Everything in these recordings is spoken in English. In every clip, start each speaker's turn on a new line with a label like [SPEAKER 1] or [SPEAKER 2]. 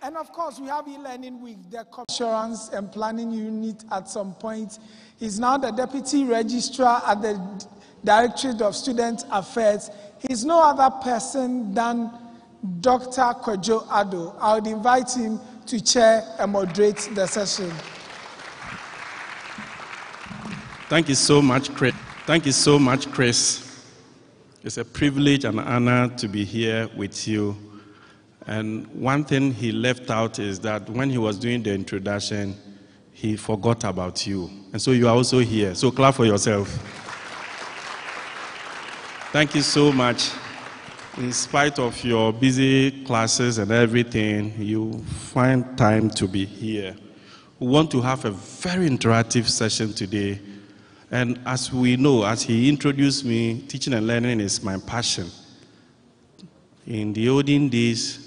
[SPEAKER 1] And of course, we have e-learning week, the assurance and planning unit at some point. He's now the deputy registrar at the Directorate of Student Affairs. He's no other person than Dr. Kojo Ado. I would invite him to chair and moderate the session.
[SPEAKER 2] Thank you so much, Chris. Thank you so much, Chris. It's a privilege and honor to be here with you. And one thing he left out is that when he was doing the introduction, he forgot about you. And so you are also here. So clap for yourself. Thank you so much. In spite of your busy classes and everything, you find time to be here. We want to have a very interactive session today. And as we know, as he introduced me, teaching and learning is my passion. In the olden days,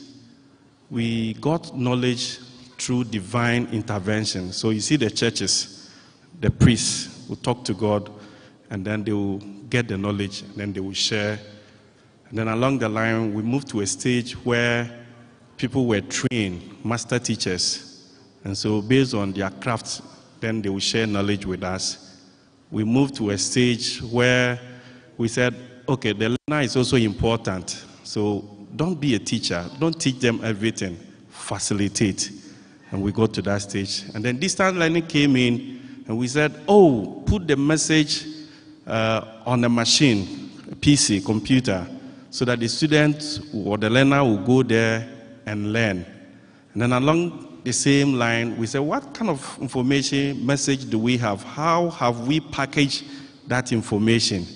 [SPEAKER 2] we got knowledge through divine intervention. So you see the churches, the priests will talk to God, and then they will get the knowledge, and then they will share. And then along the line, we moved to a stage where people were trained, master teachers. And so based on their craft, then they will share knowledge with us. We moved to a stage where we said, okay, the learner is also important. So don't be a teacher. Don't teach them everything. Facilitate. And we got to that stage. And then distance learning came in, and we said, oh, put the message on a machine, a PC, computer, so that the student or the learner will go there and learn. And then along the same line, we said, what kind of information message do we have? How have we packaged that information?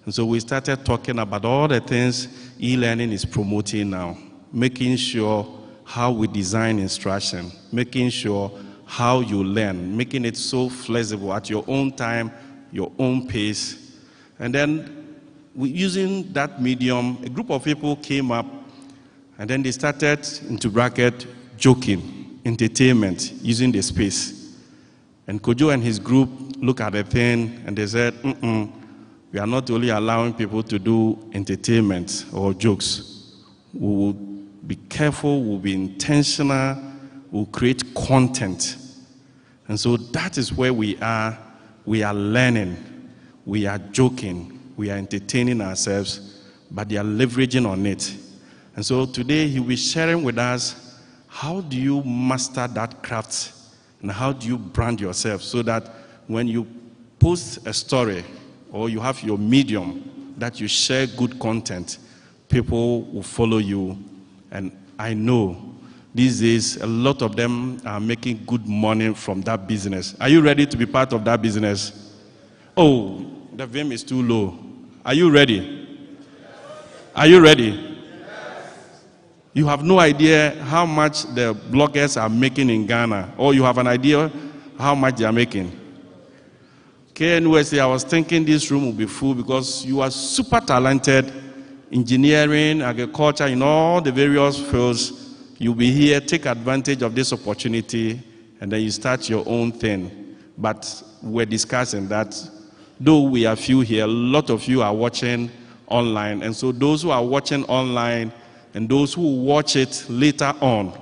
[SPEAKER 2] And so we started talking about all the things e-learning is promoting now, making sure how we design instruction, making sure how you learn, making it so flexible at your own time, your own pace. And then using that medium, a group of people came up, and then they started, into bracket, joking, entertainment, using the space. And Kojo and his group looked at the thing, and they said, we are not only allowing people to do entertainment or jokes. We will be careful, we'll be intentional, we'll create content. And so that is where we are. We are learning, we are joking, we are entertaining ourselves, but they are leveraging on it. And so today he'll be sharing with us, how do you master that craft, and how do you brand yourself so that when you post a story, or you have your medium that you share good content, people will follow you. And I know these days a lot of them are making good money from that business. Are you ready to be part of that business? Oh, the vim is too low. Are you ready? Are you ready? You have no idea how much the bloggers are making in Ghana, or you have an idea how much they are making. KNUST, I was thinking this room will be full because you are super talented, engineering, agriculture, in all the various fields. You'll be here, take advantage of this opportunity, and then you start your own thing. But we're discussing that. Though we are few here, a lot of you are watching online. And so those who are watching online and those who watch it later on,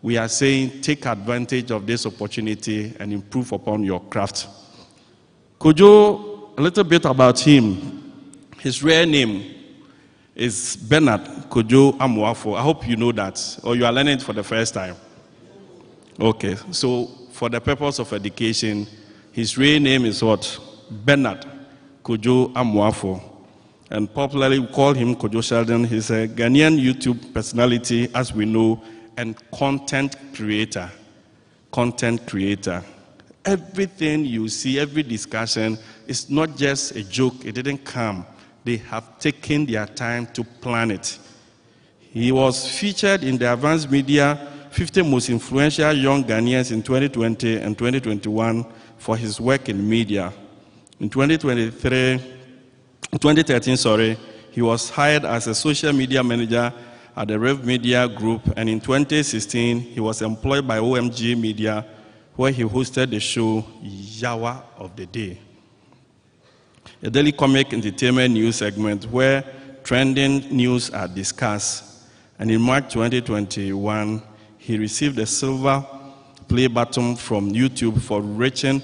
[SPEAKER 2] we are saying take advantage of this opportunity and improve upon your craft. Kojo, a little bit about him. His real name is Bernard Kojo Amoafo. I hope you know that, or you are learning it for the first time. Okay, so for the purpose of education, his real name is what? Bernard Kojo Amoafo. And popularly we call him Kojo Sheldon. He's a Ghanaian YouTube personality, as we know, and content creator. Content creator. Everything you see, every discussion, is not just a joke. It didn't come. They have taken their time to plan it. He was featured in the Advanced Media 50 Most Influential Young Ghanaians in 2020 and 2021 for his work in media. In 2013, he was hired as a social media manager at the Rev Media Group, and in 2016, he was employed by OMG Media, where he hosted the show Yawa of the Day, a daily comic entertainment news segment where trending news are discussed. And in March 2021, he received a silver play button from YouTube for reaching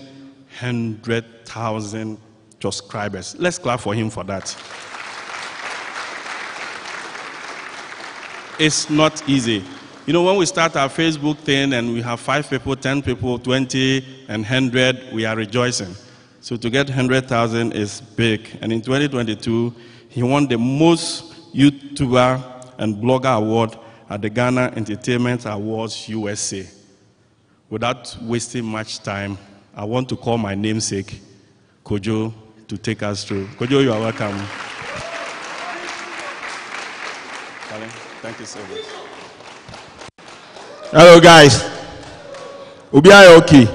[SPEAKER 2] 100,000 subscribers. Let's clap for him for that. It's not easy. You know, when we start our Facebook thing and we have 5 people, 10 people, 20, and 100, we are rejoicing. So to get 100,000 is big. And in 2022, he won the most YouTuber and blogger award at the Ghana Entertainment Awards USA. Without wasting much time, I want to call my namesake, Kojo, to take us through. Kojo, you are welcome. Thank you so much.
[SPEAKER 3] Hello guys. Ubiai okay.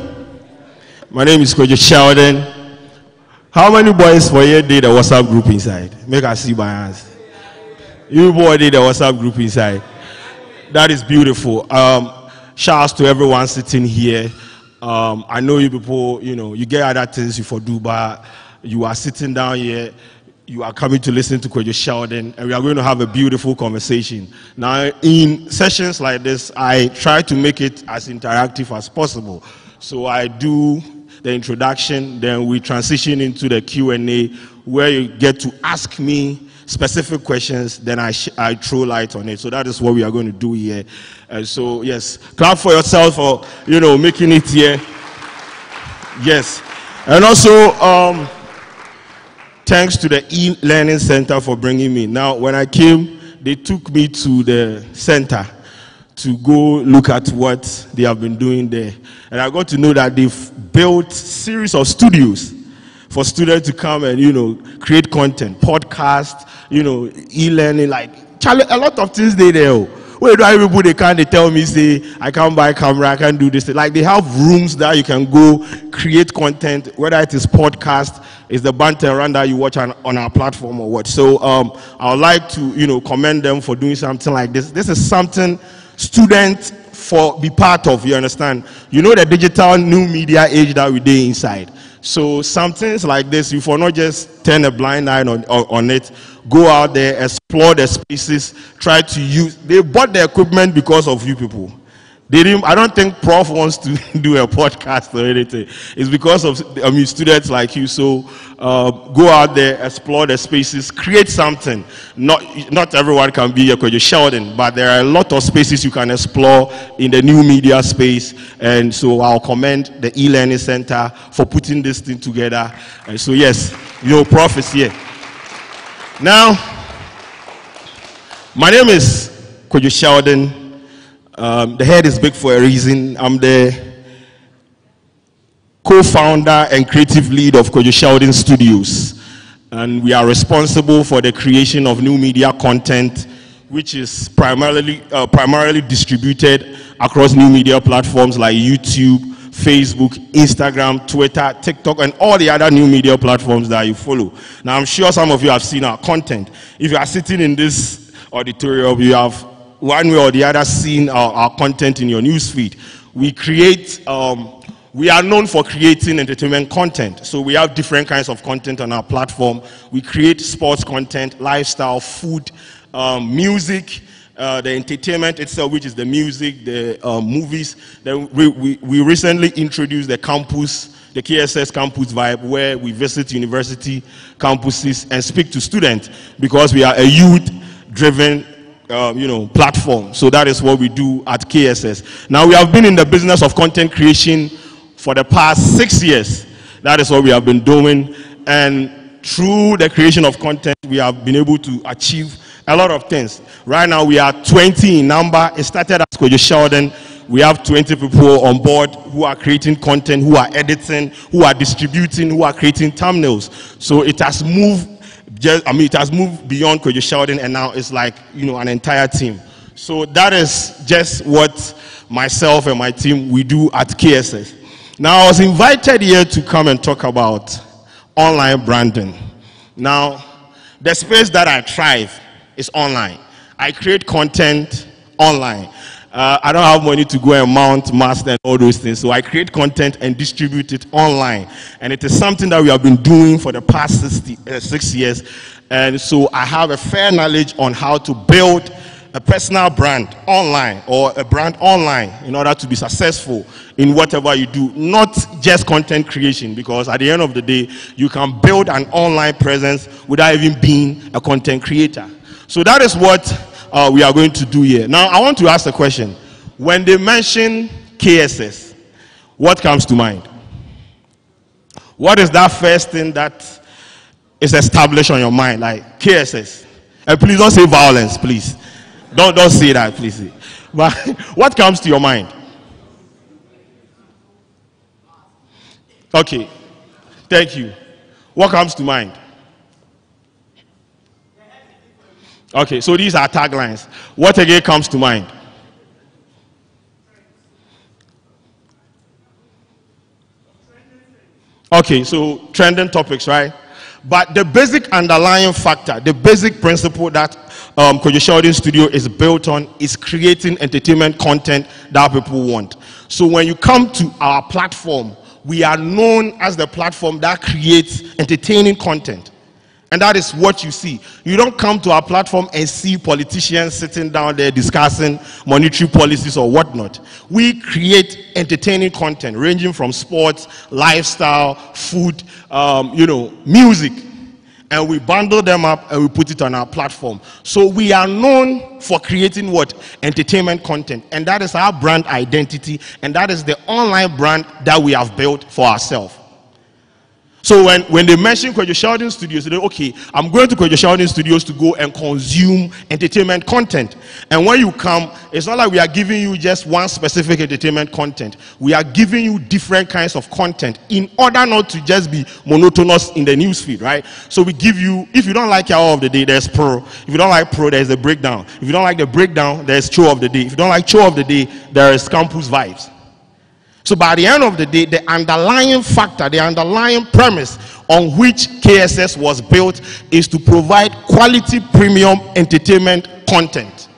[SPEAKER 3] My name is Kojo Sheldon. How many boys for you did a WhatsApp group inside? Make us see by hands. You boy did a WhatsApp group inside. That is beautiful. Shouts to everyone sitting here. I know you people, you know, you get other things you for do, but you are sitting down here. You are coming to listen to Kojo Sheldon, and we are going to have a beautiful conversation. Now, in sessions like this, I try to make it as interactive as possible. So I do the introduction, then we transition into the Q&A, where you get to ask me specific questions, then I throw light on it. So that is what we are going to do here. So yes, clap for yourself for, you know, making it here. Yes. And also, thanks to the e-learning center for bringing me. Now, when I came, they took me to the center to go look at what they have been doing there. And I got to know that they've built a series of studios for students to come and, you know, create content, podcast, you know, e-learning, like, a lot of things they there. Where do I people they tell me, say, I can't buy camera, I can't do this. Like, they have rooms that you can go create content, whether it is podcast, it's the banter run that you watch on our platform or what. So I would like to, you know, commend them for doing something like this. This is something students be part of, you understand? You know the digital new media age that we do inside. So some things like this, if you not just turn a blind eye on it, go out there, explore the spaces, try to use. They bought the equipment because of you people. I don't think Prof wants to do a podcast or anything. It's because of students like you. So go out there, explore the spaces, create something. Not everyone can be a Kojo Sheldon, but there are a lot of spaces you can explore in the new media space. And so I'll commend the e-learning center for putting this thing together. And so yes, your Prof is here. Now, my name is Kojo Sheldon. The head is big for a reason. I'm the co-founder and creative lead of Kojo Sheldon Studios. and we are responsible for the creation of new media content, which is primarily distributed across new media platforms like YouTube, Facebook, Instagram, Twitter, TikTok, and all the other new media platforms that you follow. Now, I'm sure some of you have seen our content. If you are sitting in this auditorium, you have one way or the other seen our content in your newsfeed. We are known for creating entertainment content. So we have different kinds of content on our platform. We create sports content, lifestyle, food, music, the entertainment itself, which is the music, the movies. Then we recently introduced the campus, the KSS campus vibe, where we visit university campuses and speak to students, because we are a youth-driven platform. So that is what we do at KSS. Now, we have been in the business of content creation for the past 6 years. That is what we have been doing, and through the creation of content, we have been able to achieve a lot of things. Right now, we are 20 in number. It started as Kojo Sheldon. We have 20 people on board who are creating content, who are editing, who are distributing, who are creating thumbnails. So it has moved. It has moved beyond Kojo Sheldon, and now it's like, an entire team. So that is just what myself and my team, we do at KSS. Now, I was invited here to come and talk about online branding. Now, the space that I thrive is online. I create content online. I don't have money to go and mount, master, and all those things. So I create content and distribute it online. And it is something that we have been doing for the past 6 years. And so I have a fair knowledge on how to build a personal brand online, or a brand online, in order to be successful in whatever you do. Not just content creation, because at the end of the day, you can build an online presence without even being a content creator. So that is what we are going to do here. Now, I want to ask a question. When they mention KSS, what comes to mind? What is that first thing that is established on your mind, like KSS? And please don't say violence, please. Don't say that, please. But what comes to your mind? Okay, thank you. What comes to mind? Okay, so these are taglines. What again comes to mind? Okay, so trending topics, right? But the basic underlying factor, the basic principle that Kojo Sheldon Studio is built on is creating entertainment content that people want. So when you come to our platform, we are known as the platform that creates entertaining content. And that is what you see. You don't come to our platform and see politicians sitting down there discussing monetary policies or whatnot. We create entertaining content ranging from sports, lifestyle, food, music. And we bundle them up and we put it on our platform. So we are known for creating what? Entertainment content. And that is our brand identity. And that is the online brand that we have built for ourselves. So when they mention Kojo Sheldon Studios, they say, okay, I'm going to Kojo Sheldon Studios to go and consume entertainment content. And when you come, it's not like we are giving you just one specific entertainment content. We are giving you different kinds of content in order not to just be monotonous in the newsfeed, right? So we give you, if you don't like Hour of the Day, there's Pro. If you don't like Pro, there's the Breakdown. If you don't like the Breakdown, there's Show of the Day. If you don't like Show of the Day, there is Campus Vibes. So by the end of the day, the underlying factor, the underlying premise on which KSS was built is to provide quality premium entertainment content.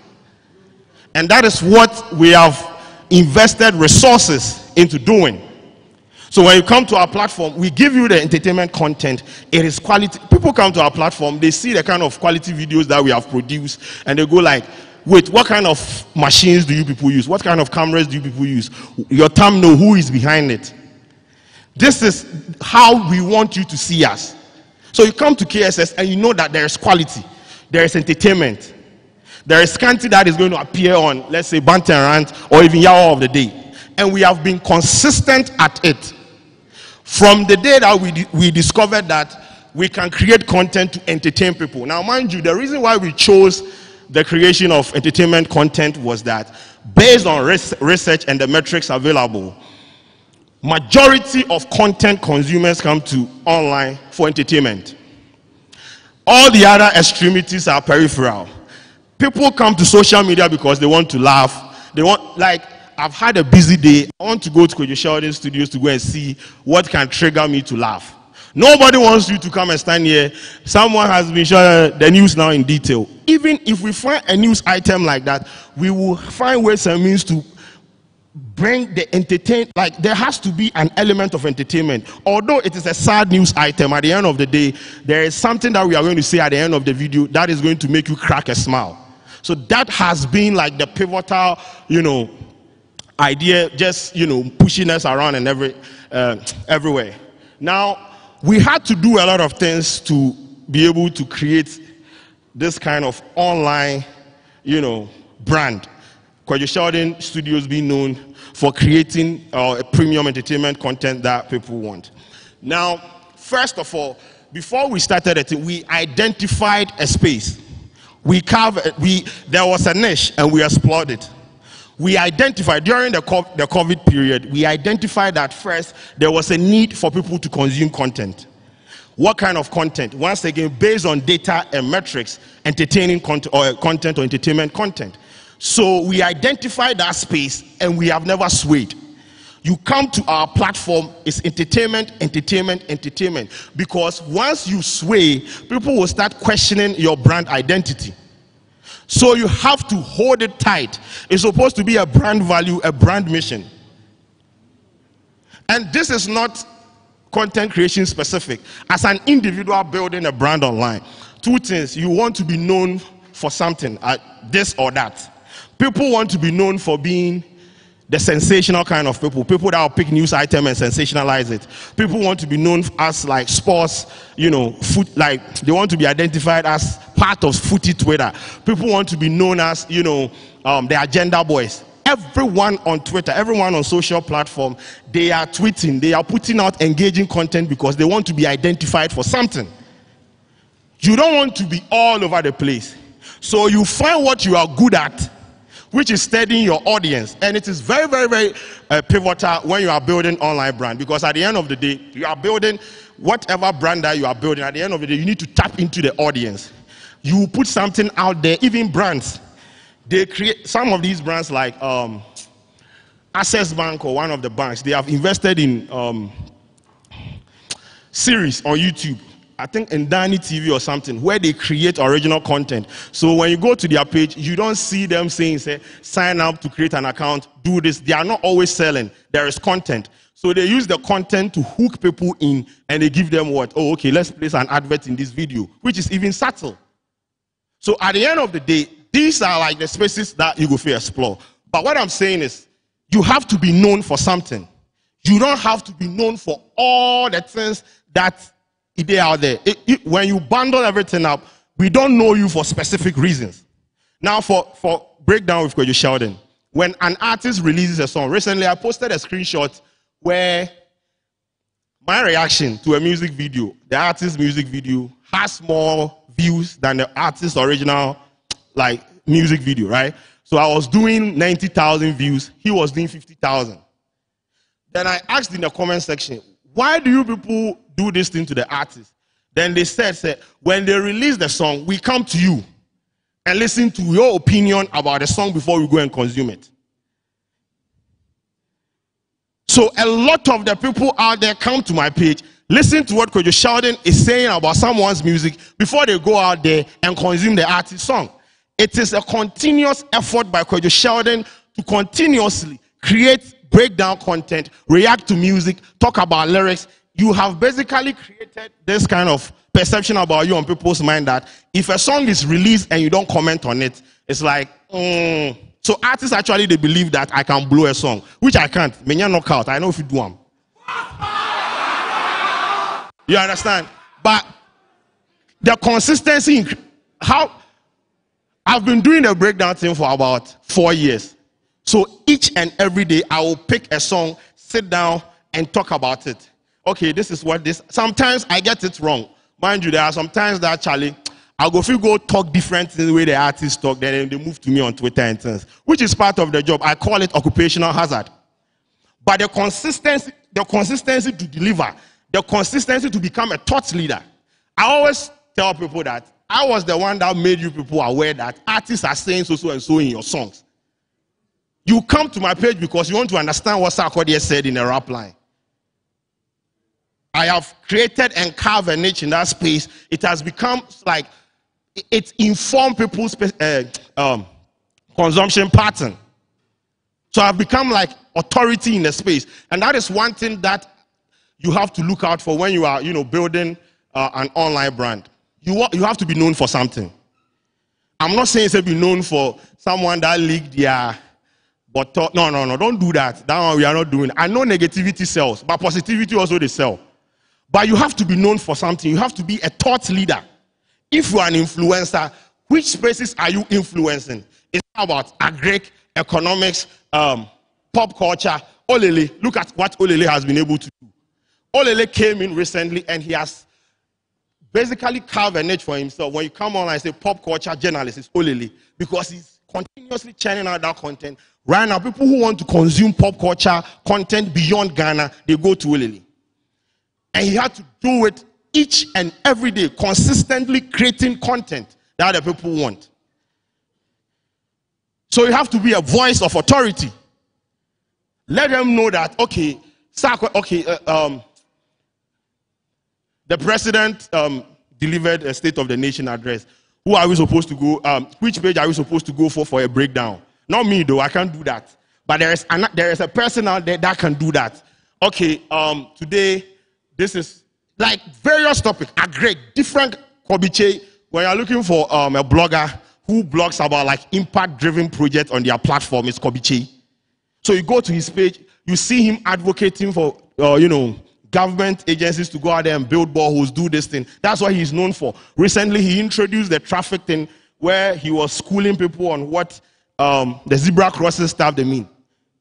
[SPEAKER 3] And that is what we have invested resources into doing. So when you come to our platform, we give you the entertainment content. It is quality. People come to our platform, they see the kind of quality videos that we have produced, and they go like, wait, what kind of machines do you people use? What kind of cameras do you people use? Your thumbnail, who is behind it? This is how we want you to see us. So you come to KSS and you know that there is quality. There is entertainment. There is content that is going to appear on, let's say, Banter and Rant or even Hour of the Day. And we have been consistent at it. From the day that we discovered that we can create content to entertain people. Now, mind you, the reason why we chose the creation of entertainment content was that based on research and the metrics available, majority of content consumers come to online for entertainment. All the other extremities are peripheral. People come to social media because they want to laugh. They want, like, I've had a busy day. I want to go to Kojo Sheldon Studios to go and see what can trigger me to laugh. Nobody wants you to come and stand here. Someone has been showing the news now in detail. Even if we find a news item like that, we will find ways and means to bring the entertain. Like, there has to be an element of entertainment. Although it is a sad news item, at the end of the day, there is something that we are going to say at the end of the video that is going to make you crack a smile. So that has been like the pivotal, idea, just, pushing us around and everywhere. Now, we had to do a lot of things to be able to create this kind of online, brand. Kojo Sheldon Studios being known for creating premium entertainment content that people want. Now, first of all, before we started it, we identified a space. There was a niche and we explored it. We identified, during the COVID period, we identified that first there was a need for people to consume content. What kind of content? Once again, based on data and metrics, entertaining content or entertainment content. So we identified that space and we have never swayed. You come to our platform, it's entertainment, entertainment, entertainment. Because once you sway, people will start questioning your brand identity. So you have to hold it tight. It's supposed to be a brand value, a brand mission. And this is not content creation specific. As an individual building a brand online, two things: you want to be known for something, this or that. People want to be known for being the sensational kind of people that will pick news item and sensationalize it. People want to be known as like sports, like they want to be identified as part of footy Twitter. People want to be known as, the agenda boys. Everyone on Twitter, everyone on social platform, they are tweeting, they are putting out engaging content because they want to be identified for something. You don't want to be all over the place. So you find what you are good at, which is studying your audience. And it is very, very, very pivotal when you are building online brand, because at the end of the day, you are building whatever brand that you are building. At the end of the day, you need to tap into the audience. You put something out there. Even brands, they create some of these brands like Access Bank or one of the banks. They have invested in series on YouTube. I think in Danny TV or something, where they create original content. So when you go to their page, you don't see them saying, say, sign up to create an account, do this. They are not always selling. There is content. So they use the content to hook people in, and they give them what? Oh, okay, let's place an advert in this video, which is even subtle. So at the end of the day, these are like the spaces that you go to explore. But what I'm saying is, you have to be known for something. You don't have to be known for all the things that they are there. When you bundle everything up, we don't know you for specific reasons. Now, for breakdown with Kojo Sheldon, when an artist releases a song, recently I posted a screenshot where my reaction to a music video, the artist's music video, has more views than the artist's original music video, right? So I was doing 90,000 views, he was doing 50,000. Then I asked in the comment section, why do you people do this thing to the artist? Then they said, when they release the song, we come to you and listen to your opinion about the song before we go and consume it. So a lot of the people out there come to my page, listen to what Kojo Sheldon is saying about someone's music before they go out there and consume the artist's song. It is a continuous effort by Kojo Sheldon to continuously create breakdown content, react to music, talk about lyrics. You have basically created this kind of perception about you on people's mind that if a song is released and you don't comment on it, it's like, So artists actually, they believe that I can blow a song, which I can't. Menya knockout, I know if you do them. You understand? But the consistency, how I've been doing the breakdown thing for about 4 years. So each and every day I will pick a song, sit down and talk about it. Okay, this is what this. Sometimes I get it wrong. Mind you, there are sometimes that Charlie, I'll go talk different in the way the artists talk, then they move to me on Twitter and things, which is part of the job. I call it occupational hazard. But the consistency to deliver, the consistency to become a thought leader. I always tell people that I was the one that made you people aware that artists are saying so and so in your songs. You come to my page because you want to understand what Sarkodie said in a rap line. I have created and carved a niche in that space. It has become like, it informs people's consumption pattern. So I've become like authority in the space. And that is one thing that you have to look out for when you are, building an online brand. You have to be known for something. I'm not saying to be known for someone that leaked their, but no, don't do that. That one we are not doing. I know negativity sells, but positivity also they sell. But you have to be known for something. You have to be a thought leader. If you are an influencer, which spaces are you influencing? It's about agri, economics, pop culture. Olele, look at what Olele has been able to do. Olele came in recently and he has basically carved a niche for himself. When you come on and say pop culture journalist, it's Olele, because he's continuously churning out that content. Right now, people who want to consume pop culture content beyond Ghana, they go to Olele. And he had to do it each and every day, consistently creating content that the people want. So you have to be a voice of authority. Let them know that, okay, the president delivered a State of the Nation address. Who are we supposed to go? Which page are we supposed to go for a breakdown? Not me though, I can't do that. But there is a person out there that can do that. Okay, today, this is like various topics are great, different Kobiche. When you're looking for a blogger who blogs about like impact-driven projects on their platform, it's Kobiche. So you go to his page, you see him advocating for, government agencies to go out there and build boreholes, do this thing. That's what he's known for. Recently, he introduced the traffic thing where he was schooling people on what the zebra crossing stuff they mean.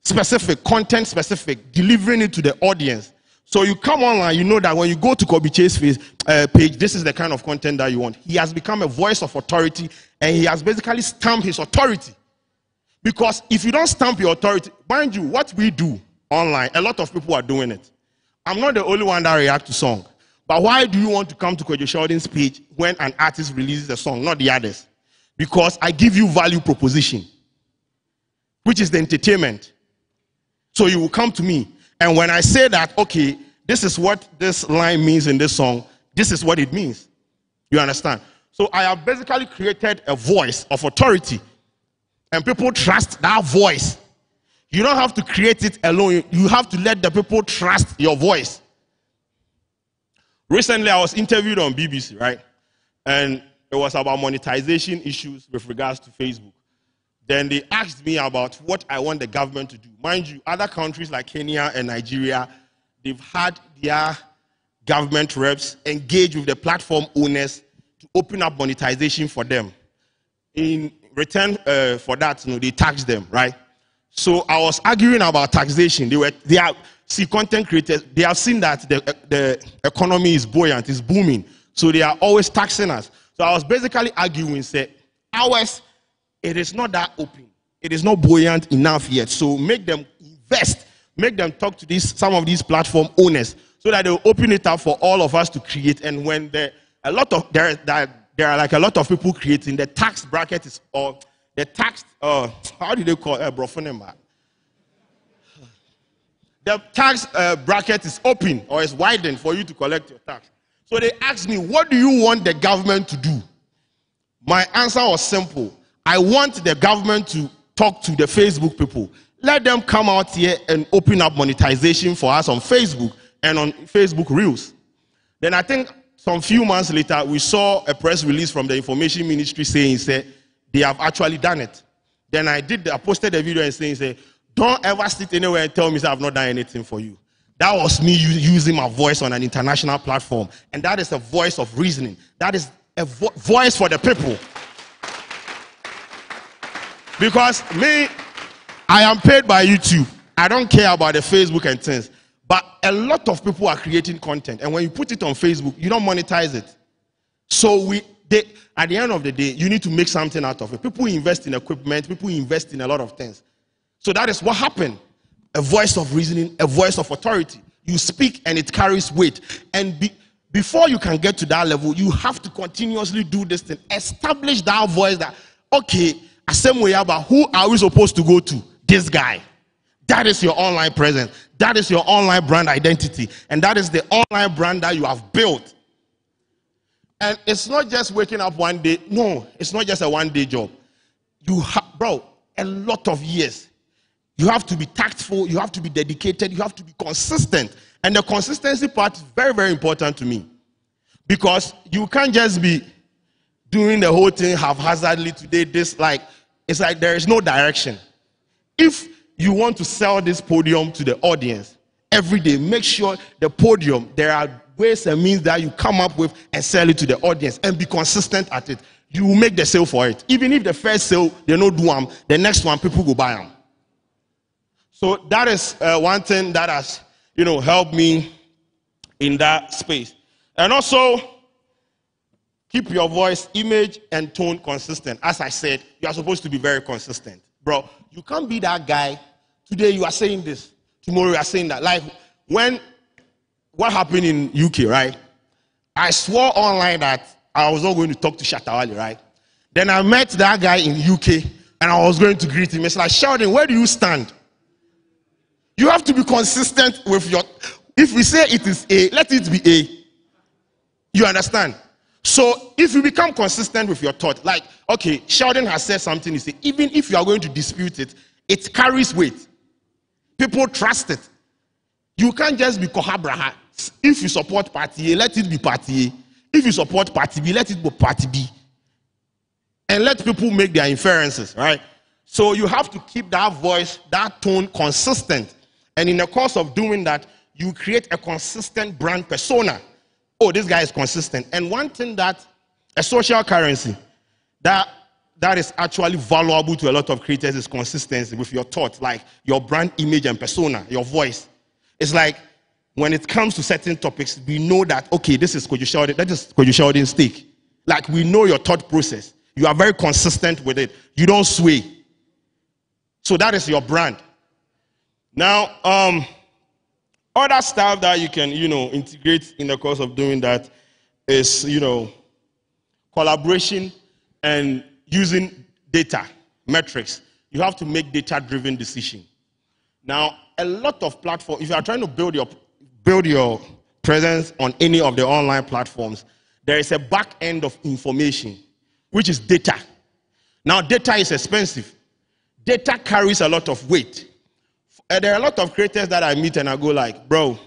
[SPEAKER 3] Specific, content specific, delivering it to the audience. So you come online, you know that when you go to Kobiche's page, this is the kind of content that you want. He has become a voice of authority, and he has basically stamped his authority. Because if you don't stamp your authority, mind you, what we do online, a lot of people are doing it. I'm not the only one that reacts to song. But why do you want to come to Kojo Sheldon's page when an artist releases a song, not the others? Because I give you value proposition, which is the entertainment. So you will come to me. And when I say that, okay, this is what this line means in this song, this is what it means. You understand? So I have basically created a voice of authority. And people trust that voice. You don't have to create it alone. You have to let the people trust your voice. Recently, I was interviewed on BBC, right? And it was about monetization issues with regards to Facebook. Then they asked me about what I want the government to do. Mind you, other countries like Kenya and Nigeria, they've had their government reps engage with the platform owners to open up monetization for them. In return for that, they tax them, right? So I was arguing about taxation. Content creators, they have seen that the economy is buoyant, it's booming. So they are always taxing us. So I was basically arguing, say, it is not that open. It is not buoyant enough yet. So make them invest. Make them talk to some of these platform owners so that they'll open it up for all of us to create. And when there are like a lot of people creating, the tax bracket is, or the tax, how do they call it? The tax bracket is open or is widened for you to collect your tax. So they asked me, what do you want the government to do? My answer was simple. I want the government to talk to the Facebook people. Let them come out here and open up monetization for us on Facebook and on Facebook Reels. Then I think some few months later, we saw a press release from the Information Ministry saying, they have actually done it. Then I posted a video and saying, don't ever sit anywhere and tell me I've not done anything for you. That was me using my voice on an international platform. And that is a voice of reasoning. That is a voice for the people. Because me, I am paid by YouTube. I don't care about the Facebook and things. But a lot of people are creating content. And when you put it on Facebook, you don't monetize it. So at the end of the day, you need to make something out of it. People invest in equipment. People invest in a lot of things. So that is what happened. A voice of reasoning, a voice of authority. You speak and it carries weight. And before you can get to that level, you have to continuously do this thing. Establish that voice that, okay, who are we supposed to go to? This guy. That is your online presence. That is your online brand identity. And that is the online brand that you have built. And it's not just waking up one day. No, it's not just a one-day job. You have, bro, a lot of years. You have to be tactful. You have to be dedicated. You have to be consistent. And the consistency part is very, very important to me. Because you can't just be doing the whole thing haphazardly today. It's like there is no direction. If you want to sell this podium to the audience every day, make sure the podium, there are ways and means that you come up with and sell it to the audience and be consistent at it. You will make the sale for it. Even if the first sale, they don't do them, the next one, people go buy them. So that is one thing that has, helped me in that space. And also, keep your voice, image, and tone consistent. As I said, you are supposed to be very consistent. Bro, you can't be that guy. Today you are saying this. Tomorrow you are saying that. Like, what happened in UK, right? I swore online that I was not going to talk to Shatta Wale, right? Then I met that guy in UK, and I was going to greet him. It's like, Sheldon, where do you stand? You have to be consistent with your... If we say it is A, let it be A. You understand? So if you become consistent with your thought, like, okay, Sheldon has said something, you say, even if you are going to dispute it, it carries weight. People trust it. You can't just be Kohabraha. If you support party A, let it be party A. If you support party B, let it be party B. And let people make their inferences, right? So you have to keep that voice, that tone consistent. And in the course of doing that, you create a consistent brand persona. Oh, this guy is consistent. And one thing that a social currency that is actually valuable to a lot of creators is consistency with your thoughts, like your brand image and persona, your voice. It's like when it comes to certain topics, we know that, okay, this is Kojo Sheldon, that is Kojo Sheldon's take. Like, we know your thought process. You are very consistent with it. You don't sway. So that is your brand. Now, other stuff that you can, integrate in the course of doing that is, collaboration and using data, metrics. You have to make data-driven decisions. Now, a lot of platforms, if you are trying to build your presence on any of the online platforms, there is a back end of information, which is data. Now, data is expensive. Data carries a lot of weight. There are a lot of creators that I meet and I go like, bro,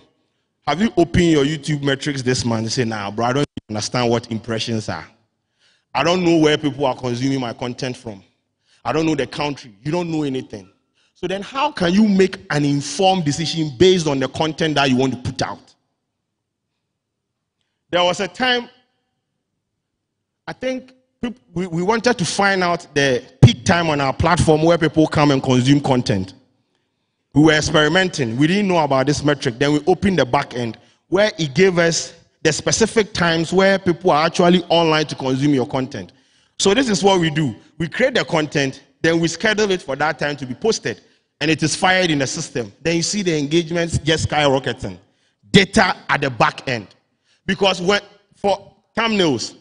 [SPEAKER 3] have you opened your YouTube metrics this month? They say, nah, bro, I don't understand what impressions are. I don't know where people are consuming my content from. I don't know the country. You don't know anything. So then how can you make an informed decision based on the content that you want to put out? There was a time, I think we wanted to find out the peak time on our platform where people come and consume content. We were experimenting. We didn't know about this metric. Then we opened the back end where it gave us the specific times where people are actually online to consume your content. So this is what we do. We create the content, then we schedule it for that time to be posted, and it is fired in the system. Then you see the engagements just skyrocketing. Data at the back end. Because for thumbnails,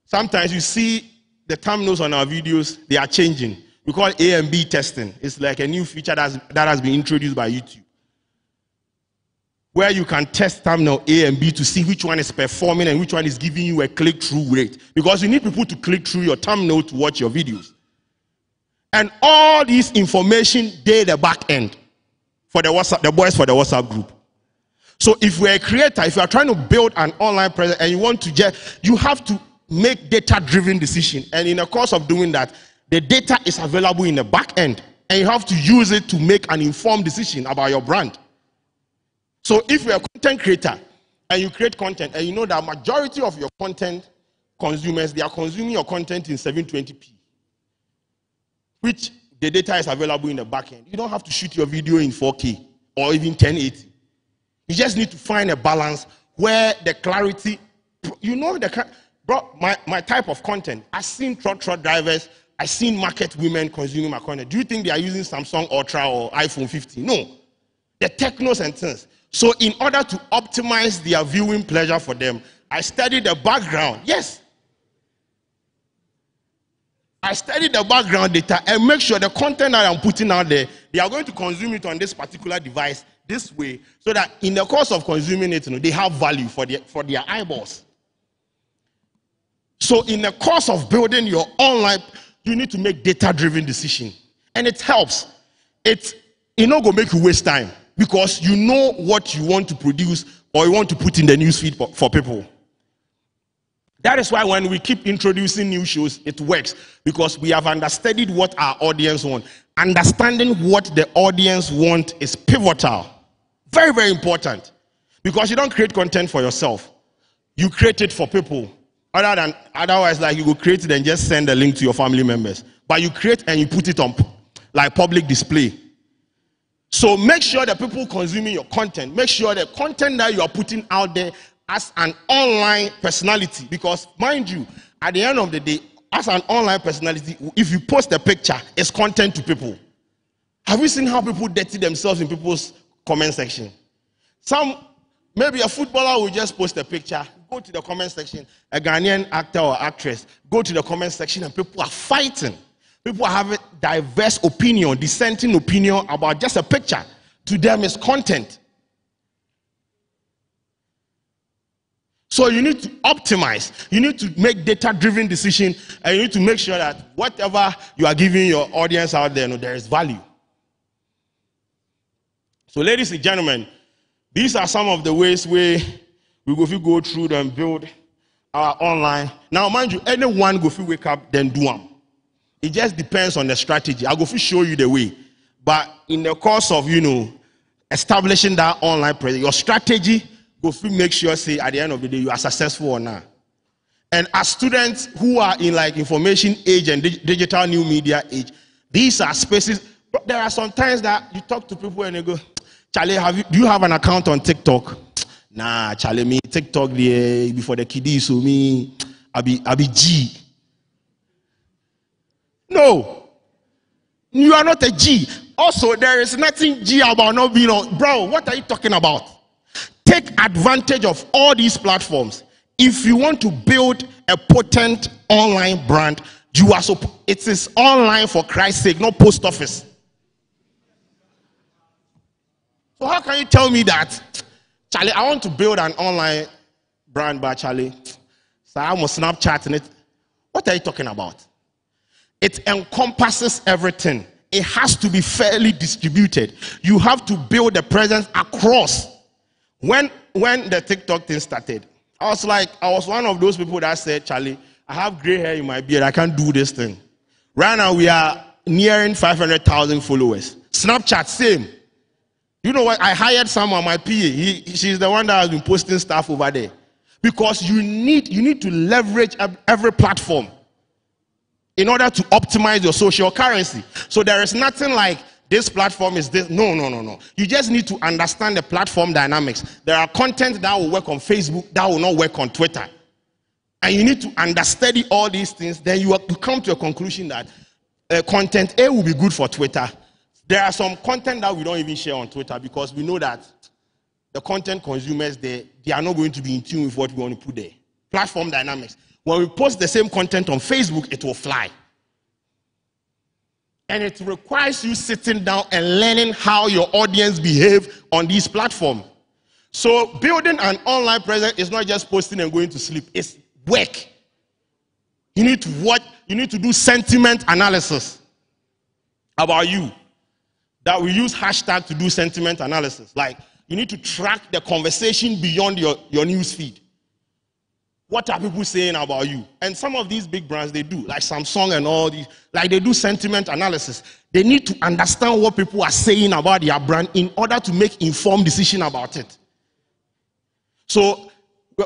[SPEAKER 3] sometimes you see the thumbnails on our videos, they are changing. We call it A and B testing. It's like a new feature that has been introduced by YouTube, where you can test thumbnail A and B to see which one is performing and which one is giving you a click-through rate. Because you need people to click through your thumbnail to watch your videos. And all this information, they the back end for the WhatsApp, the boys for the WhatsApp group. So if you're a creator, if you are trying to build an online presence and you want to you have to make data-driven decisions. And in the course of doing that, the data is available in the back end, and you have to use it to make an informed decision about your brand. So if you're a content creator and you create content and you know that majority of your content consumers, they are consuming your content in 720p, which the data is available in the back end. You don't have to shoot your video in 4K or even 1080. You just need to find a balance where the clarity, bro, my type of content, I've seen truck drivers, I've seen market women consuming my content. Do you think they are using Samsung Ultra or iPhone 15? No. The technos and things. So in order to optimize their viewing pleasure for them, I study the background. Yes. I study the background data and make sure the content that I'm putting out there, they are going to consume it on this particular device this way, so that in the course of consuming it, they have value for their eyeballs. So in the course of building your online, you need to make data-driven decisions. And it helps. It's not going to make you waste time, because you know what you want to produce or you want to put in the newsfeed for people. That is why when we keep introducing new shows, it works, because we have understudied what our audience wants. Understanding what the audience wants is pivotal. Very, very important. Because you don't create content for yourself. You create it for people. Otherwise, like, you will create it and just send a link to your family members. But you create and you put it on like public display. So make sure that people consuming your content, make sure the content that you are putting out there as an online personality, because mind you, at the end of the day, as an online personality, if you post a picture, it's content to people. Have you seen how people dirty themselves in people's comment section? Maybe a footballer will just post a picture, go to the comment section, a Ghanaian actor or actress, go to the comment section, and people are fighting. People are having diverse opinion, dissenting opinion about just a picture. To them, it's content. So you need to optimize. You need to make data-driven decisions, and you need to make sure that whatever you are giving your audience out there, there is value. So, ladies and gentlemen, these are some of the ways where we go through and build our online. Now, mind you, anyone go through wake up, then do them. It just depends on the strategy. I'll go through show you the way. But in the course of, establishing that online presence, your strategy, go through make sure, say, at the end of the day, you are successful or not. And as students who are in like information age and digital new media age, these are spaces. But there are some times that you talk to people and they go, Charlie, do you have an account on TikTok? Nah, Charlie, me TikTok there before the kiddies, so me, I be G. No, you are not a G. Also, there is nothing G about not being on. Bro, what are you talking about? Take advantage of all these platforms. If you want to build a potent online brand, it is online for Christ's sake, not post office. So how can you tell me that, Charlie, I want to build an online brand, but Charlie, so I'm on Snapchat and it. What are you talking about? It encompasses everything. It has to be fairly distributed. You have to build a presence across. When the TikTok thing started, I was one of those people that said, Charlie, I have gray hair in my beard. I can't do this thing. Right now, we are nearing 500,000 followers. Snapchat, same. You know what? I hired someone, my PA. She's the one that has been posting stuff over there. Because you need to leverage every platform in order to optimize your social currency. So there is nothing like this platform is this. No. You just need to understand the platform dynamics. There are content that will work on Facebook that will not work on Twitter. And you need to understand all these things. Then you come to a conclusion that content A will be good for Twitter. There are some content that we don't even share on Twitter because we know that the content consumers, they are not going to be in tune with what we want to put there. Platform dynamics. When we post the same content on Facebook, it will fly. And it requires you sitting down and learning how your audience behave on these platforms. So building an online presence is not just posting and going to sleep. It's work. You need to watch. You need to do sentiment analysis about you. That we use hashtag to do sentiment analysis. Like, you need to track the conversation beyond your news feed. What are people saying about you? And some of these big brands, they do, like Samsung and all these, like they do sentiment analysis. They need to understand what people are saying about their brand in order to make informed decision about it. So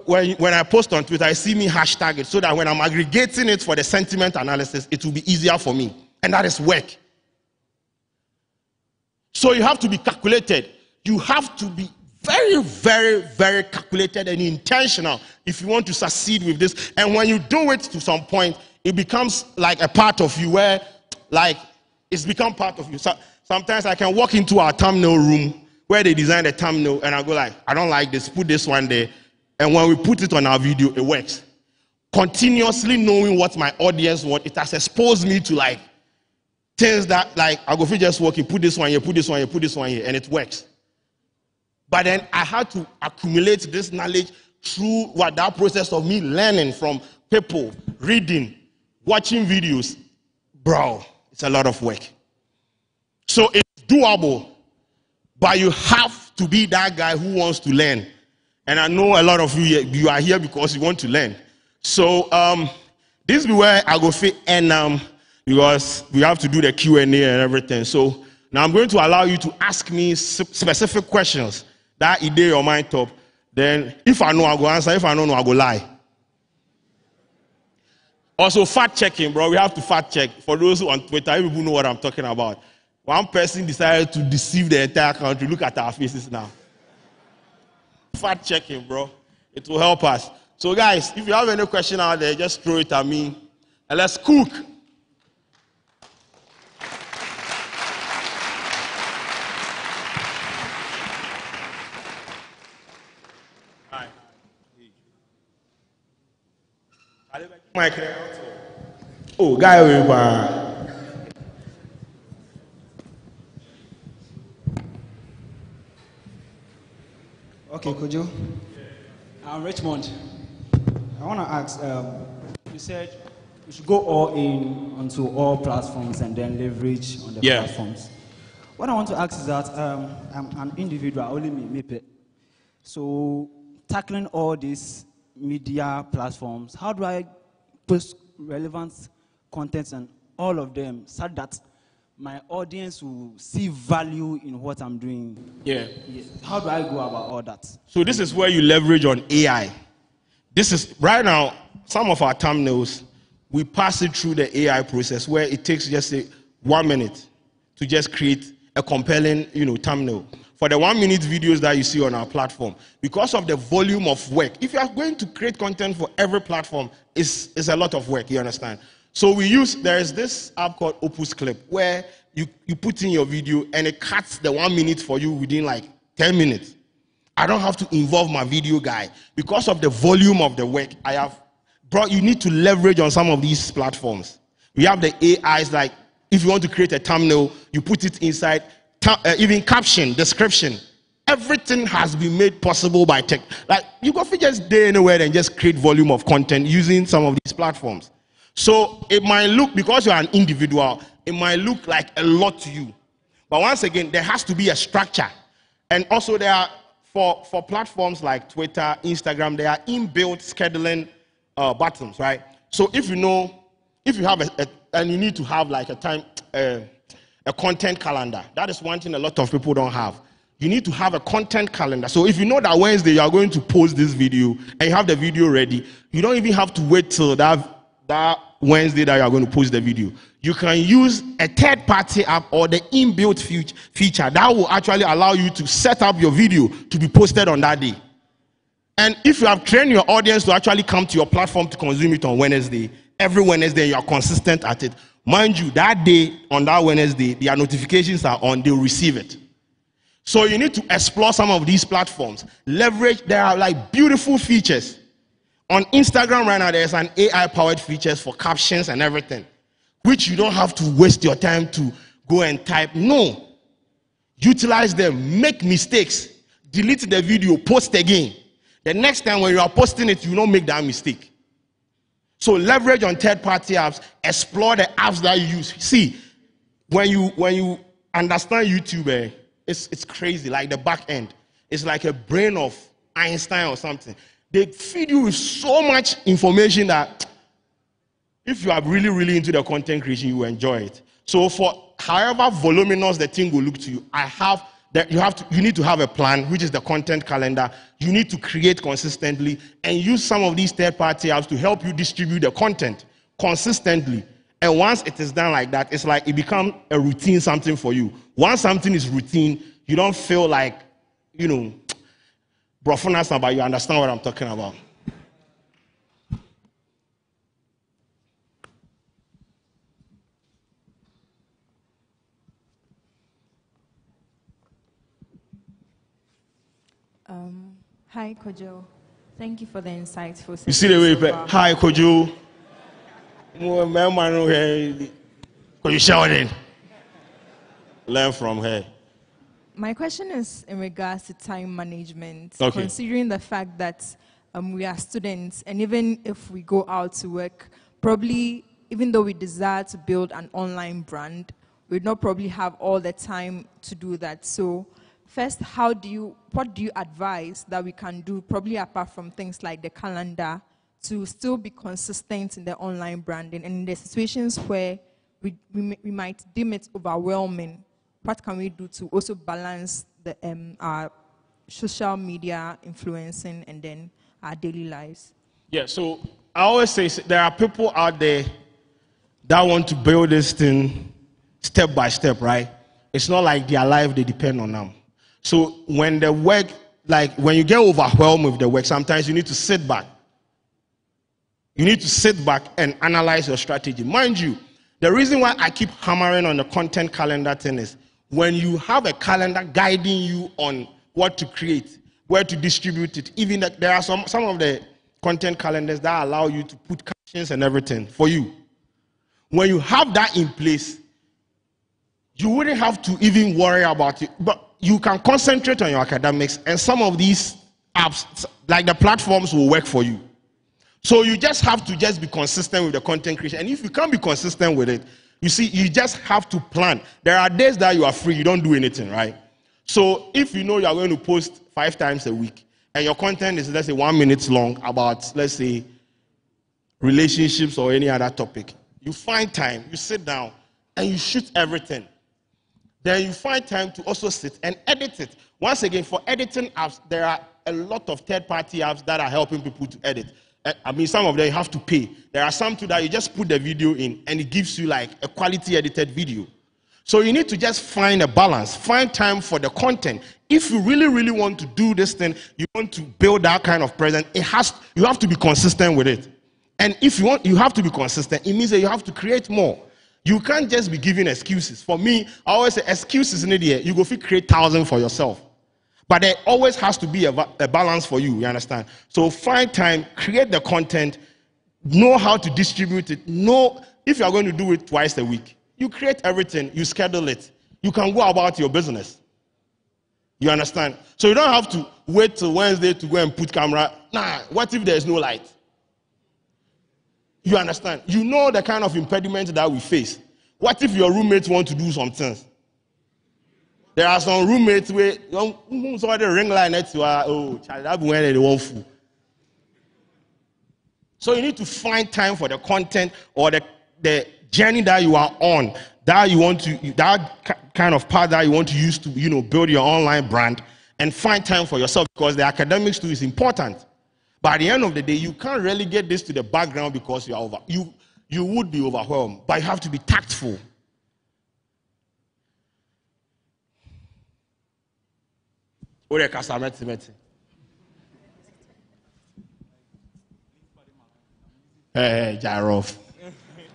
[SPEAKER 3] when I post on Twitter, I see me hashtag it so that when I'm aggregating it for the sentiment analysis, it will be easier for me. And that is work. So you have to be calculated. You have to be very, very, very calculated and intentional if you want to succeed with this. And when you do it to some point, it becomes like a part of you where, like, it's become part of you. So sometimes I can walk into our thumbnail room where they design a thumbnail and I go like, I don't like this, put this one there. And when we put it on our video, it works. Continuously knowing what my audience wants, it has exposed me to like things that like I go just working, put this one here, put this one here, put this one here, and it works. But then I had to accumulate this knowledge through what that process of me learning from people, reading, watching videos. Bro, it's a lot of work. So it's doable, but you have to be that guy who wants to learn. And I know a lot of you are here because you want to learn. So this is where I go fit and because we have to do the Q&A and everything. So now I'm going to allow you to ask me specific questions that idea your mind top. Then if I know, I'll go answer. If I don't know, I'll go lie. Also, fact checking, bro. We have to fact check. For those who on Twitter, people know what I'm talking about. One person decided to deceive the entire country. Look at our faces now. Fact checking, bro. It will help us. So, guys, if you have any question out there, just throw it at me. And let's cook. Oh, guy,
[SPEAKER 4] okay, Kojo. I'm Richmond. I want to ask, you said we should go all in onto all platforms and then leverage on the platforms. What I want to ask is that I'm an individual, only me. So tackling all these media platforms, how do I post relevant content and all of them so that my audience will see value in what I'm doing?
[SPEAKER 3] Yeah.
[SPEAKER 4] How do I go about all that?
[SPEAKER 3] So this is where you leverage on AI. This is, right now, some of our thumbnails, we pass it through the AI process where it takes just 1 minute to just create a compelling, thumbnail. For the 1 minute videos that you see on our platform, because of the volume of work, if you are going to create content for every platform, it's a lot of work, you understand? So there is this app called Opus Clip where you put in your video and it cuts the 1 minute for you within like 10 minutes. I don't have to involve my video guy. Because of the volume of the work I have brought, you need to leverage on some of these platforms. We have the AIs, like if you want to create a thumbnail, you put it inside, even caption, description. Everything has been made possible by tech. Like you go just day anywhere and just create volume of content using some of these platforms. So it might look, because you're an individual, it might look like a lot to you. But once again, there has to be a structure. And also there are, for platforms like Twitter, Instagram, there are inbuilt scheduling buttons, right? So if you have and you need to have like a content calendar. That is one thing a lot of people don't have. You need to have a content calendar. So if you know that Wednesday you are going to post this video and you have the video ready, you don't even have to wait till that Wednesday that you are going to post the video. You can use a third-party app or the inbuilt feature that will actually allow you to set up your video to be posted on that day. And if you have trained your audience to actually come to your platform to consume it on Wednesday, every Wednesday you are consistent at it, mind you, that day, on that Wednesday, their notifications are on, they'll receive it. So you need to explore some of these platforms. Leverage, there are like beautiful features. On Instagram right now, there's an AI-powered features for captions and everything, which you don't have to waste your time to go and type. No. Utilize them, make mistakes, delete the video, post again. The next time when you are posting it, you don't make that mistake. So leverage on third-party apps, explore the apps that you use. See, when you understand YouTube, it's crazy, like the back end. It's like a brain of Einstein or something. They feed you with so much information that if you are really, really into the content creation, you will enjoy it. So for however voluminous the thing will look to you, you need to have a plan, which is the content calendar. You need to create consistently and use some of these third-party apps to help you distribute the content consistently. And once it is done like that, it's like it becomes a routine something for you. Once something is routine, you don't feel like, brofunas, but you understand what I'm talking about.
[SPEAKER 5] Hi, Kojo. Thank you for the insightful session.
[SPEAKER 3] You see the way
[SPEAKER 5] so
[SPEAKER 3] you
[SPEAKER 5] far.
[SPEAKER 3] hi, Kojo. Kojo Sheldon. Learn from her.
[SPEAKER 5] My question is in regards to time management,
[SPEAKER 3] Okay.
[SPEAKER 5] considering the fact that we are students, and even if we go out to work, probably, even though we desire to build an online brand, we'd not probably have all the time to do that. So first, what do you advise that we can do, probably apart from things like the calendar, to still be consistent in the online branding, and in the situations where we might deem it overwhelming, what can we do to also balance the our social media influencing and then our daily lives?
[SPEAKER 3] Yeah, so I always say there are people out there that want to build this thing step by step, right? It's not like their life, they depend on them. So when the work, like when you get overwhelmed with the work, sometimes you need to sit back. You need to sit back and analyze your strategy. Mind you, the reason why I keep hammering on the content calendar thing is when you have a calendar guiding you on what to create, where to distribute it, even that there are some of the content calendars that allow you to put captions and everything for you. When you have that in place, you wouldn't have to even worry about it, but you can concentrate on your academics, and some of these apps, like the platforms, will work for you. So you just have to just be consistent with the content creation, and if you can't be consistent with it, you see, you just have to plan. There are days that you are free, you don't do anything, right? So if you know you are going to post 5 times a week, and your content is, let's say, 1 minute long about, let's say, relationships or any other topic, you find time, you sit down, and you shoot everything. Then you find time to also sit and edit it. Once again, for editing apps, there are a lot of third-party apps that are helping people to edit. I mean, some of them you have to pay. There are some too that you just put the video in and it gives you like a quality edited video. So you need to just find a balance, find time for the content. If you really, really want to do this thing, you want to build that kind of presence, you have to be consistent with it. And if you have to be consistent, it means that you have to create more. You can't just be giving excuses. For me, I always say excuses in the year, you go create 1,000 for yourself. But there always has to be a balance for you, you understand? So find time, create the content, know how to distribute it, know if you are going to do it twice a week. You create everything, you schedule it. You can go about your business. You understand? So you don't have to wait till Wednesday to go and put camera. Nah, what if there's no light? You understand? You know the kind of impediment that we face. What if your roommates want to do some things? There are some roommates where somebody ring line next to that when they want food. So you need to find time for the content or the journey that you are on, that kind of path that you want to use to build your online brand, and find time for yourself, because the academics too is important. But at the end of the day, you can't relegate this to the background because you would be overwhelmed, but you have to be tactful. Hey, Jaroff.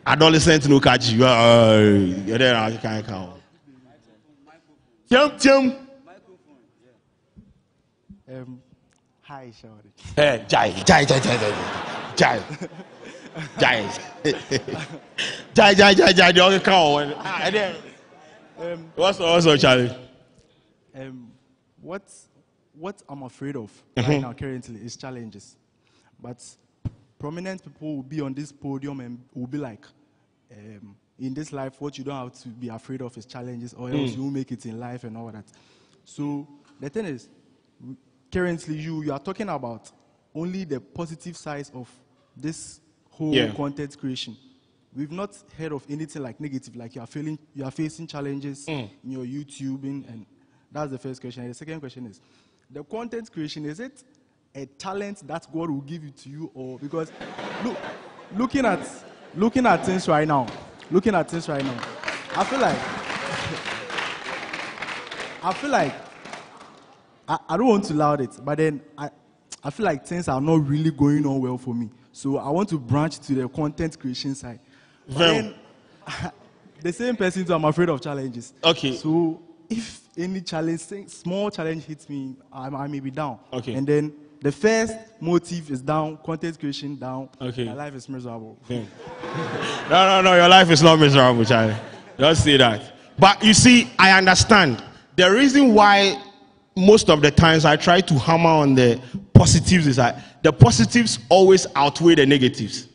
[SPEAKER 3] Adolescent no catch you. You're there, I can't count. Tim.
[SPEAKER 6] Hi, Sheldon.
[SPEAKER 3] Hey, Jai. Jai, the other count. What's also, Charlie?
[SPEAKER 6] What I'm afraid of right now currently is challenges. But prominent people will be on this podium and will be like, in this life, what you don't have to be afraid of is challenges, or else you will make it in life and all that. So the thing is, currently you are talking about only the positive sides of this whole content creation. We've not heard of anything like negative, like you are facing challenges in your YouTubing, and that's the first question. And the second question is, the content creation, is it a talent that God will give it to you, or because looking at things right now, I feel like I don't want to loud it, but then I feel like things are not really going on well for me. So I want to branch to the content creation side. Then, the same person too, I'm afraid of challenges.
[SPEAKER 3] Okay.
[SPEAKER 6] So if any challenge, small challenge hits me, I may be down.
[SPEAKER 3] Okay.
[SPEAKER 6] And then The first motive is down, content creation down.
[SPEAKER 3] Okay.
[SPEAKER 6] My life is miserable.
[SPEAKER 3] No, your life is not miserable, Charlie. Don't say that. But you see, I understand. The reason why most of the times I try to hammer on the positives is that the positives always outweigh the negatives.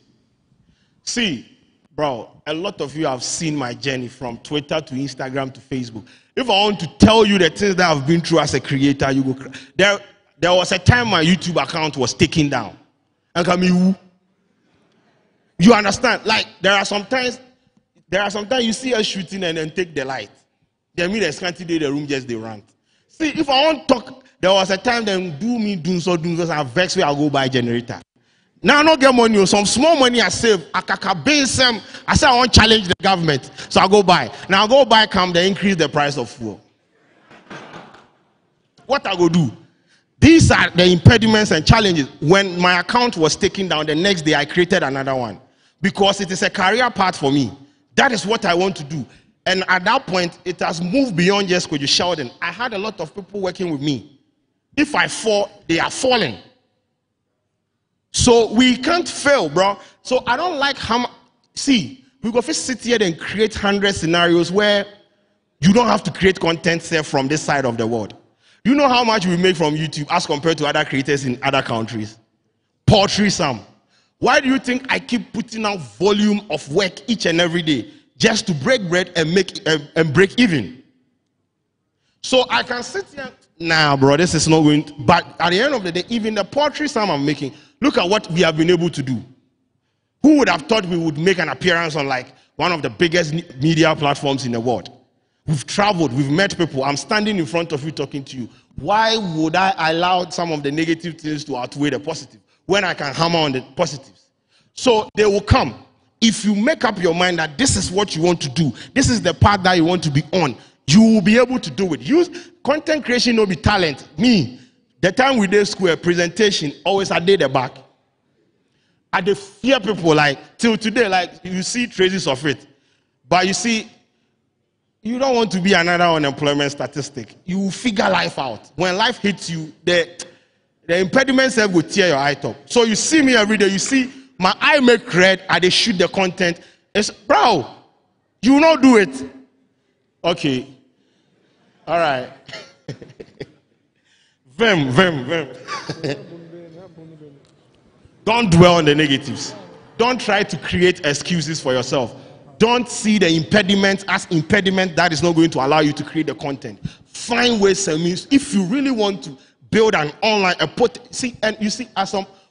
[SPEAKER 3] See, bro, a lot of you have seen my journey from Twitter to Instagram to Facebook. If I want to tell you the things that I've been through as a creator, you go. There was a time my YouTube account was taken down. And you understand? Like, there are sometimes you see us shooting and then take the light. Then me, the scanty day, the room just they rant. See, if I want to talk, there was a time then doing so, I vex where I go buy a generator. Now I don't get money, some small money I save, I say I want to challenge the government, so I go buy. Now I go buy, they increase the price of fuel. What I go do? These are the impediments and challenges. When my account was taken down, the next day I created another one. Because it is a career path for me. That is what I want to do. And at that point, it has moved beyond just Kojo Sheldon. I had a lot of people working with me. If I fall, they are falling. So we can't fail, bro. So I don't like how... See, we go first sit here and create 100 scenarios where you don't have to create content say, from this side of the world. You know how much we make from YouTube as compared to other creators in other countries? Poetry sum. Why do you think I keep putting out volume of work each and every day just to break bread and break even? So I can sit here, nah, bro, this is not going to, but at the end of the day, even the poetry sum I'm making, look at what we have been able to do. Who would have thought we would make an appearance on like one of the biggest media platforms in the world? We've traveled, we've met people. I'm standing in front of you talking to you. Why would I allow some of the negative things to outweigh the positive when I can hammer on the positives? So they will come. If you make up your mind that this is what you want to do, this is the path that you want to be on, you will be able to do it. Use content creation, no be talent. Me, the time we did school, presentation, always I did the back. I did fear people like till today, like you see traces of it. But you see, you don't want to be another unemployment statistic. You will figure life out. When life hits you, the impediments will tear your eye top. So you see me every day, you see my eye make red, and they shoot the content. It's, bro, you will not do it. Okay. All right. Vem. Don't dwell on the negatives. Don't try to create excuses for yourself. Don't see the impediment as impediment that is not going to allow you to create the content. Find ways and means. If you really want to build an online,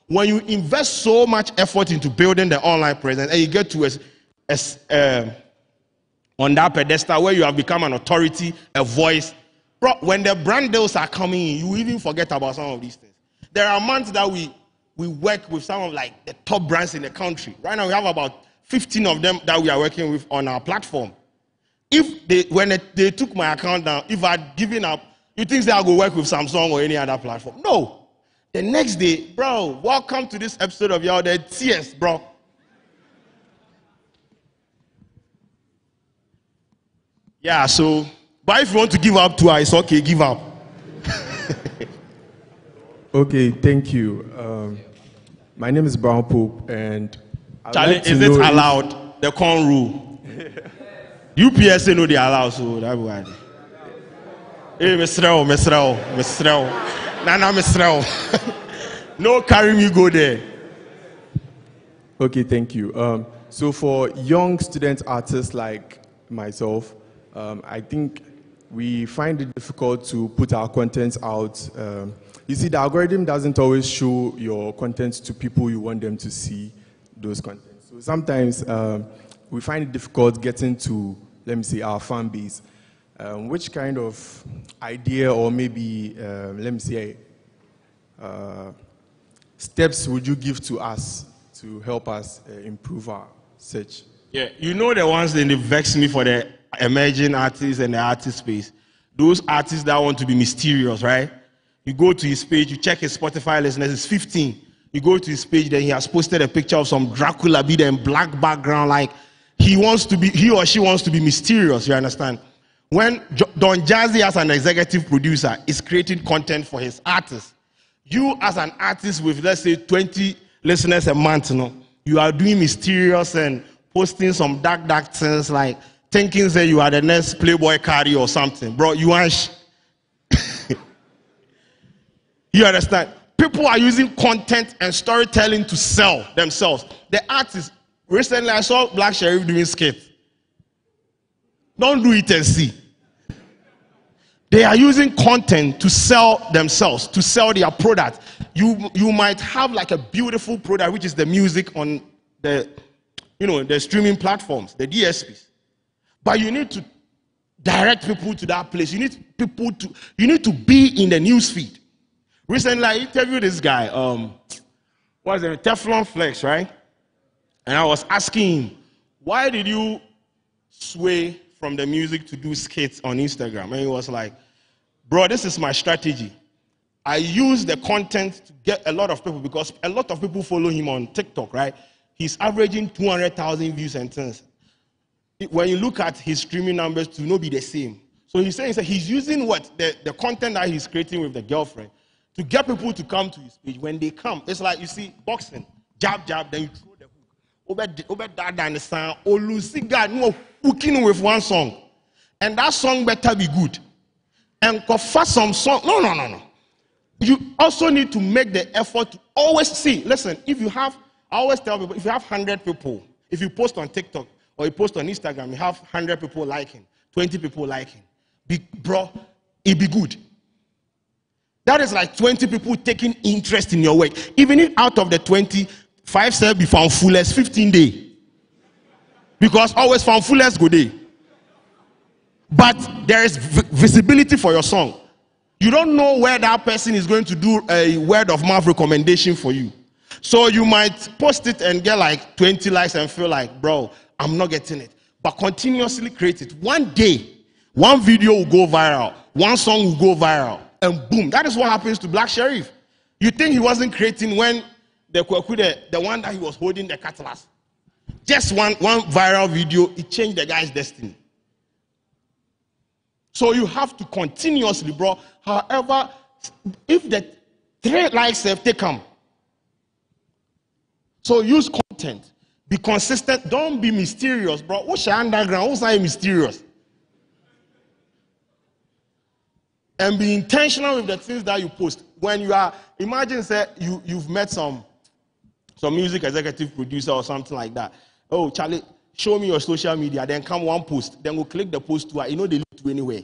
[SPEAKER 3] when you invest so much effort into building the online presence and you get to on that pedestal where you have become an authority, a voice, bro, when the brand deals are coming in, you even forget about some of these things. There are months that we work with some of like the top brands in the country. Right now we have about 15 of them that we are working with on our platform. When they took my account down, if I'd given up, you think that I'll go work with Samsung or any other platform? No. The next day, bro, welcome to this episode of Y'all Dead Tears, bro. Yeah, so, but if you want to give up to her, it's okay, give up.
[SPEAKER 7] Okay, thank you. My name is Brown Pope, and
[SPEAKER 3] Charlie, like is it allowed? The corn rule. UPS know they allow, so that's why. Hey, Mr. Nana, Mr. No carry me go there.
[SPEAKER 7] Okay, thank you. So for young student artists like myself, I think we find it difficult to put our content out. You see, the algorithm doesn't always show your content to people you want them to see those contents. So sometimes we find it difficult getting to, let me say, our fan base. Which kind of idea or maybe, let me say, steps would you give to us to help us improve our search?
[SPEAKER 3] Yeah, you know the ones that vex me for the emerging artists and the artist space. Those artists that want to be mysterious, right? You go to his page, you check his Spotify listeners, it's 15. You go to his page, then he has posted a picture of some Dracula be there in black background, like he or she wants to be mysterious, you understand? When Don Jazzy as an executive producer is creating content for his artists, You as an artist with, let's say, 20 listeners a month, you are doing mysterious and posting some dark things like thinking that you are the next Playboy Cardi or something. Bro, you want you understand? People are using content and storytelling to sell themselves. The artists, recently I saw Black Sherif doing skits. Don't do it and see. They are using content to sell themselves, to sell their product. You might have like a beautiful product, which is the music on the, the streaming platforms, the DSPs. But you need to direct people to that place. You need to be in the news feed. Recently, I interviewed this guy, what's his name? Teflon Flex, right? And I was asking him, why did you sway from the music to do skits on Instagram? And he was like, bro, this is my strategy. I use the content to get a lot of people because a lot of people follow him on TikTok, right? He's averaging 200,000 views and things. When you look at his streaming numbers to not be the same. So he's saying he's using what? The content that he's creating with the girlfriend to get people to come to his page. When they come, it's like, you see, boxing, jab, then you throw the hook. Over that dinosaur, or Lucy God, no hooking with one song. And that song better be good. And for some song, no. You also need to make the effort to always see, listen, I always tell people, if you have 100 people, if you post on TikTok or you post on Instagram, you have 100 people liking, 20 people liking. Bro, it be good. That is like 20 people taking interest in your work. Even if out of the 20, 5 say be found fullest 15 days. Because always found fullest go day. But there is visibility for your song. You don't know where that person is going to do a word of mouth recommendation for you. So you might post it and get like 20 likes and feel like, bro, I'm not getting it. But continuously create it. One day, one video will go viral. One song will go viral. And boom, that is what happens to Black Sherif. You think he wasn't creating when the one that he was holding the cutlass. Just one viral video, it changed the guy's destiny. So you have to continuously, bro. However, if the 3 likes have taken, so use content. Be consistent. Don't be mysterious, bro. What's your underground? What's that mysterious? And be intentional with the things that you post. When you are, imagine say you've met some music executive producer or something like that. Oh, Charlie, show me your social media. Then come one post. Then we'll click the post to, they lead to anywhere.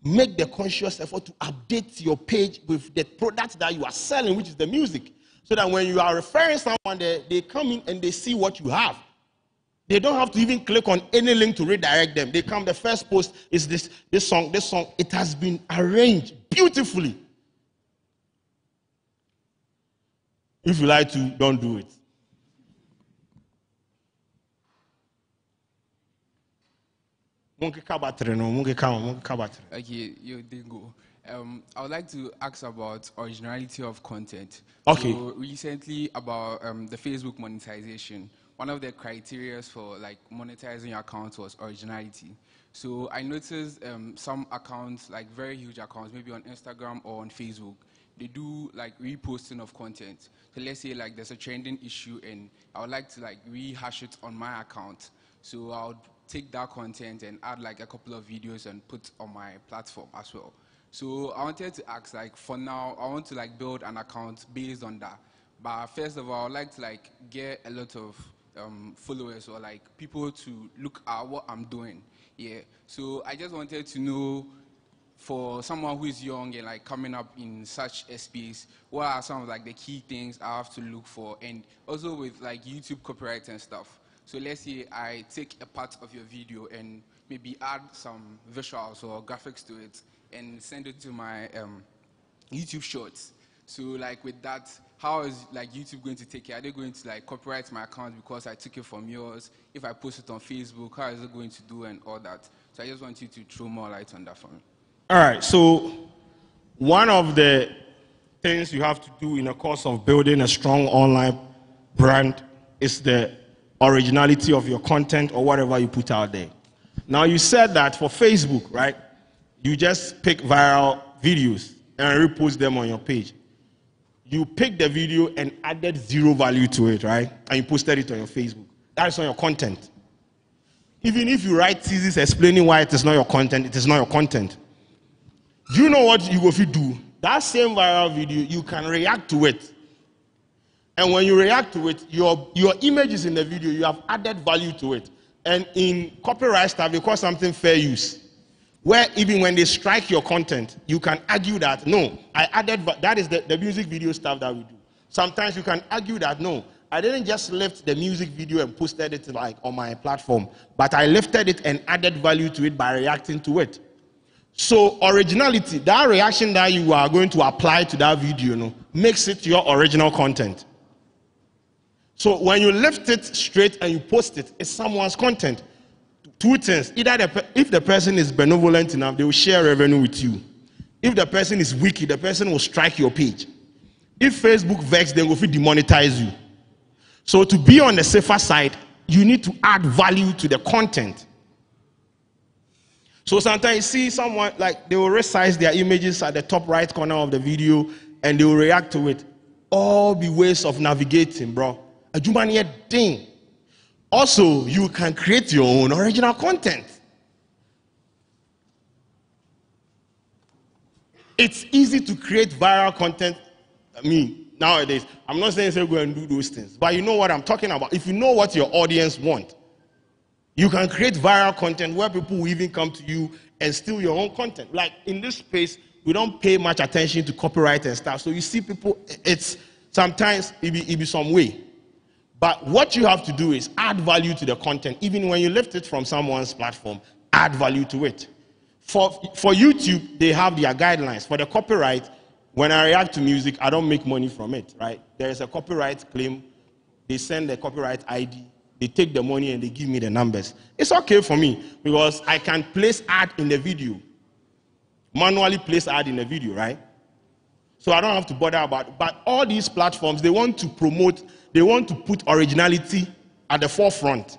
[SPEAKER 3] Make the conscious effort to update your page with the product that you are selling, which is the music. So that when you are referring someone, they come in and they see what you have. They don't have to even click on any link to redirect them. They come, the first post is this song. It has been arranged beautifully. If you like to, don't do it.
[SPEAKER 8] Okay, you did go. I would like to ask about originality of content.
[SPEAKER 3] Okay.
[SPEAKER 8] So recently about the Facebook monetization. One of the criteria for like monetizing your account was originality. So I noticed some accounts, like very huge accounts, maybe on Instagram or on Facebook, they do like reposting of content. So let's say like there's a trending issue and I would like to like rehash it on my account. So I would take that content and add like a couple of videos and put on my platform as well. So I wanted to ask, like, for now, I want to like build an account based on that. But first of all, I'd like to like get a lot of followers or like people to look at what I'm doing. Yeah. So I just wanted to know, for someone who is young and like coming up in such a space, what are some of like the key things I have to look for? And also with like YouTube copyright and stuff. So let's say I take a part of your video and maybe add some visuals or graphics to it and send it to my YouTube shorts. So like with that, how is like YouTube going to take it? Are they going to like copyright my account because I took it from yours? If I post it on Facebook, how is it going to do and all that? So I just want you to throw more light on that for me.
[SPEAKER 3] All right, so one of the things you have to do in the course of building a strong online brand is the originality of your content or whatever you put out there. Now you said that for Facebook, right? You just pick viral videos and repost them on your page. you picked the video and added zero value to it, right? And you posted it on your Facebook. That is not your content. Even if you write thesis explaining why it is not your content, it is not your content. Do you know what you go to do? That same viral video, you can react to it. And when you react to it, your image is in the video, you have added value to it. And in copyright stuff, they call something fair use. Where even when they strike your content, you can argue that, no, I added, that is the music video stuff that we do. Sometimes you can argue that, no, I didn't just lift the music video and posted it like on my platform, but I lifted it and added value to it by reacting to it. So originality, that reaction that you are going to apply to that video, makes it your original content. So when you lift it straight and you post it, it's someone's content. Two things. Either if the person is benevolent enough, they will share revenue with you. If the person is wicked, the person will strike your page. If Facebook vex, they will demonetize you. So to be on the safer side, you need to add value to the content. So sometimes you see someone, like, they will resize their images at the top right corner of the video and they will react to it. All the ways of navigating, bro. A human thing. Also, you can create your own original content. It's easy to create viral content. I mean, nowadays, I'm not saying go and do those things, but you know what I'm talking about. If you know what your audience want, you can create viral content where people will even come to you and steal your own content. Like in this space, we don't pay much attention to copyright and stuff. So you see people, it's sometimes it be some way. But what you have to do is add value to the content. Even when you lift it from someone's platform, add value to it. For YouTube, they have their guidelines. For the copyright, when I react to music, I don't make money from it, right? There is a copyright claim. They send the copyright ID. They take the money and they give me the numbers. It's okay for me because I can place ad in the video. Manually place ad in the video, right? So I don't have to bother about it. But all these platforms, they want to promote, they want to put originality at the forefront.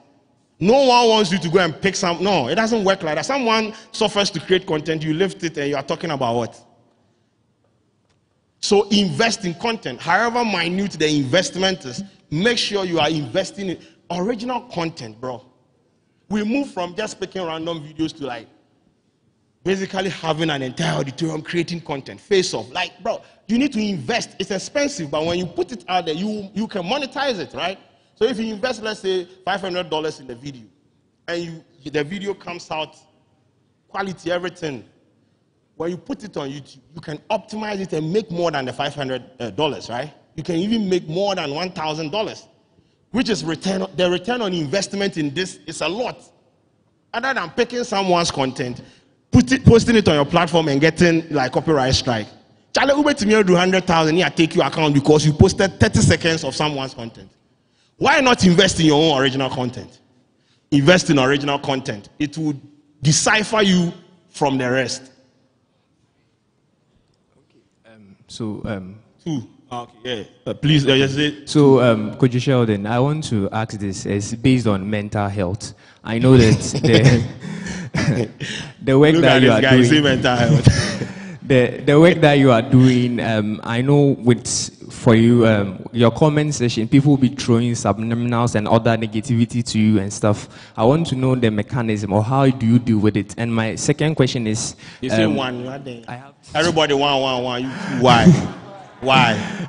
[SPEAKER 3] No one wants you to go and pick some. No, it doesn't work like that. Someone suffers to create content, you lift it and you are talking about what? So invest in content. However minute the investment is, make sure you are investing in original content, bro. We move from just picking random videos to like basically having an entire auditorium creating content, face off. Like, bro, you need to invest. It's expensive, but when you put it out there, you can monetize it, right? So if you invest, let's say, $500 in the video, and the video comes out, quality, everything, when you put it on YouTube, you can optimize it and make more than the $500, right? You can even make more than $1,000, which is the return on investment in this is a lot. Other than picking someone's content, posting it on your platform and getting like copyright strike. Charlie, Uber to me do 100,000, yeah, take your account because you posted 30 seconds of someone's content. Why not invest in your own original content? Invest in original content. It will decipher you from the rest.
[SPEAKER 9] Okay.
[SPEAKER 3] Okay, yeah. Please, yes, it.
[SPEAKER 9] So, Coach Sheldon, I want to ask this. It's based on mental health. I know that the work
[SPEAKER 3] Look
[SPEAKER 9] that you are doing.
[SPEAKER 3] See mental health.
[SPEAKER 9] The work that you are doing, I know for you, your comment section, people will be throwing subliminals and other negativity to you and stuff. I want to know the mechanism or how do you deal with it? And my second question is...
[SPEAKER 3] You say one, everybody one. Why? Why?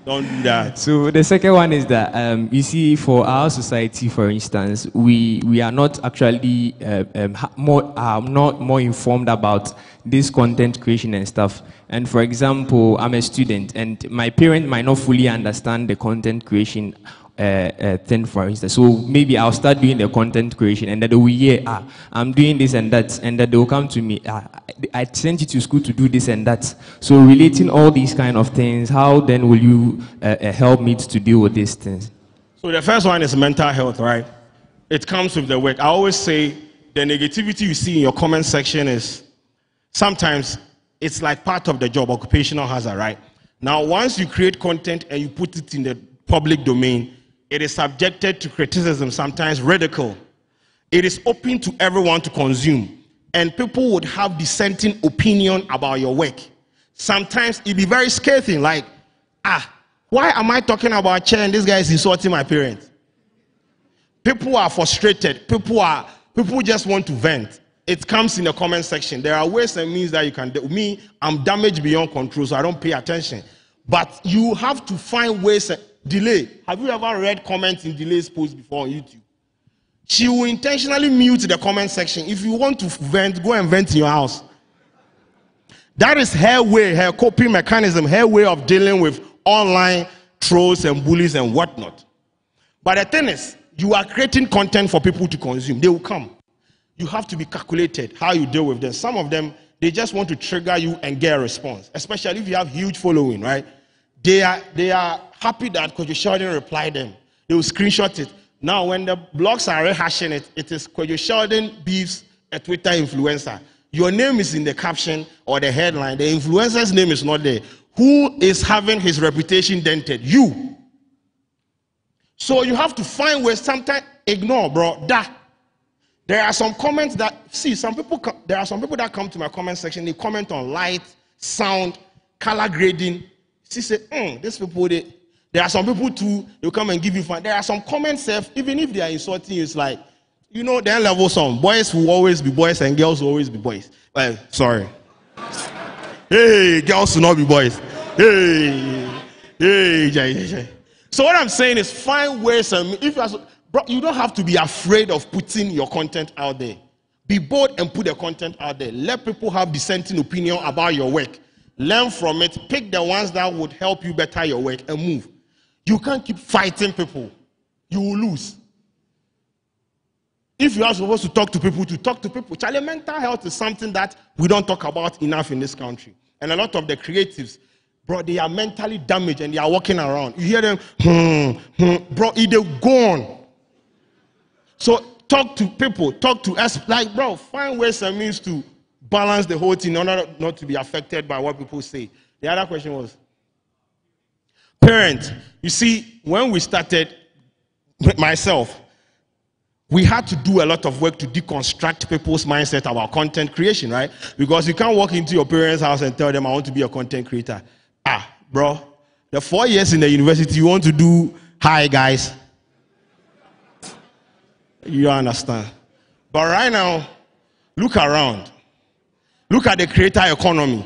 [SPEAKER 3] Don't do that.
[SPEAKER 9] So the second one is that you see, for our society, for instance, we are not actually not more informed about this content creation and stuff. And for example, I'm a student, and my parent might not fully understand the content creation thing, for instance. So maybe I'll start doing the content creation, and then they will hear, I'm doing this and that, and then they will come to me, I sent you to school to do this and that. So relating all these kind of things, how then will you help me to deal with these things?
[SPEAKER 3] So the first one is mental health, right? It comes with the work. I always say the negativity you see in your comment section is sometimes it's like part of the job, occupational hazard, right? Now, once you create content and you put it in the public domain, it is subjected to criticism, sometimes ridicule. It is open to everyone to consume, and people would have dissenting opinion about your work. Sometimes it be very scathing, like Why am I talking about chair and this guy is insulting my parents? People are frustrated. People just want to vent. It comes in the comment section. There are ways and means that you can do. Me, I'm damaged beyond control, so I don't pay attention. But you have to find ways. Delay. Have you ever read comments in Delay's post before on YouTube? She will intentionally mute the comment section. If you want to vent, go and vent in your house. That is her way, her coping mechanism, her way of dealing with online trolls and bullies and whatnot. But the thing is, you are creating content for people to consume. They will come. You have to be calculated how you deal with them. Some of them, they just want to trigger you and get a response, especially if you have huge following, right? They are happy that Kojo Sheldon replied them. They will screenshot it. Now, when the blogs are rehashing it, it is Kojo Sheldon beefs a Twitter influencer. Your name is in the caption or the headline. The influencer's name is not there. Who is having his reputation dented? You. So you have to find ways. Sometimes ignore, bro. There are some comments that, there are some people that come to my comment section. They comment on light, sound, color grading. Say, these people, there are some people too, they'll come and give you fun. There are some comments, even if they are insulting you, it's like, you know, their level some. Boys will always be boys and girls will always be boys. Sorry. Hey, girls will not be boys. Hey. So what I'm saying is find ways, and if you don't have to be afraid of putting your content out there. Be bold and put the content out there. Let people have dissenting opinion about your work. Learn from it. Pick the ones that would help you better your work and move. You can't keep fighting people. You will lose. If you are supposed to talk to people, Charlie, mental health is something that we don't talk about enough in this country. And a lot of the creatives, bro, they are mentally damaged and they are walking around. You hear them, bro, they're gone. So talk to people, talk to us. Like, bro, find ways and means to balance the whole thing in order not to be affected by what people say. The other question was, parents. You see, when we started, myself, we had to do a lot of work to deconstruct people's mindset about content creation, right? Because you can't walk into your parents' house and tell them, I want to be a content creator. Bro, the 4 years in the university, you want to do, hi guys. You understand. But right now, look around. Look at the creator economy.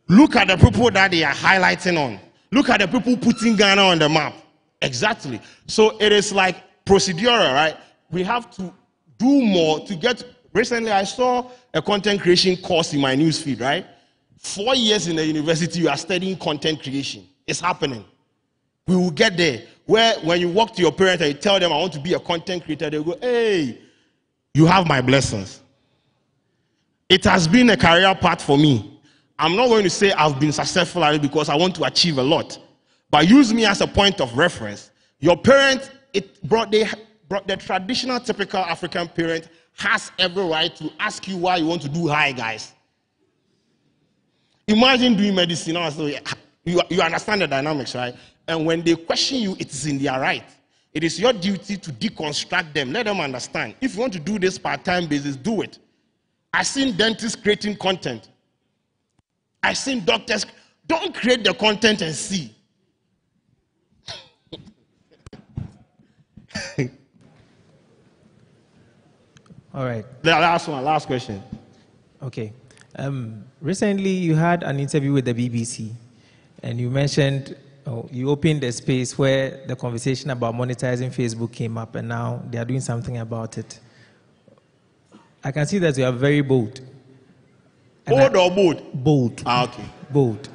[SPEAKER 3] Look at the people that they are highlighting on. Look at the people putting Ghana on the map. Exactly. So it is like procedural, right? We have to do more to get. Recently, I saw a content creation course in my newsfeed, right? 4 years in the university, you are studying content creation. It's happening. We will get there. Where when you walk to your parents and you tell them, I want to be a content creator, they go, hey, you have my blessings. It has been a career path for me. I'm not going to say I've been successful at it because I want to achieve a lot. But use me as a point of reference. Your parents, the traditional, typical African parent has every right to ask you why you want to do hi, guys. Imagine doing medicine. You understand the dynamics, right? And when they question you, it is in their right. It is your duty to deconstruct them. Let them understand. If you want to do this part-time basis, do it. I've seen dentists creating content. I've seen doctors. Don't create the content and see.
[SPEAKER 10] All right.
[SPEAKER 3] The last question.
[SPEAKER 10] Okay. Recently, you had an interview with the BBC, and you mentioned, you opened a space where the conversation about monetizing Facebook came up, and now they are doing something about it. I can see that you are very bold.
[SPEAKER 3] Bold or bold?
[SPEAKER 10] Bold.
[SPEAKER 3] Okay.
[SPEAKER 10] Bold.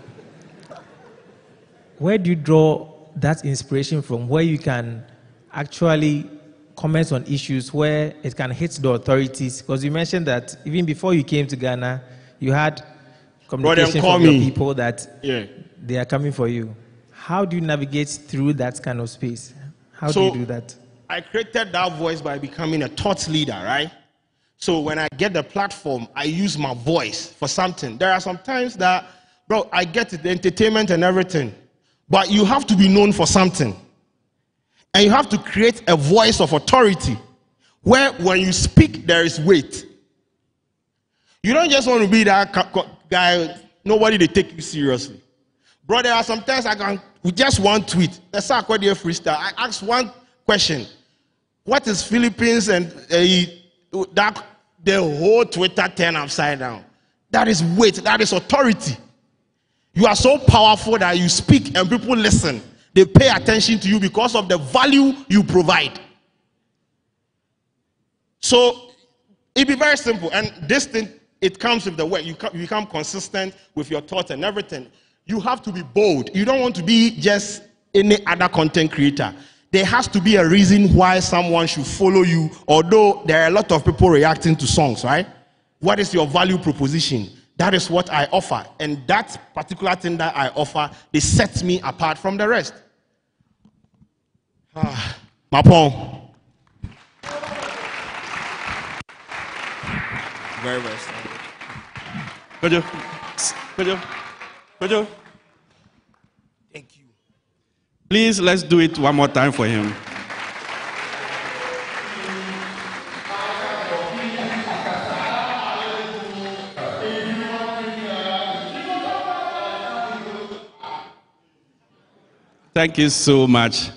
[SPEAKER 10] Where do you draw that inspiration from, where you can actually comment on issues where it can hit the authorities? Because you mentioned that even before you came to Ghana, you had communication from your people that they are coming for you. How do you navigate through that kind of space? How do you do that?
[SPEAKER 3] I created that voice by becoming a thought leader, right? So when I get the platform, I use my voice for something. There are some times that, bro, I get it, the entertainment and everything, but you have to be known for something. And you have to create a voice of authority where when you speak, there is weight. You don't just want to be that guy, nobody they take you seriously. Bro, there are sometimes I can, with just one tweet, that's how I call you a freestyle. I ask one question. What is Philippines and that the whole Twitter turn upside down? That is weight, that is authority. You are so powerful that you speak and people listen. They pay attention to you because of the value you provide. So it'd be very simple. And this thing, it comes with the way you become consistent with your thoughts and everything. You have to be bold. You don't want to be just any other content creator. There has to be a reason why someone should follow you, although there are a lot of people reacting to songs, right? What is your value proposition? That is what I offer. And that particular thing that I offer, it sets me apart from the rest. Mapon.
[SPEAKER 11] Very well.
[SPEAKER 2] Could you? Thank you. Please, let's do it one more time for him. Thank you so much.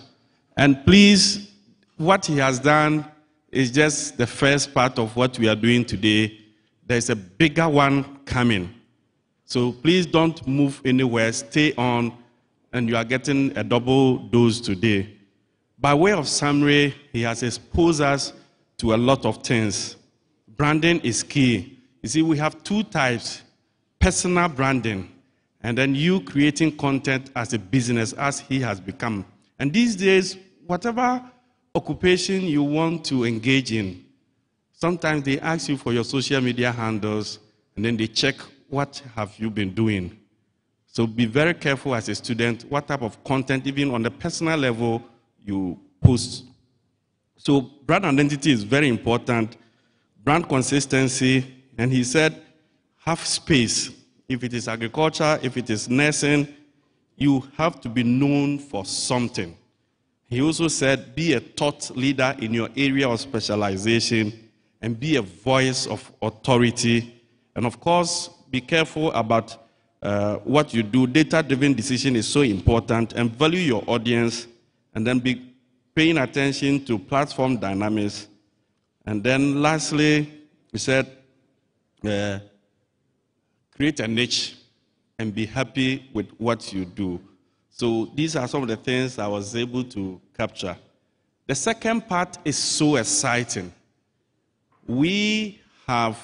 [SPEAKER 2] And please, what he has done is just the first part of what we are doing today. There's a bigger one coming. So please don't move anywhere. Stay on, and you are getting a double dose today. By way of summary, he has exposed us to a lot of things. Branding is key. You see, we have two types: personal branding, and then you creating content as a business, as he has become. And these days, whatever occupation you want to engage in, sometimes they ask you for your social media handles, and then they check what have you been doing. So be very careful as a student what type of content, even on the personal level, you post. So brand identity is very important. Brand consistency, and he said, have space. If it is agriculture, if it is nursing, you have to be known for something. He also said, be a thought leader in your area of specialization and be a voice of authority. And of course, be careful about what you do. Data-driven decision is so important, and value your audience, and then be paying attention to platform dynamics. And then lastly, he said, create a niche and be happy with what you do. So these are some of the things I was able to capture. The second part is so exciting. We have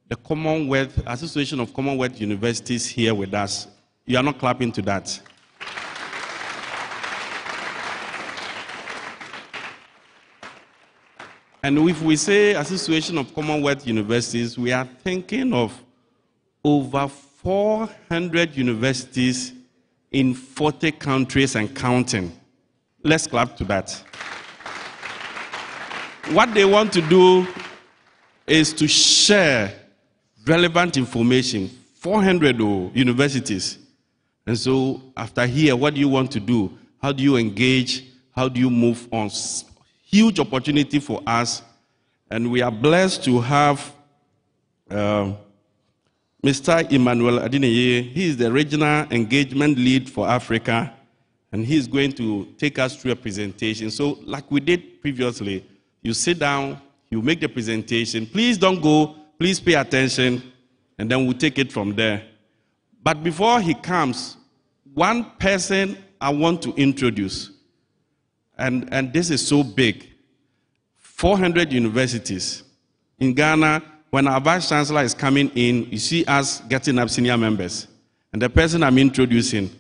[SPEAKER 2] the Commonwealth, Association of Commonwealth Universities here with us. You are not clapping to that. And if we say Association of Commonwealth Universities, we are thinking of over 400 universities in 40 countries and counting. Let's clap to that. What they want to do is to share relevant information, 400 universities. And so after here, what do you want to do? How do you engage? How do you move on? Huge opportunity for us. And we are blessed to have Mr. Emmanuel Adineye. He is the Regional Engagement Lead for Africa, and he is going to take us through a presentation. So like we did previously, you sit down, you make the presentation. Please don't go, please pay attention, and then we'll take it from there. But before he comes, one person I want to introduce, and this is so big, 400 universities. In Ghana, when our Vice Chancellor is coming in, you see us getting up senior members. And the person I'm introducing,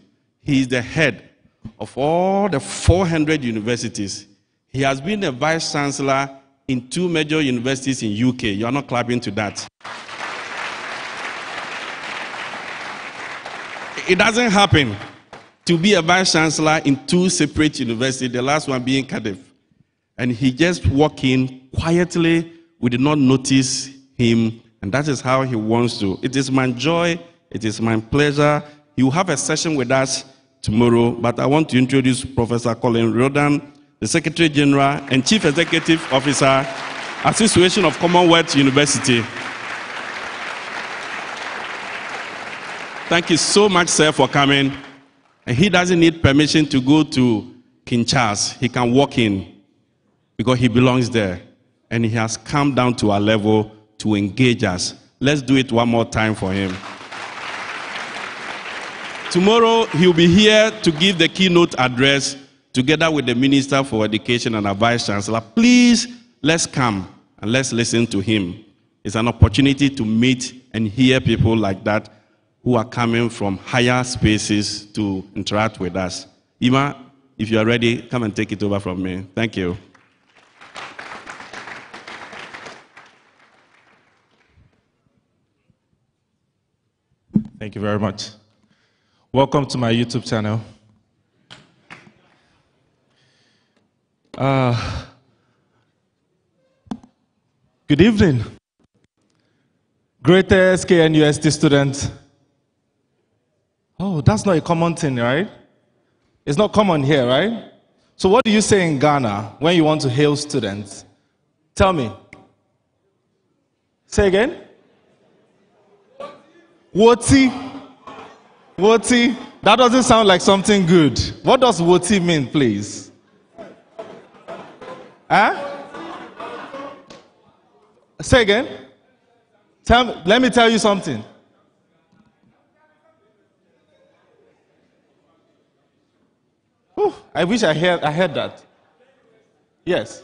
[SPEAKER 2] he is the head of all the 400 universities. He has been the Vice Chancellor in 2 major universities in UK. You are not clapping to that. It doesn't happen to be a Vice Chancellor in 2 separate universities, the last one being Cardiff. And he just walked in quietly. We did not notice him, and that is how he wants to. It is my joy, it is my pleasure. He will have a session with us tomorrow, but I want to introduce Professor Colin Rodan, the Secretary General and Chief Executive Officer, Association of Commonwealth University. Thank you so much, sir, for coming. And he doesn't need permission to go to King Charles. He can walk in because he belongs there. And he has come down to our level to engage us. Let's do it one more time for him. Tomorrow, he'll be here to give the keynote address together with the Minister for Education and our Vice Chancellor. Please, let's come and let's listen to him. It's an opportunity to meet and hear people like that who are coming from higher spaces to interact with us. Ima, if you are ready, come and take it over from me. Thank you.
[SPEAKER 11] Thank you very much. Welcome to my YouTube channel. Good evening. Greatest KNUST students. Oh, that's not a common thing, right? It's not common here, right? So what do you say in Ghana when you want to hail students? Tell me. Say again? Woti. Woti. That doesn't sound like something good. What does Woti mean, please? Huh? Say again. Let me tell you something. Whew, I wish I heard that. Yes.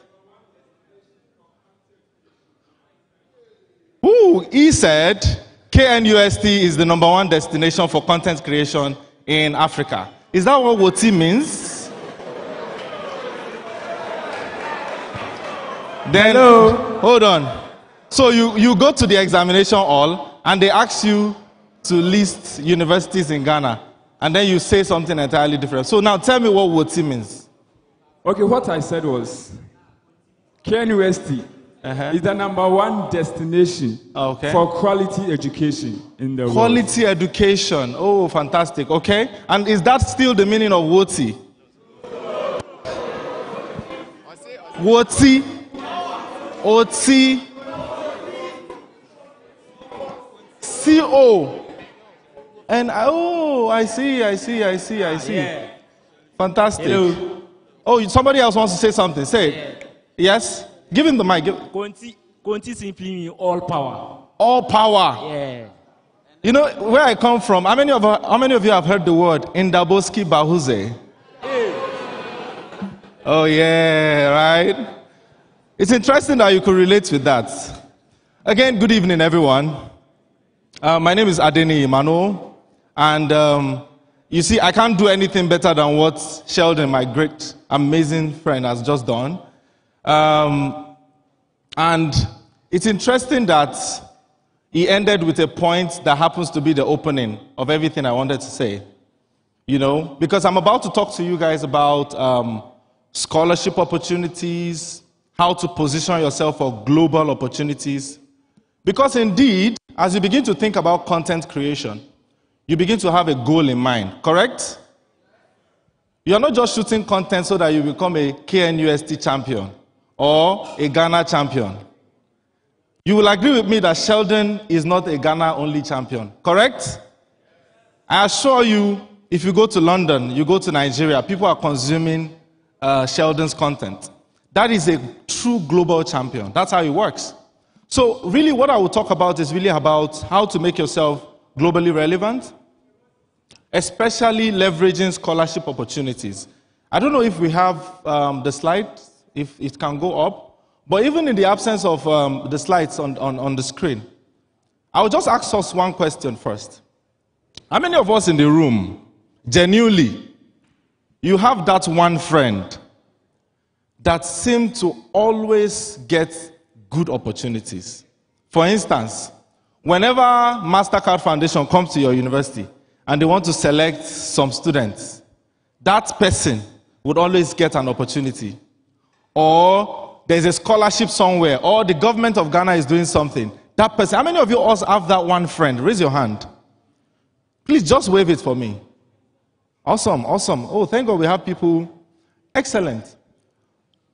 [SPEAKER 11] Ooh, he said KNUST is the #1 destination for content creation in Africa. Is that what Woti means? Then, hello. Hold on. So you go to the examination hall and they ask you to list universities in Ghana, and then you say something entirely different. So now tell me what Woti means.
[SPEAKER 12] Okay, what I said was KNUST is the #1 destination for quality education in the world.
[SPEAKER 11] Quality education. Oh, fantastic. Okay. And is that still the meaning of Woti? Woti. Oti. CO. And I see.
[SPEAKER 12] Yeah.
[SPEAKER 11] Fantastic.
[SPEAKER 12] Hello.
[SPEAKER 11] Oh, somebody else wants to say something. Say it. Yes? Give him the mic.
[SPEAKER 12] Conti simply means all power.
[SPEAKER 11] All power.
[SPEAKER 12] Yeah.
[SPEAKER 11] You know where I come from? How many of you have heard the word Ndaboski Bahuze?
[SPEAKER 12] Hey.
[SPEAKER 11] Oh yeah, right? It's interesting that you could relate with that. Again, good evening, everyone. My name is Adeni Emmanuel, and you see, I can't do anything better than what Sheldon, my great, amazing friend, has just done. And it's interesting that he ended with a point that happens to be the opening of everything I wanted to say. You know, because I'm about to talk to you guys about scholarship opportunities, how to position yourself for global opportunities. Because indeed, as you begin to think about content creation, you begin to have a goal in mind, correct? You're not just shooting content so that you become a KNUST champion or a Ghana champion. You will agree with me that Sheldon is not a Ghana-only champion, correct? I assure you, if you go to London, you go to Nigeria, people are consuming Sheldon's content. That is a true global champion. That's how it works. So really what I will talk about is really about how to make yourself globally relevant, especially leveraging scholarship opportunities. I don't know if we have the slide, if it can go up, but even in the absence of the slides on the screen, I will just ask us one question first. How many of us in the room, genuinely, you have that one friend that seems to always get good opportunities? For instance, whenever MasterCard Foundation comes to your university and they want to select some students, that person would always get an opportunity. Or there's a scholarship somewhere, or the government of Ghana is doing something. That person, how many of you also have that one friend? Raise your hand. Please just wave it for me. Awesome, awesome. Oh, thank God we have people. Excellent.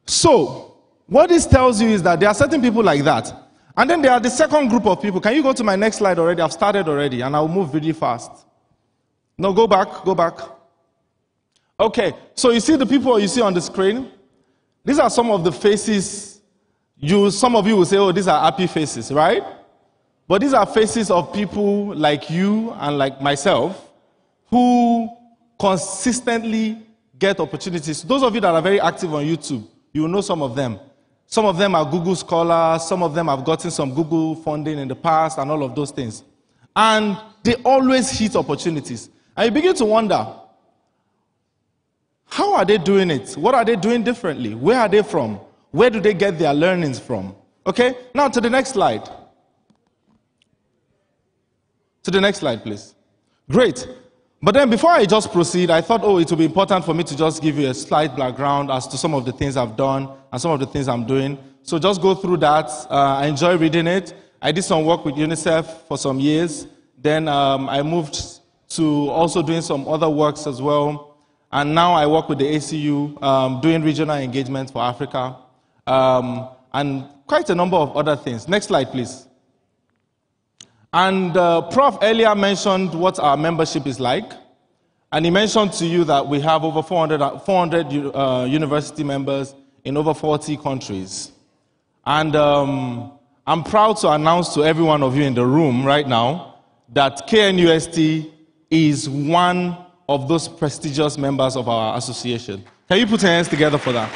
[SPEAKER 11] So, what this tells you is that there are certain people like that. And then there are the second group of people. Can you go to my next slide already? I've started already, and I'll move really fast. No, go back, go back. Okay, so you see the people you see on the screen? These are some of the faces. Some of you will say, oh, these are happy faces, right? But these are faces of people like you and like myself who consistently get opportunities. Those of you that are very active on YouTube, you will know some of them. Some of them are Google scholars. Some of them have gotten some Google funding in the past and all of those things. And they always hit opportunities. And you begin to wonder, how are they doing it? What are they doing differently? Where are they from? Where do they get their learnings from? Okay, now to the next slide. To the next slide, please. Great. But then before I just proceed, I thought, it would be important for me to just give you a slight background as to some of the things I've done and some of the things I'm doing. So just go through that. I enjoy reading it. I did some work with UNICEF for some years. Then I moved to also doing some other works as well. And now I work with the ACU, doing regional engagement for Africa, and quite a number of other things. Next slide, please. And Prof earlier mentioned what our membership is like. And he mentioned to you that we have over 400 university members in over 40 countries. And I'm proud to announce to every one of you in the room right now that KNUST is one of those prestigious members of our association. Can you put your hands together for that?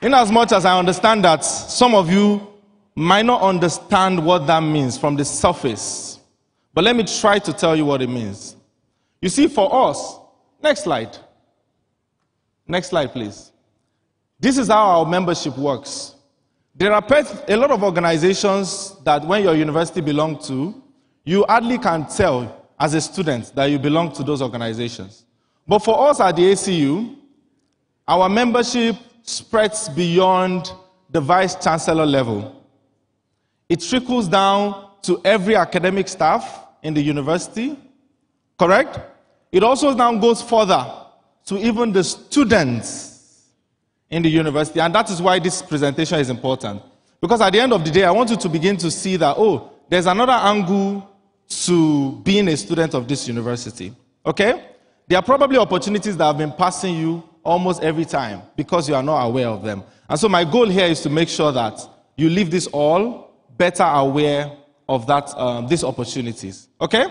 [SPEAKER 11] In as much as I understand that some of you might not understand what that means from the surface, but let me try to tell you what it means. You see, for us, next slide. Next slide, please. This is how our membership works. There are a lot of organizations that when your university belongs to, you hardly can tell as a student that you belong to those organizations. But for us at the ACU, our membership spreads beyond the vice chancellor level. It trickles down to every academic staff in the university, correct? It also now goes further to even the students in the university, and that is why this presentation is important. Because at the end of the day, I want you to begin to see that, there's another angle to being a student of this university, okay? There are probably opportunities that have been passing you almost every time because you are not aware of them. And so my goal here is to make sure that you leave this all better aware of that, these opportunities. Okay?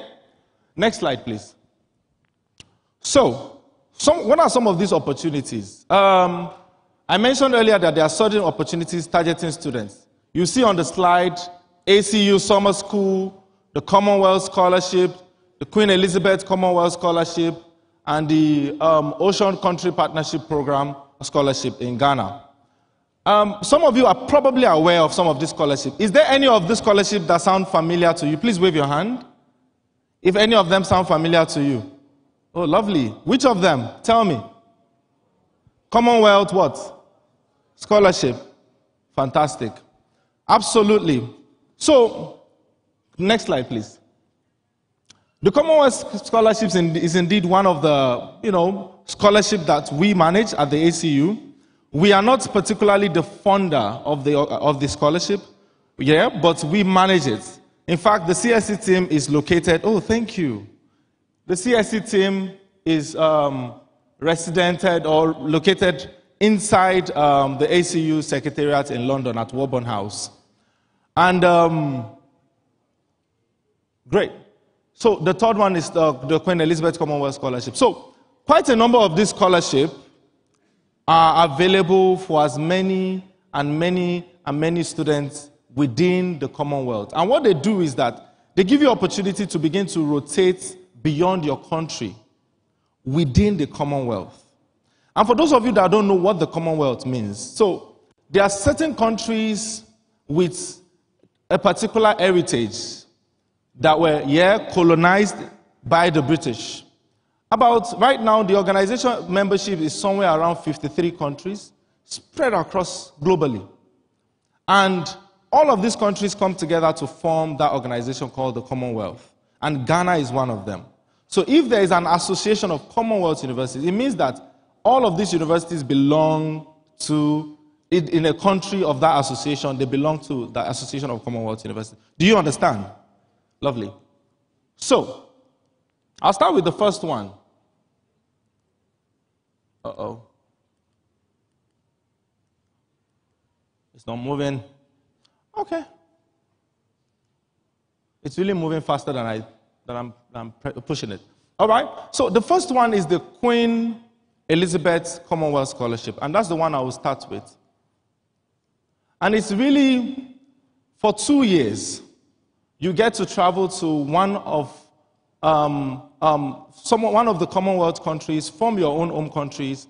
[SPEAKER 11] Next slide, please. So, what are some of these opportunities? I mentioned earlier that there are certain opportunities targeting students. You see on the slide, ACU Summer School, the Commonwealth Scholarship, the Queen Elizabeth Commonwealth Scholarship, and the Ocean Country Partnership Program Scholarship in Ghana. Some of you are probably aware of some of these scholarships. Is there any of these scholarships that sound familiar to you? Please wave your hand. If any of them sound familiar to you. Oh, lovely. Which of them? Tell me. Commonwealth what? Scholarship. Fantastic. Absolutely. So, next slide, please. The Commonwealth Scholarships is indeed one of the, scholarships that we manage at the ACU. We are not particularly the funder of the scholarship, but we manage it. In fact, the CSC team is located, thank you. The CSC team is residented or located inside the ACU Secretariat in London at Woburn House. And great. So the third one is the Queen Elizabeth Commonwealth Scholarship. So quite a number of these scholarships are available for as many students within the Commonwealth. And what they do is that they give you opportunity to begin to rotate beyond your country within the Commonwealth. And for those of you that don't know what the Commonwealth means, so there are certain countries with a particular heritage that were, colonized by the British. Right now, the organization membership is somewhere around 53 countries, spread across globally. And all of these countries come together to form that organization called the Commonwealth. And Ghana is one of them. So if there is an association of Commonwealth universities, it means that all of these universities belong to, in a country of that association, they belong to the Association of Commonwealth Universities. Do you understand? Lovely. So, I'll start with the first one. Uh-oh. It's not moving. Okay. It's really moving faster than I'm pushing it. All right. So the first one is the Queen Elizabeth Commonwealth Scholarship, and that's the one I will start with. And it's really for 2 years. You get to travel to one of the Commonwealth countries from your own home countries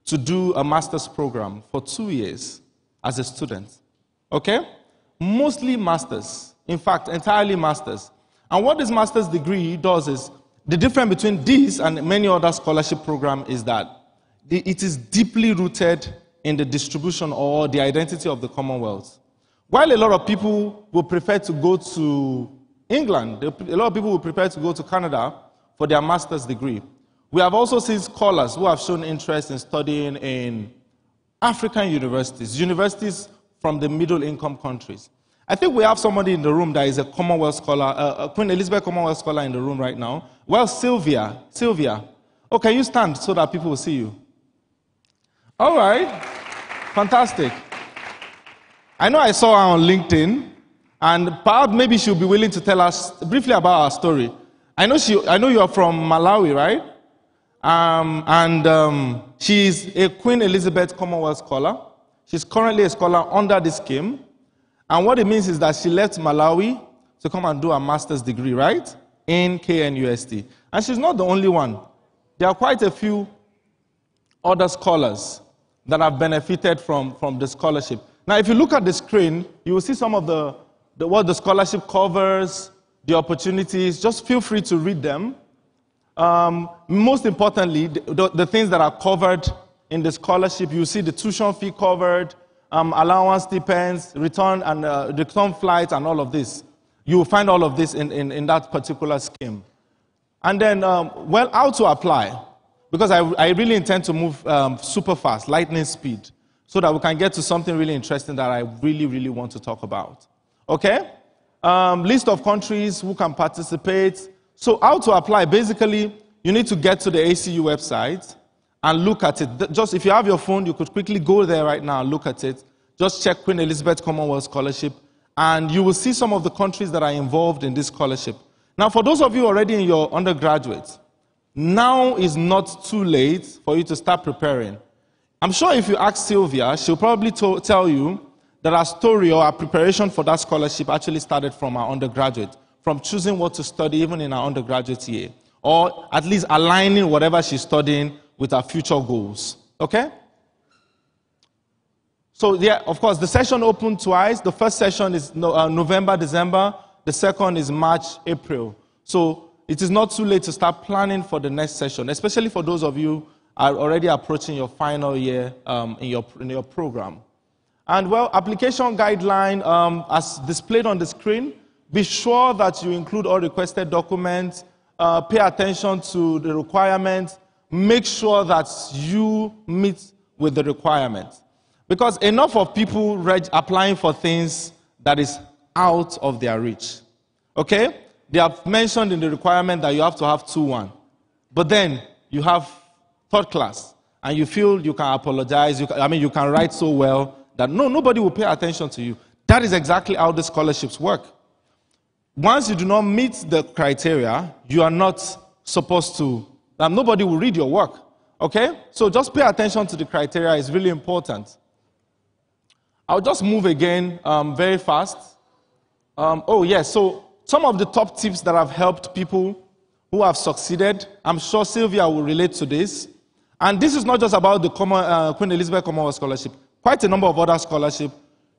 [SPEAKER 11] to do a master's program for 2 years as a student. Okay? Mostly masters. In fact, entirely masters. And what this master's degree does is, the difference between this and many other scholarship programs is that it is deeply rooted in the distribution or the identity of the Commonwealth. While a lot of people would prefer to go to England, a lot of people would prefer to go to Canada for their master's degree. We have also seen scholars who have shown interest in studying in African universities from the middle-income countries. I think we have somebody in the room that is a Commonwealth scholar, a Queen Elizabeth Commonwealth scholar in the room right now. Well, Sylvia. Oh, can you stand so that people will see you? All right. Fantastic. I know I saw her on LinkedIn, and perhaps maybe she'll be willing to tell us briefly about her story. I know you are from Malawi, right? She's a Queen Elizabeth Commonwealth scholar. She's currently a scholar under this scheme. And what it means is that she left Malawi to come and do a master's degree, right? In KNUST. And she's not the only one. There are quite a few other scholars that have benefited from the scholarship. Now, if you look at the screen, you will see some of what the scholarship covers, the opportunities. Just feel free to read them. Most importantly, the things that are covered in the scholarship, you see the tuition fee covered, allowance, stipends, return flights, and all of this. You will find all of this in that particular scheme. And then, how to apply? Because I really intend to move super fast, lightning speed, so that we can get to something really interesting that I really, really want to talk about. Okay? List of countries who can participate. So how to apply? Basically, you need to get to the ACU website and look at it. Just if you have your phone, you could quickly go there right now and look at it. Just check Queen Elizabeth Commonwealth Scholarship, and you will see some of the countries that are involved in this scholarship. Now, for those of you already in your undergraduate, now is not too late for you to start preparing. I'm sure if you ask Sylvia, she'll probably tell you that our story or our preparation for that scholarship actually started from our undergraduate, from choosing what to study even in our undergraduate year, or at least aligning whatever she's studying with our future goals. Okay? So, yeah, of course, the session opened twice. The first session is November, December. The second is March, April. So it is not too late to start planning for the next session, especially for those of you who are already approaching your final year in your program. And, well, application guideline, as displayed on the screen, be sure that you include all requested documents, pay attention to the requirements, make sure that you meet with the requirements. Because enough of people applying for things that is out of their reach. Okay? They have mentioned in the requirement that you have to have 2-1. But then you have third class, and you feel you can apologize, you can write so well that nobody will pay attention to you. That is exactly how the scholarships work. Once you do not meet the criteria, you are not supposed to, nobody will read your work. Okay? So just pay attention to the criteria. It's really important. I'll just move again very fast. So some of the top tips that have helped people who have succeeded, I'm sure Sylvia will relate to this. And this is not just about the Queen Elizabeth Commonwealth Scholarship. Quite a number of other scholarships.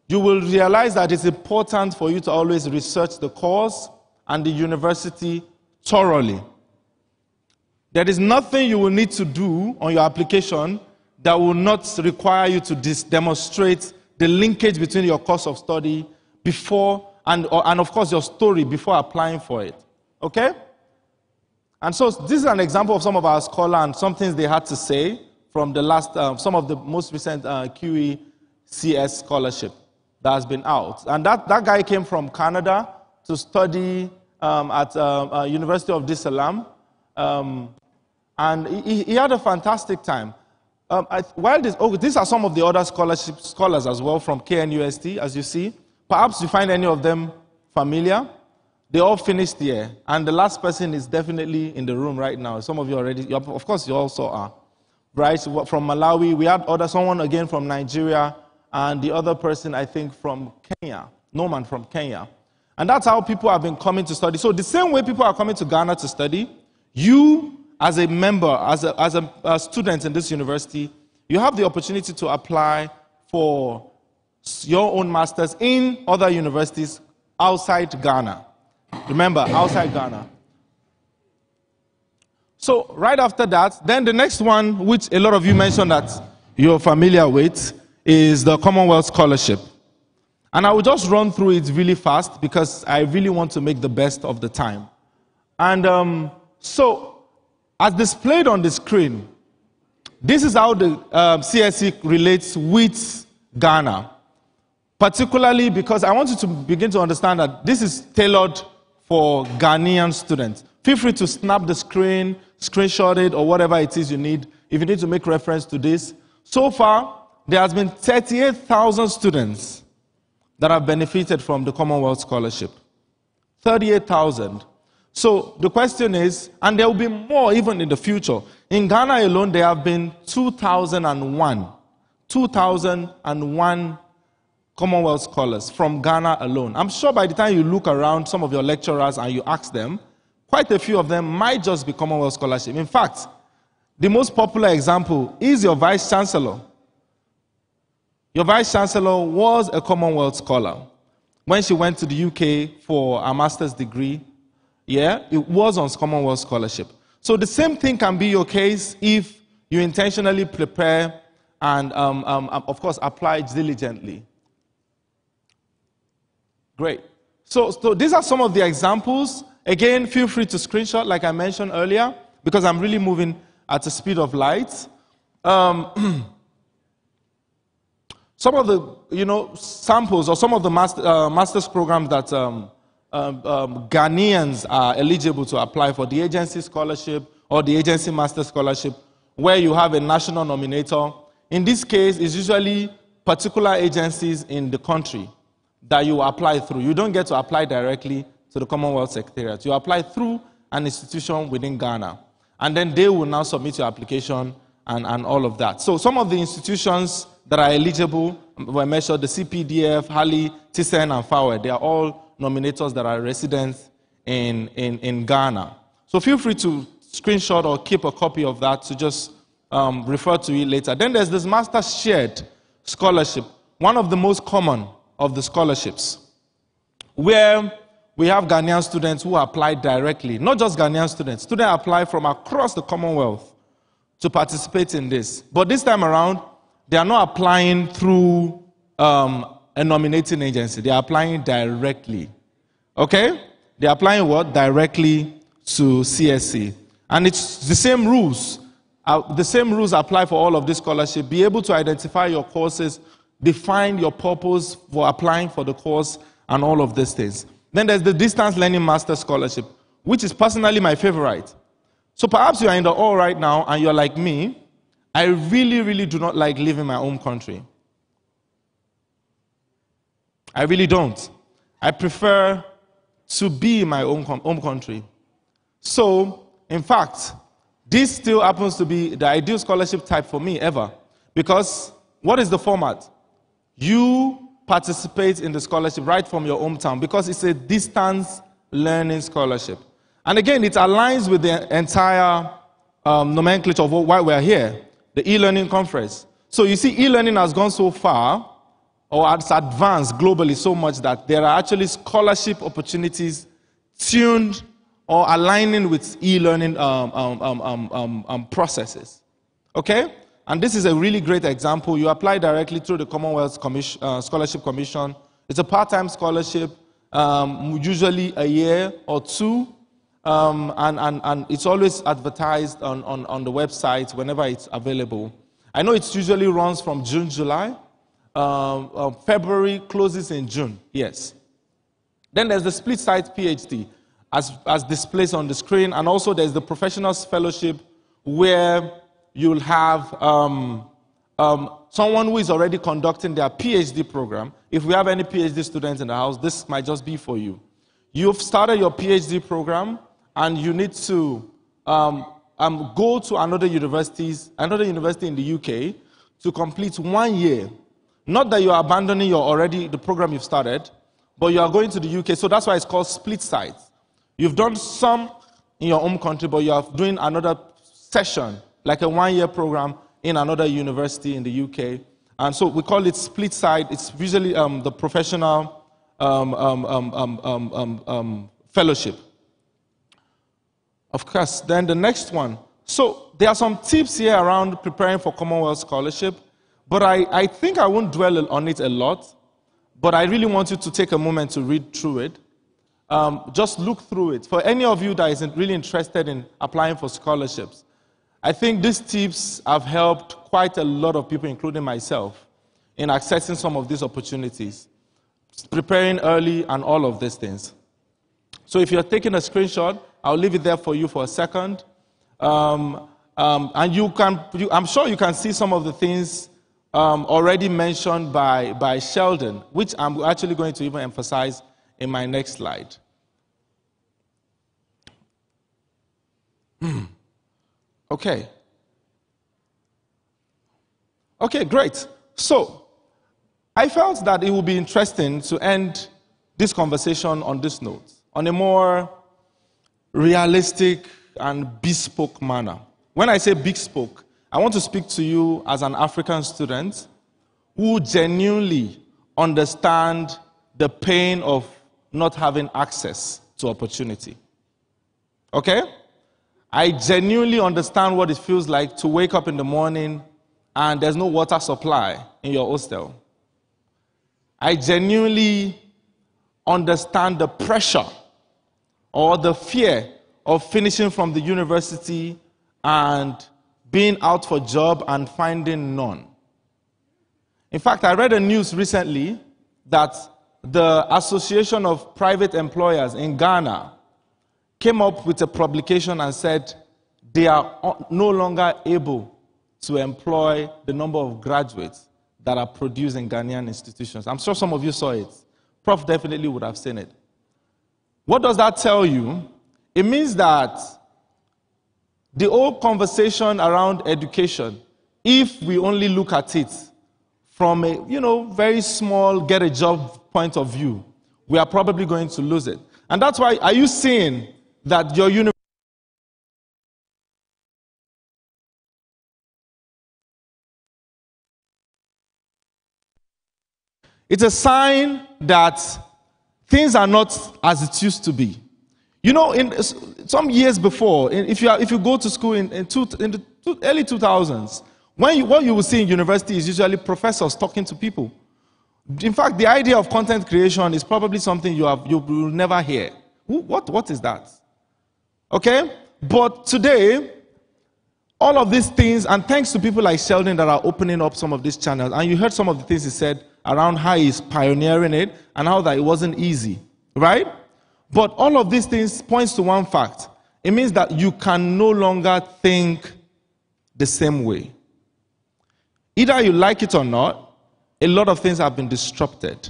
[SPEAKER 11] You will realize that it's important for you to always research the course and the university thoroughly. There is nothing you will need to do on your application that will not require you to demonstrate the linkage between your course of study before and of course your story before applying for it. Okay? And so this is an example of some of our scholars and some things they had to say from the last, some of the most recent QECS scholarship that has been out. And that guy came from Canada to study at University of Dar es Salaam. And he had a fantastic time. These are some of the other scholars as well from KNUST, as you see. Perhaps you find any of them familiar. They all finished here. And the last person is definitely in the room right now. Some of you already, of course, you also are. Right? From Malawi. We had someone again from Nigeria. And the other person, I think, from Kenya. Norman from Kenya. And that's how people have been coming to study. So the same way people are coming to Ghana to study, you, as a member, as a student in this university, you have the opportunity to apply for your own masters in other universities outside Ghana. Remember, outside Ghana. So right after that, then the next one, which a lot of you mentioned that you're familiar with, is the Commonwealth Scholarship. And I will just run through it really fast because I really want to make the best of the time. And so, as displayed on the screen, this is how the CSC relates with Ghana. Particularly because I want you to begin to understand that this is tailored for Ghanaian students. Feel free to snap the screen, screenshot it, or whatever it is you need, if you need to make reference to this. So far, there has been 38,000 students that have benefited from the Commonwealth Scholarship. 38,000. So the question is, and there will be more even in the future. In Ghana alone, there have been 2,001 Commonwealth scholars from Ghana alone. I'm sure by the time you look around some of your lecturers and you ask them, quite a few of them might just be Commonwealth scholarship. In fact, the most popular example is your Vice Chancellor. Your Vice Chancellor was a Commonwealth scholar. When she went to the UK for a master's degree, it was on Commonwealth scholarship. So the same thing can be your case if you intentionally prepare and, of course, apply diligently. Great. So these are some of the examples. Again, feel free to screenshot, like I mentioned earlier, because I'm really moving at the speed of light. Some of the, samples or some of the master's programs that Ghanaians are eligible to apply for, the agency scholarship or the agency master scholarship, where you have a national nominator. In this case, it's usually particular agencies in the country that you apply through. You don't get to apply directly to the Commonwealth Secretariat. You apply through an institution within Ghana. And then they will now submit your application and all of that. So some of the institutions that are eligible were mentioned, the CPDF, Hali, TISEN, and FAWE. They are all nominators that are residents in Ghana. So feel free to screenshot or keep a copy of that to just refer to it later. Then there's this Master Shared Scholarship, one of the most common of the scholarships, where we have Ghanaian students who apply directly. Not just Ghanaian students. Students apply from across the Commonwealth to participate in this. But this time around, they are not applying through a nominating agency. They are applying directly. Okay? They are applying what? Directly to CSC. And it's the same rules. The same rules apply for all of this scholarship. Be able to identify your courses, define your purpose for applying for the course, and all of these things. Then there's the Distance Learning Master Scholarship, which is personally my favorite. So perhaps you are in the hall right now and you're like me. I really, really do not like leaving my home country. I really don't. I prefer to be in my own home country. So, in fact, this still happens to be the ideal scholarship type for me ever. Because what is the format? You participate in the scholarship right from your hometown because it's a distance learning scholarship. And again, it aligns with the entire nomenclature of why we're here, the e-learning conference. So you see, e-learning has gone so far, or it's advanced globally so much that there are actually scholarship opportunities tuned or aligning with e-learning processes. Okay? And this is a really great example. You apply directly through the Commonwealth Scholarship Commission. It's a part-time scholarship, usually a year or two. And it's always advertised on the website whenever it's available. I know it usually runs from June, July. February closes in June, yes. Then there's the split site PhD. as displayed on the screen. And also there's the Professionals Fellowship, where you'll have someone who is already conducting their PhD program. If we have any PhD students in the house, this might just be for you. You've started your PhD program, and you need to go to another university in the UK to complete 1 year. Not that you're abandoning the program you've started, but you are going to the UK. So that's why it's called split sites. You've done some in your home country, but you are doing another session, like a 1 year program in another university in the UK. And so we call it split site. It's usually the professional fellowship. Of course, then the next one. So there are some tips here around preparing for Commonwealth Scholarship, but I think I won't dwell on it a lot, but I really want you to take a moment to read through it. Just look through it. For any of you that isn't really interested in applying for scholarships, I think these tips have helped quite a lot of people, including myself, in accessing some of these opportunities, preparing early and all of these things. So if you're taking a screenshot, I'll leave it there for you for a second. And I'm sure you can see some of the things already mentioned by Sheldon, which I'm actually going to even emphasize in my next slide. Okay. Okay, great. So, I felt that it would be interesting to end this conversation on this note, on a more realistic and bespoke manner. When I say bespoke, I want to speak to you as an African student who genuinely understand the pain of not having access to opportunity. Okay? I genuinely understand what it feels like to wake up in the morning and there's no water supply in your hostel. I genuinely understand the pressure or the fear of finishing from the university and being out for a job and finding none. In fact, I read a news recently that the Association of Private Employers in Ghana came up with a publication and said they are no longer able to employ the number of graduates that are produced in Ghanaian institutions. I'm sure some of you saw it. Prof definitely would have seen it. What does that tell you? It means that the whole conversation around education, if we only look at it from a very small get a job point of view, we are probably going to lose it. And that's why, are you seeing that your university it's a sign that things are not as it used to be. You know, in some years before, if you go to school in the early 2000s, what you will see in university is usually professors talking to people. In fact, the idea of content creation is probably something you will never hear. What is that? Okay? But today, all of these things, and thanks to people like Sheldon that are opening up some of these channels, and you heard some of the things he said around how he's pioneering it and how that it wasn't easy, right? But all of these things points to one fact. It means that you can no longer think the same way. Either you like it or not, a lot of things have been disrupted.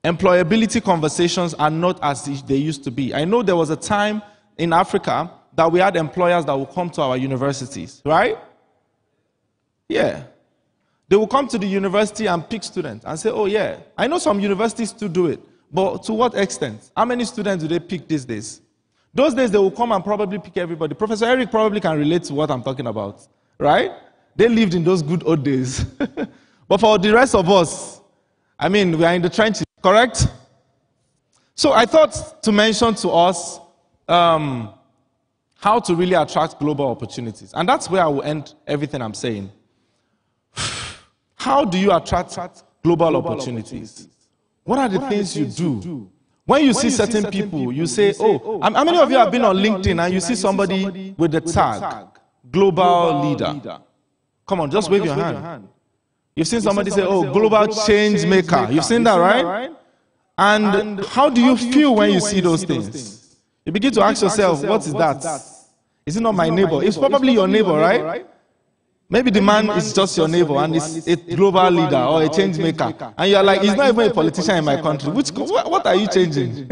[SPEAKER 11] Employability conversations are not as they used to be. I know there was a time in Africa that we had employers that would come to our universities, right? Yeah. They will come to the university and pick students and say, oh yeah, I know some universities still do it, but to what extent? How many students do they pick these days? Those days they will come and probably pick everybody. Professor Eric probably can relate to what I'm talking about, right? They lived in those good old days. But for the rest of us, I mean, we are in the trenches, correct? So I thought to mention to us how to really attract global opportunities. And that's where I will end everything I'm saying. How do you attract global opportunities? What are the things you do? When you see certain people, you say, oh, how many of you have been on LinkedIn and you see somebody with the tag, global leader? Come on, just wave your hand. You've seen somebody say, oh, global change maker. You've seen that, right? And how do you feel when you see those things? You begin to ask yourself, what is that? Is it not my neighbor? It's probably your neighbor, right? Maybe the man is just your neighbor and is a global leader or a change maker. And you're like, he's not even a politician in my country. What are you changing?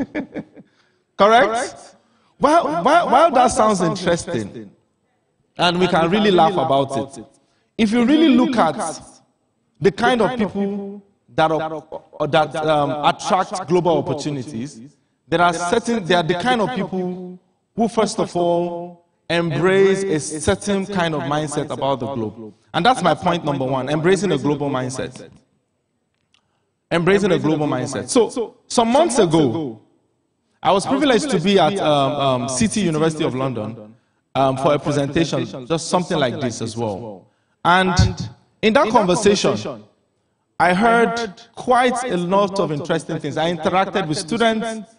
[SPEAKER 11] Correct? While that sounds interesting, and we can really laugh about it, if you really look at the kind of people that attract global opportunities, they are the kind of people who, first of all, embrace a certain kind of mindset about the globe. And that's my point number one, embracing a global mindset. Embracing a global mindset. So some months ago, I was privileged to be at City University of London for a presentation, just something like this as well. And in that conversation, I heard quite a lot of interesting things. I interacted with students,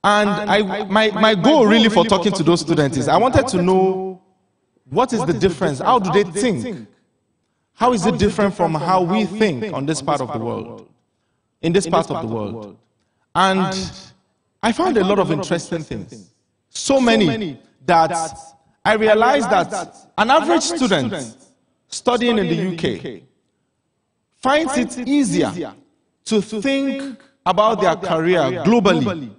[SPEAKER 11] and my goal really for talking to those students is I wanted to know what is the difference, how do they think? How is it different from how we think on this part of the world, in this part of the world? And I found a lot of interesting things. So many that I realized that an average student studying in the UK finds it easier to think about their career globally,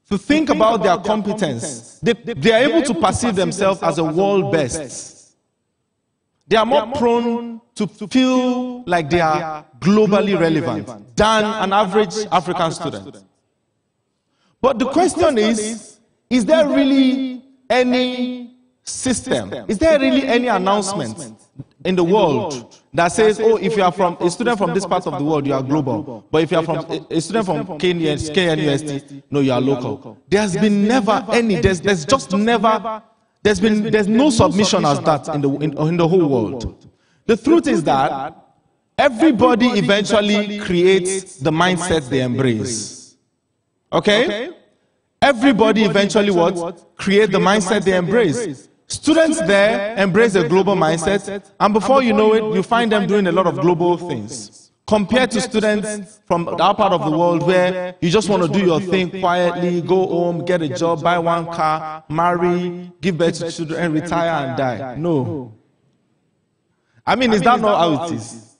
[SPEAKER 11] to think about their competence. They are able to perceive themselves as a world best. They are more prone to feel like they are globally relevant than an average African student. But the question is there really any system? Is there really any announcement in the world that says, oh, if you are from a student from this part of the world, you are global. But if you are from a student from KNUST, no, you are local. There's been never any, there's just never, there's no submission as that in the whole world. The truth is that everybody eventually creates the mindset they embrace. Okay? Everybody eventually what? Create the mindset they embrace. Students there embrace a global mindset, and before you know it, you find them doing a lot of global things. Compared to students from our part of the world where you just want to do your thing quietly, go home, get a job, buy one car, marry, give birth to children, and retire and die. No. I mean, is that not how it is?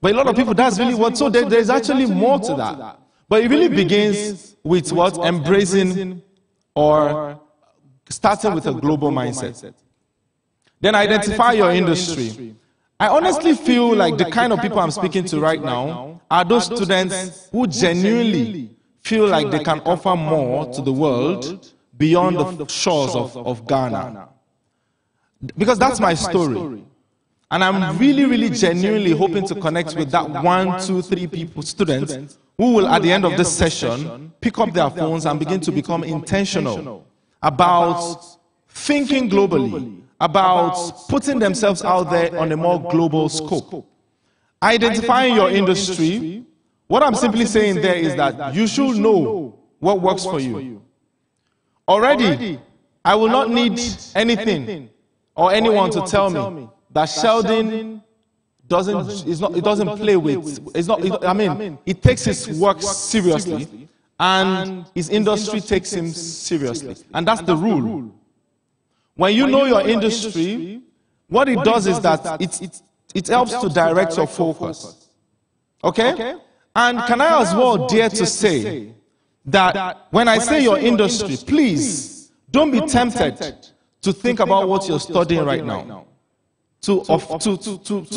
[SPEAKER 11] But a lot of people, that's really what, so there's actually more to that. But it really begins with what? Embracing or starting with a global mindset. Then identify your industry. I honestly feel like the kind of people I'm speaking to right now are those students who genuinely feel like they can offer more to the world beyond the shores of Ghana. Because that's my story. And I'm really, really genuinely hoping to connect with that 1, 2, 3 people, students, who will at the end of this session pick up their phones and begin to become intentional about thinking globally, about putting themselves out there on a more global scope. Identifying your industry, what I'm simply saying there is that you should know what works for you. Already, I will not need anything or anyone to tell me that Sheldon doesn't play with, it takes his work seriously, and his industry takes him seriously. And that's the rule. When you know your industry, what it does is that it helps to direct your focus. Okay? And can I as well dare to say that when I say your industry, please don't be tempted to think about what you're studying right now too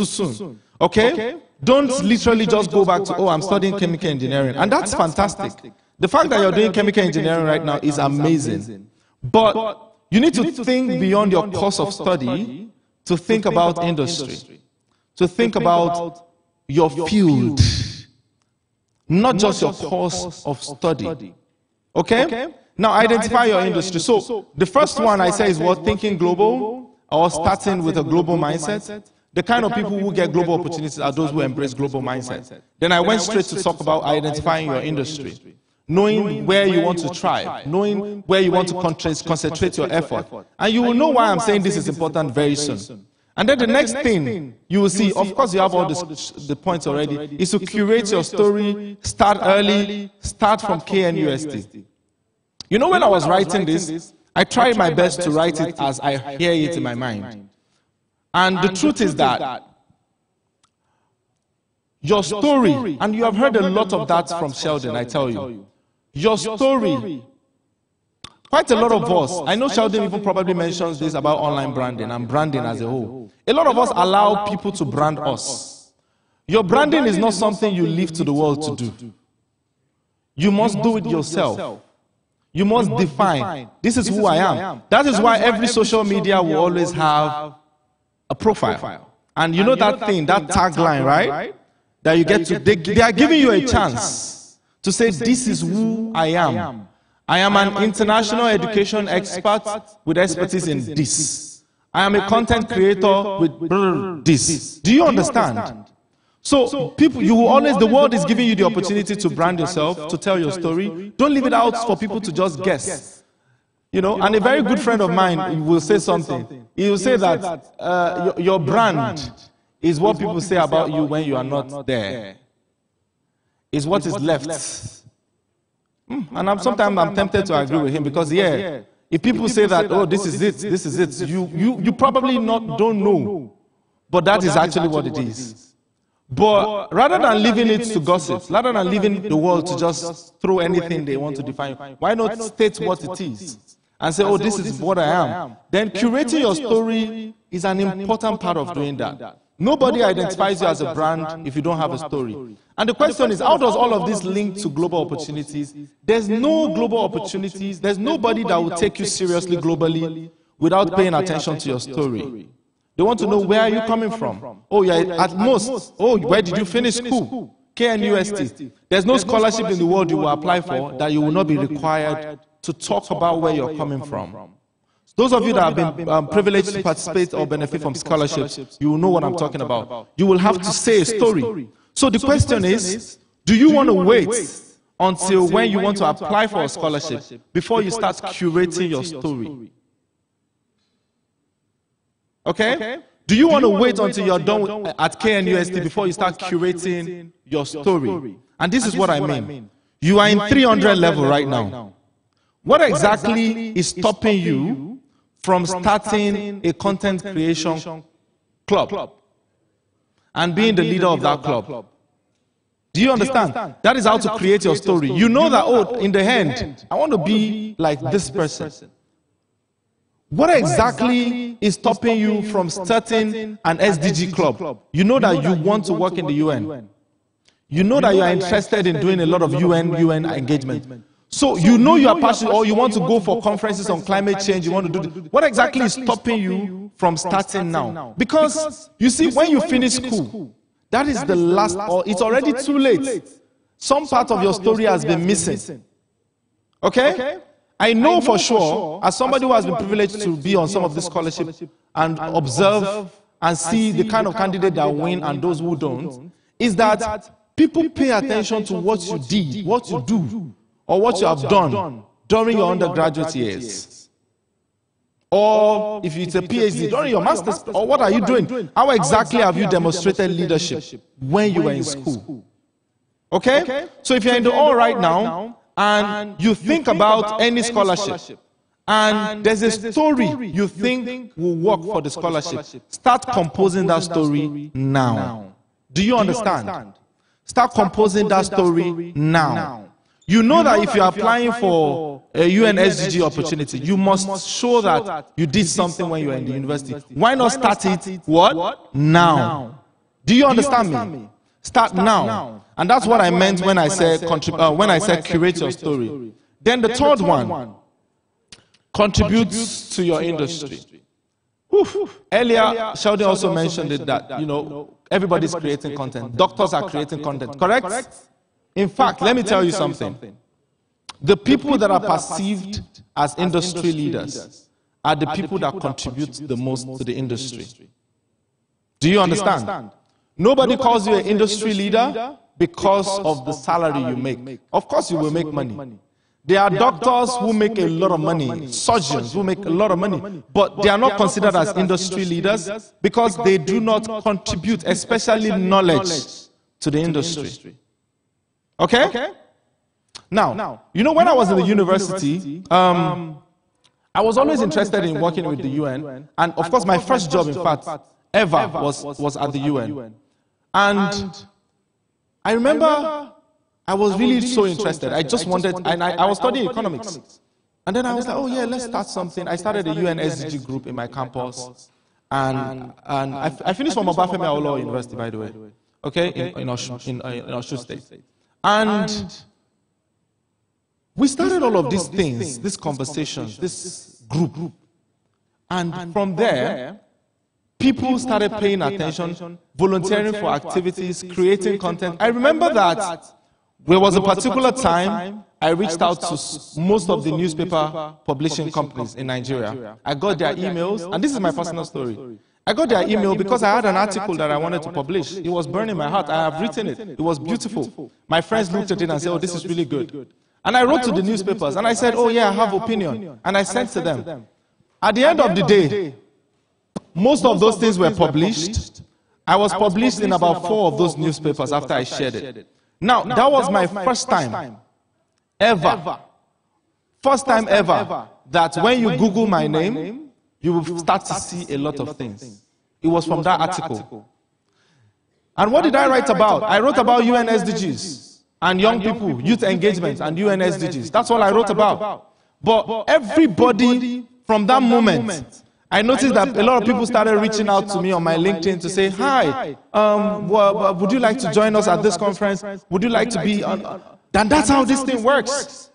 [SPEAKER 11] soon. Okay? Don't literally just go back to, oh, I'm studying chemical engineering. And that's fantastic. The fact that you're doing chemical engineering right now is amazing. But you need to think beyond your course of study to think about industry, to think about your field, not just your course of study. Okay? Now identify your industry. So the first one I say is what? Thinking global or starting with a global mindset. The kind of people who get global opportunities are those who embrace global mindset. Then I went straight to talk about identifying your industry. Knowing where you want to thrive, knowing where you want to concentrate your effort. And you will know why I'm saying this is important very soon. And then the next thing you will see, of course you have all the points already, is to curate your story, start early, start from KNUST. You know, when I was writing this, I tried my best to write it as I hear it in my mind. And the truth is that your story, and you have heard a lot of that from Sheldon, I tell you. Your story, quite a lot of us, I know Sheldon even probably mentions this about online branding and branding as a whole. A lot of us allow people to brand us. Your branding is not something you leave to the world to do. You must do it yourself. You must define, this is who I am. That is why every social media will always have a profile. And you know that thing, that tagline, right? That you get to, they are giving you a chance to say, this is who I am. I am an international education expert with expertise in this. I am a content creator with this. Do you understand? So people, you will always, the world is giving you the opportunity to brand yourself, to tell your story. Don't leave it out for people to just guess. You know, and a very good friend of mine will say something. He will say that your brand is what people say about you when you are not there. Is what is left. And sometimes I'm tempted to agree with him because, yeah, if people say that, oh, this is it, you probably don't know. But that is actually what it is. But rather than leaving it to gossip, rather than leaving the world to just throw anything they want to define, why not state what it is and say, oh, this is what I am? Then curating your story is an important part of doing that. Nobody identifies you as a brand if you don't have a story. And the question is, how does all of this link to global opportunities? There's no global opportunities. There's nobody that will take you seriously globally without paying attention to your story. They want to know, where are you coming from? Oh, yeah, at most. Oh, where did you finish school? KNUST. There's no scholarship in the world you will apply for that you will not be required to talk about where you're coming from. Those of you that have been privileged to participate or benefit from scholarships, you will know what I'm talking about. You will have to say a story. So the question is, do you want to wait until when you want to apply for a scholarship before you start curating your story? Okay? Do you want to wait until you're done at KNUST before you start curating your story? And this is what I mean. You are in 300 level right now. What exactly is stopping you from starting a content creation club and being the leader of that club? Do you understand? That is how to create your story. You know that, oh, in the end, I want to be like this person. What exactly is stopping you from starting an SDG club? You know that you want to work in the UN. You know that you are interested in doing a lot of UN engagement. So you know you are passionate, or you want to go for conferences on climate change, you want to do this. What exactly is stopping you from starting now? Because you see, when you finish school, that is the last, or it's already too late. Some part of your story has been missing. Okay? I know for sure, as somebody who has been privileged to be on some of these scholarships and observe and see the kind of candidate that win and those who don't, is that people pay attention to what you did, what you do, or what you have done during your undergraduate years. Or if it's a PhD, during your master's, or what are you doing? How exactly have you demonstrated leadership when you were in school? Okay? So if you're in the all right now, and you think about any scholarship, and there's a story you think will work for the scholarship, start composing that story now. Do you understand? Start composing that story now. You know that if you're applying for a UN SDG opportunity, you must show that you did something when you were in the university. Why not start it, what? Now. Do you understand me? Start now. And that's what I meant when I said curate your story. Then the third one, contributes to your industry. Earlier, Sheldon also mentioned it that, you know, everybody's creating content. Doctors are creating content, correct? In fact, let me tell you something. The people that are perceived as industry leaders are the people that contribute the most to the industry. Do you understand? Nobody calls you an industry leader because of the salary you make. Of course you will make money. There are doctors who make a lot of money, surgeons who make a lot of money, but they are not considered as industry leaders because they do not contribute, especially knowledge, to the industry. Okay? Now, you know, when I was in the university, I was always interested in working with the UN. And of course, my first job, in fact, ever was at the UN. And I remember I was really so interested. I just wanted, and I was studying economics. And then I was like, oh yeah, let's start something. I started a UN SDG group in my campus. And I finished from Obafemi Awolowo University, by the way, okay, in Osun State. And we started all of these things, these conversations, this group. And from there, people started paying attention, volunteering for activities, creating content. I remember that there was a particular time I reached out to most of the newspaper publishing companies in Nigeria. I got their emails, and this is my personal story. I got their email because I had an article that I wanted to publish. It was burning my heart. I have written it. It was beautiful. My friends looked at it and said, oh, this is really good. And I wrote to the newspapers, and I said, oh yeah, I have opinion. And I sent to them. At the end of the day, most of those things were published. I was published in about 4 of those newspapers after I shared it. Now, that was my first time ever, that when you Google my name, you will start to see a lot of things. It was from that article. And what did I write about? I wrote about UN SDGs and young people, youth engagement and UN SDGs. That's all I wrote about. But everybody from that moment, I noticed that a lot of people started reaching out to me on my LinkedIn to say, hi, would you like to join us at this conference? Would you like to be on? And that's how this thing works.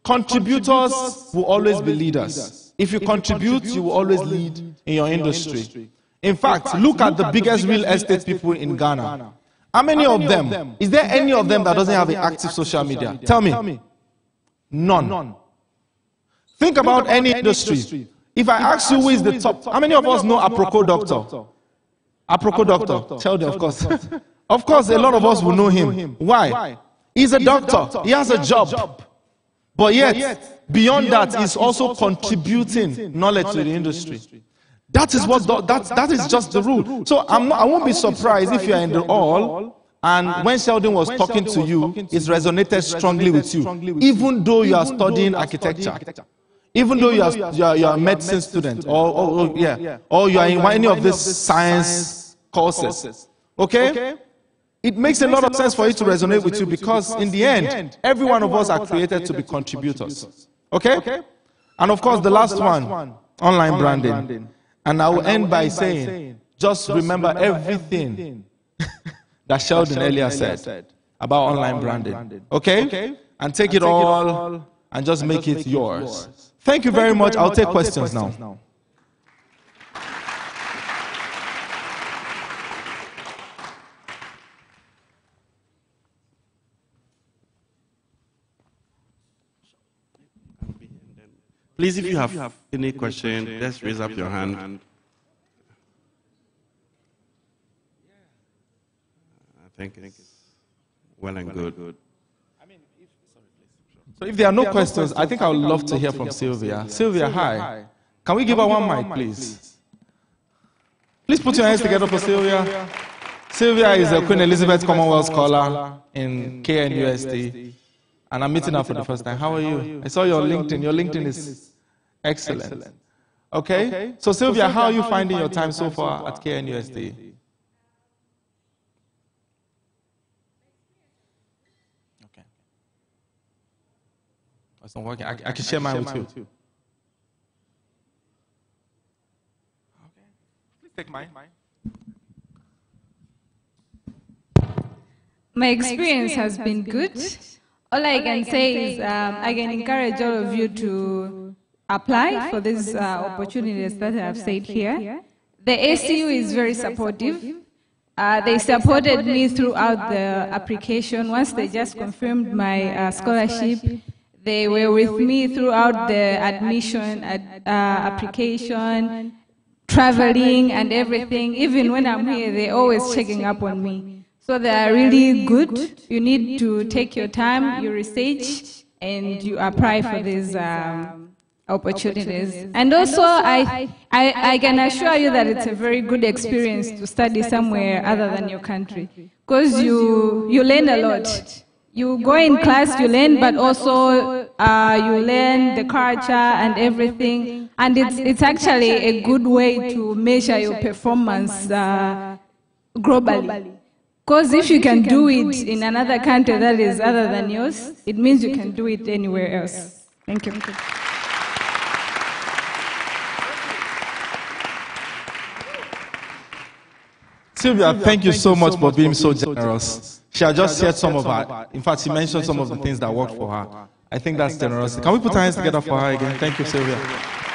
[SPEAKER 11] Contributors will always be leaders. If you contribute, you will always lead in your industry. In fact, look at the biggest real estate people in Ghana. How many of them? Is there any of them that doesn't have an active social media? Tell me. None. Think about any industry. If I ask you who is the top, how many of us know Aproko Doctor? Aproko Doctor. Tell them, of course. Of course, a lot of us will know him. Why? He's a doctor. He has a job. But yet, beyond that, he's also contributing knowledge to the industry. That is that is just the rule. So I won't be surprised if you are in the hall, and when Sheldon was talking to you, it resonated strongly with you, even though you are studying architecture. Even though you are a medicine student, or you are in any of these science courses, okay? It makes a lot of sense for it to resonate with you because in the end, every one of us are created to be contributors, okay? And of course, the last one, online branding. And I will end by saying, just remember everything that Sheldon earlier said about online branding, okay? And take it all and just make it yours. Thank you very much. I'll take questions now.
[SPEAKER 2] Please, if you have any question, just raise up your hand. I think it's well and good.
[SPEAKER 11] So if there are no questions, I think I would love to hear from Sylvia. Sylvia, hi. Can we give her one mic, please? Please put your hands together for Sylvia. Sylvia is a Queen Elizabeth Commonwealth Scholar in KNUST. And I'm meeting her for the first time. How are you? I saw your LinkedIn. Your LinkedIn is excellent. Okay? So Sylvia, how are you finding your time so far at KNUST? Okay. It's not working. I can share mine with you. Okay. Please take mine.
[SPEAKER 13] My experience has been good. All I can say is I can encourage all of you to apply for these opportunities that I've said here. The ACU is very supportive. They supported me throughout the application. Once they just confirmed my scholarship, they were with me throughout the admission application, traveling and everything. Even when I'm here, they're always checking up on me. So they are really good. You need to take your time, you research, and you apply for these opportunities. And also, I can assure you that it's a very good experience to study somewhere other than your country, because you learn a lot. you go in class, you learn, but also you learn the culture and everything. And it's actually a good way to measure your performance globally. Because if you can do it in another country that is other than yours, it means you can do it anywhere else. Thank you.
[SPEAKER 11] Sylvia, thank you so much for being so generous. She had just shared some of her, in fact, she mentioned some of the things that worked for her. I think that's generosity. Can we put our hands together for her again? Thank you, Sylvia.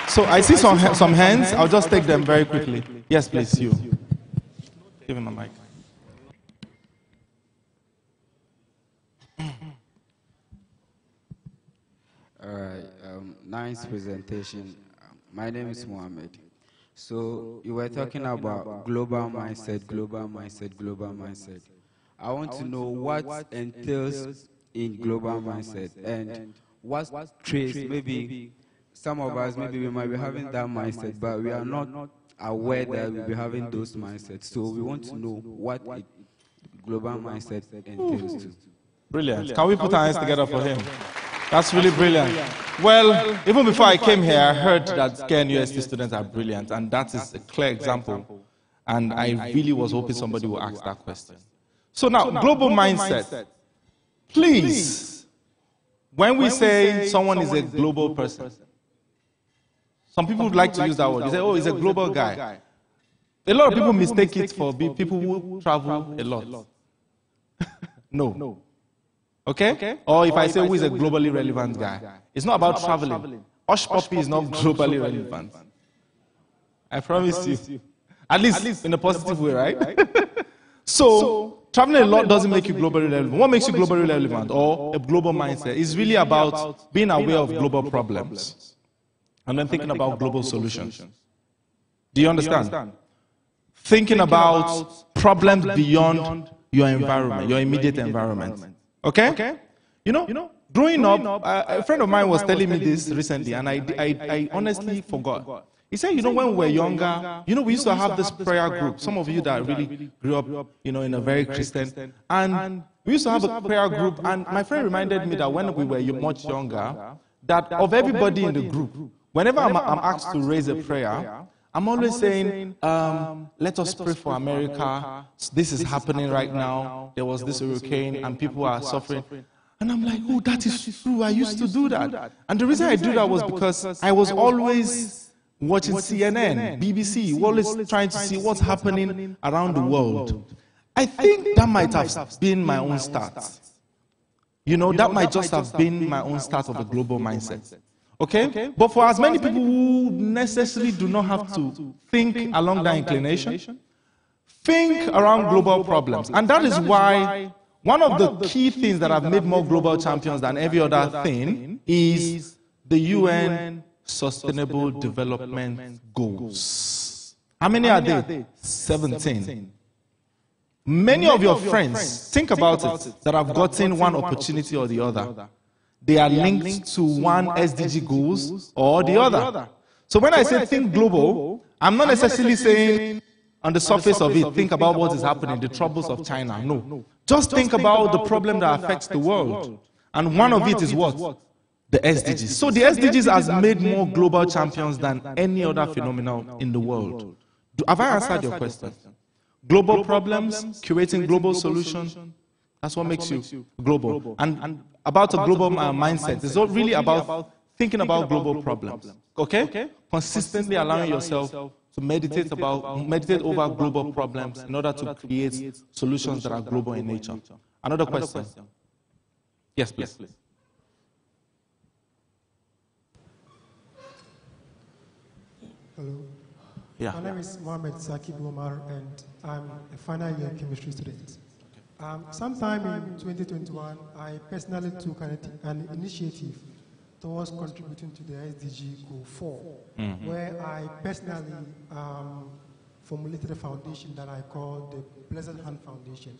[SPEAKER 11] So I see some hands. I'll just take them very quickly. Yes, please, you. Give him a mic.
[SPEAKER 14] All right, nice presentation. My name is Mohammed. So you were talking about global mindset, global mindset, global mindset. I want to know what entails in global mindset and what traits, maybe some of us, maybe we might be having that mindset, but we are not aware that we'll be having those mindsets. So we want to know what a global mindset entails too.
[SPEAKER 11] Brilliant. Can we put our hands together for him? That's really brilliant. Well, even before I came here, I heard that KNUST students are brilliant, and that is a clear example. And I really was hoping somebody would ask that question. So now, global mindset. Please, when we say someone is a global person, some people would like to use that word. They say, oh, he's a global guy. A lot of people mistake it for people who travel a lot. No. Okay? Or if I say who is a globally relevant guy, it's not about traveling. Hush Puppy is not globally relevant. I promise you. At least in a positive way, right? So, traveling a lot doesn't make you globally relevant. What makes you globally relevant or a global mindset is really about being aware of global problems and then thinking about global solutions. Do you understand? Thinking about problems beyond your environment, your immediate environment. Okay? You know, growing up, a friend of mine was telling me this recently, and I honestly forgot. He said, you know, when we were younger, you know, we used to have this prayer group. Some of you that really grew up, you know, in a very Christian, and we used to have a prayer group, and my friend reminded me that when we were much younger, that of everybody in the group, whenever I'm asked to raise a prayer, I'm always saying, let us pray for America. This is happening right now. There was this hurricane and people are suffering. And I'm like, oh, that is true. I used to do that. And the reason I do that was because I was always watching CNN, BBC, always trying to see what's happening around the world. I think that might have been my own start. You know, that might just have been my own start of a global mindset. Okay? But for as many people who necessarily do not have to think along that inclination, think around global problems. And that is why one of the key things that have made more global champions than every other thing is the UN Sustainable Development Goals. How many are they? 17. Many of your friends, think about it, that have gotten one opportunity or the other. They are linked to one SDG goals or the other. So when I say think global, I'm not necessarily saying on the surface of it, think about what is happening, the troubles of China. No. Just think about the problem that affects the world. And one of it is what? The SDGs. So the SDGs has made more global champions than any other phenomenon in the world. Have I answered your question? Global problems, curating global solutions, that's what makes you global. And about a global mindset, it's not really about thinking about global problems. Okay? Consistently allowing yourself to meditate over global problems in order to create solutions that are global in nature. Another question? Yes, please.
[SPEAKER 15] Hello.
[SPEAKER 11] Yeah.
[SPEAKER 15] My name is Mohamed Sakib Omar, and I'm a final year chemistry student. Sometime in 2021, I personally took an initiative towards contributing to the SDG Goal 4, where I personally formulated a foundation that I call the Blessed Hand Foundation,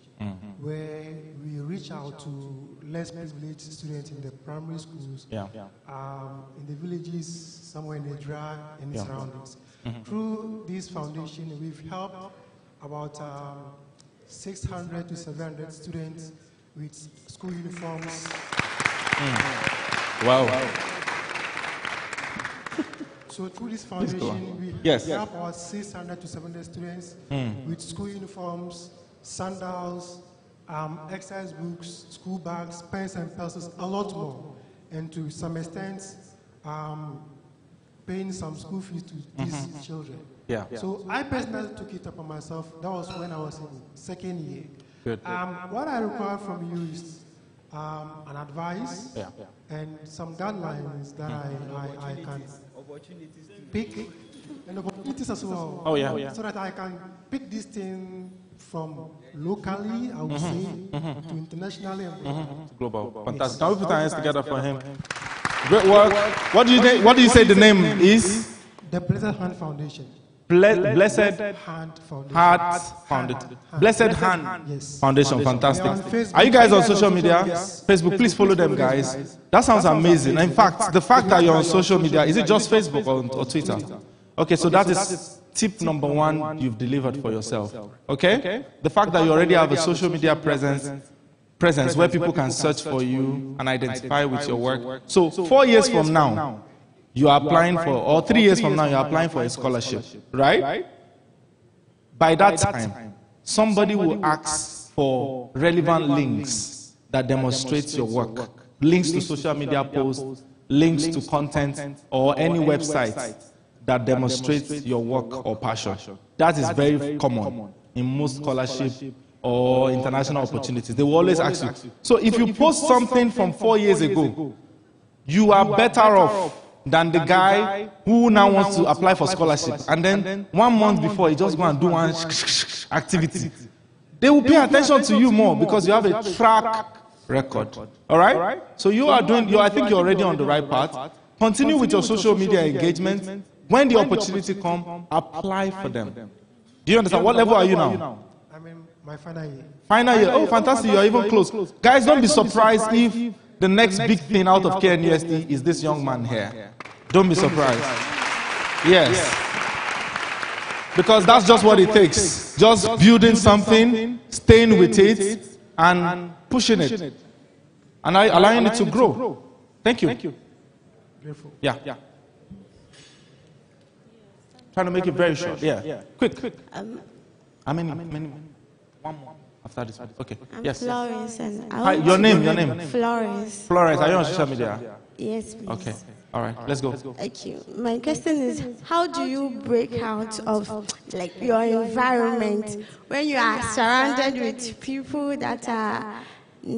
[SPEAKER 15] where we reach out to less privileged students in the primary schools, in the villages, somewhere in the Dra and its surroundings. Through this foundation, we've helped about 600 to 700 students with school uniforms.
[SPEAKER 11] Wow.
[SPEAKER 15] So through this foundation, we help about 600 to 700 students with school uniforms, sandals, exercise books, school bags, pens and pencils, a lot more. And to some extent, paying some school fees to these children. So I personally took it upon myself. That was when I was in second year.
[SPEAKER 11] Good.
[SPEAKER 15] What I require from you is an advice and some guidelines that I can pick, and opportunities as well. So that I can pick this thing from locally, I would say, to internationally and
[SPEAKER 11] global. Fantastic. Can we put our hands together for him? Great work. What do you say the name is?
[SPEAKER 15] The Blessed Hand Foundation.
[SPEAKER 11] Blessed Hand Foundation. Blessed Hand Foundation. Fantastic. Are you guys on social media? Facebook, please follow them, guys. That sounds amazing. In fact, the fact that you're on social media, is it just Facebook or Twitter? Okay, so that is tip number one you've delivered for yourself. Okay? The fact that you already have a social media presence where people can search for you and identify with your work. So 4 years from now, you are applying for, or 3 years from now, you are applying for a scholarship, right? By that time, somebody will ask for relevant links that demonstrate your work. Links to social media posts, links to content, or any website that demonstrates your work or passion. That is very common in most scholarship or international opportunities. They will always ask you. So if you post something from 4 years ago, you are better off than the guy who now wants to apply for scholarship. And then 1 month before, he just go and do one activity. They will pay attention to you more because you have a track record. All right? So you are doing, I think you're already on the right path. Continue with your social media engagement. When the opportunity comes, apply for them. Do you understand? What level are you now?
[SPEAKER 15] I'm in my final year.
[SPEAKER 11] Final year. Oh, fantastic. You're even close. Guys, don't be surprised if the next big thing out of KNUST is this young man here. Don't be surprised. Yes. Because that's just what it takes. Just building something, staying with it, and pushing it. And allowing it to grow. Thank you. Yeah. Trying to make it very short. Yeah. Quick. How many? One more after this one. Okay. Yes.
[SPEAKER 16] Florence.
[SPEAKER 11] Hi, your name?
[SPEAKER 16] Florence.
[SPEAKER 11] Florence, are you on social media?
[SPEAKER 16] Yes, please.
[SPEAKER 11] Okay. All right. Let's go.
[SPEAKER 16] Okay. My question is, how do you break out of like your environment when you are surrounded with people that are,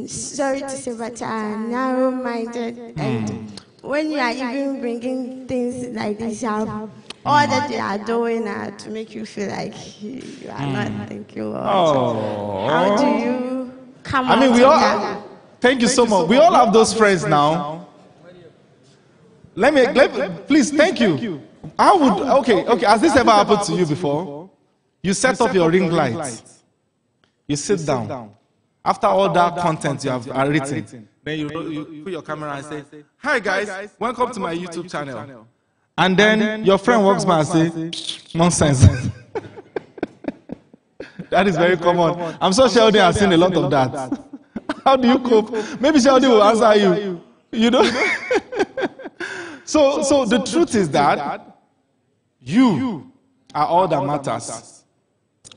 [SPEAKER 16] sorry to say, but are narrow-minded, and when you are even bringing things like this up, all that they are doing to make you feel like you are not thinking how do you come out of that?
[SPEAKER 11] Thank you so much. We all have those friends now. Please, thank you. Okay, has this ever happened to you before? You set up your ring light. You sit down. After all that content you have written, then you put your camera and say, "Hi guys, welcome to my YouTube channel." And then your friend walks by and says, "Nonsense." That is very common. I'm sure Sheldon has seen a lot of that. How do you cope? Maybe Sheldon will answer you. You know? So the truth is that you are all that matters.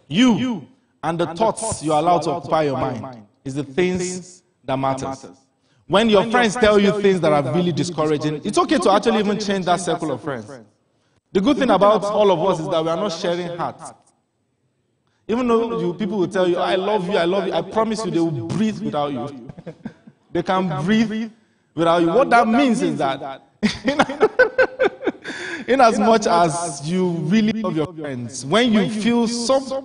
[SPEAKER 11] You and the thoughts you allow to occupy your mind is the things that matters. When your friends tell you things that are really discouraging, it's okay to actually even change that circle of friends. The good thing about all of us is that we are not sharing hearts. Even though people will tell you, I love you, I promise you they will breathe without you. They can breathe without you. What that means is that in as much as you really love your friends, when you feel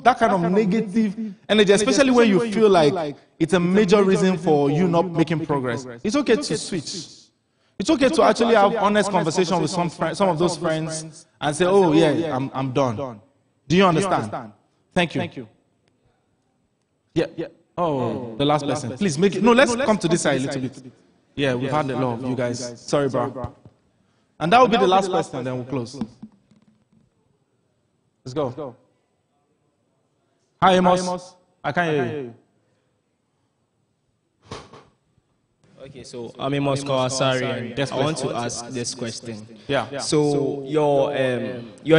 [SPEAKER 11] that kind of negative energy, especially when you feel like it's a major reason for you not making progress, it's okay to switch. It's okay to actually have honest conversation with some of those friends and say, "Oh yeah, I'm done." Do you understand? Thank you. Yeah. Oh, the last person. Please make it. No, let's come to this side a little bit. Yeah, we've had a lot of you guys. Sorry, bro. And that will be the last question, then we'll close. Let's go. Hi, Amos. I can't hear you.
[SPEAKER 17] Okay, so I'm Amos Kawasari, and I want to ask this question.
[SPEAKER 11] Yeah.
[SPEAKER 17] So your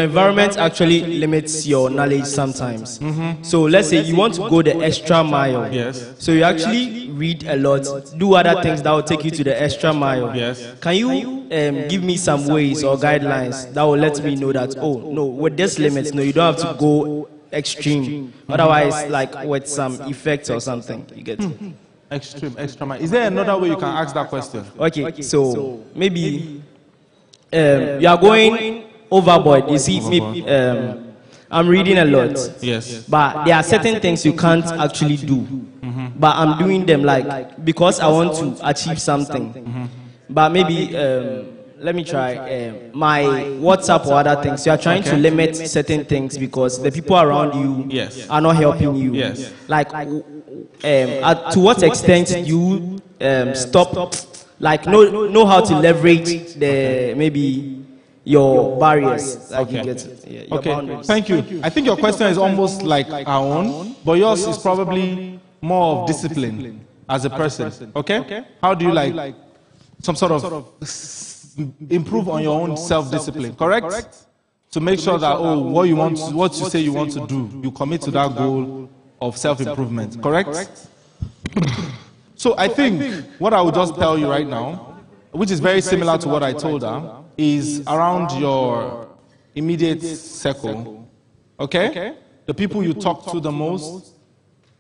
[SPEAKER 17] environment actually limits your knowledge sometimes. So let's say you want to go the extra mile.
[SPEAKER 11] Yes.
[SPEAKER 17] So you actually read a lot, do other things that will take you to the extra mile.
[SPEAKER 11] Yes.
[SPEAKER 17] Can you give me some ways or guidelines that will let me know that, oh, no, with this limits, no, you don't have to go extreme. Otherwise, like with some effects or something, you get it.
[SPEAKER 11] Extra mile. Is there another way you can ask that question?
[SPEAKER 17] Okay, so maybe you are going overboard. You see, maybe, I'm reading a lot.
[SPEAKER 11] Yes.
[SPEAKER 17] But there are certain things you can't actually do. But I'm doing them like because I want to achieve something. But maybe let me try my WhatsApp or other things. You are trying to limit certain things because the people around you are not helping you.
[SPEAKER 11] Yes.
[SPEAKER 17] Like to what extent you stop, like know how to leverage the maybe your barriers. Like you get it. Yeah, your boundaries.
[SPEAKER 11] Thank you. I think your question is almost like our own, but yours is probably more of discipline as a person. Okay? How do you like some sort of improve on your own self-discipline? Correct? To make sure that what you say you want to do, you commit to that goal of self-improvement. Correct? So I think what I would just tell you right now, which is very similar to what I told her, is around your immediate circle. Okay? The people you talk to the most.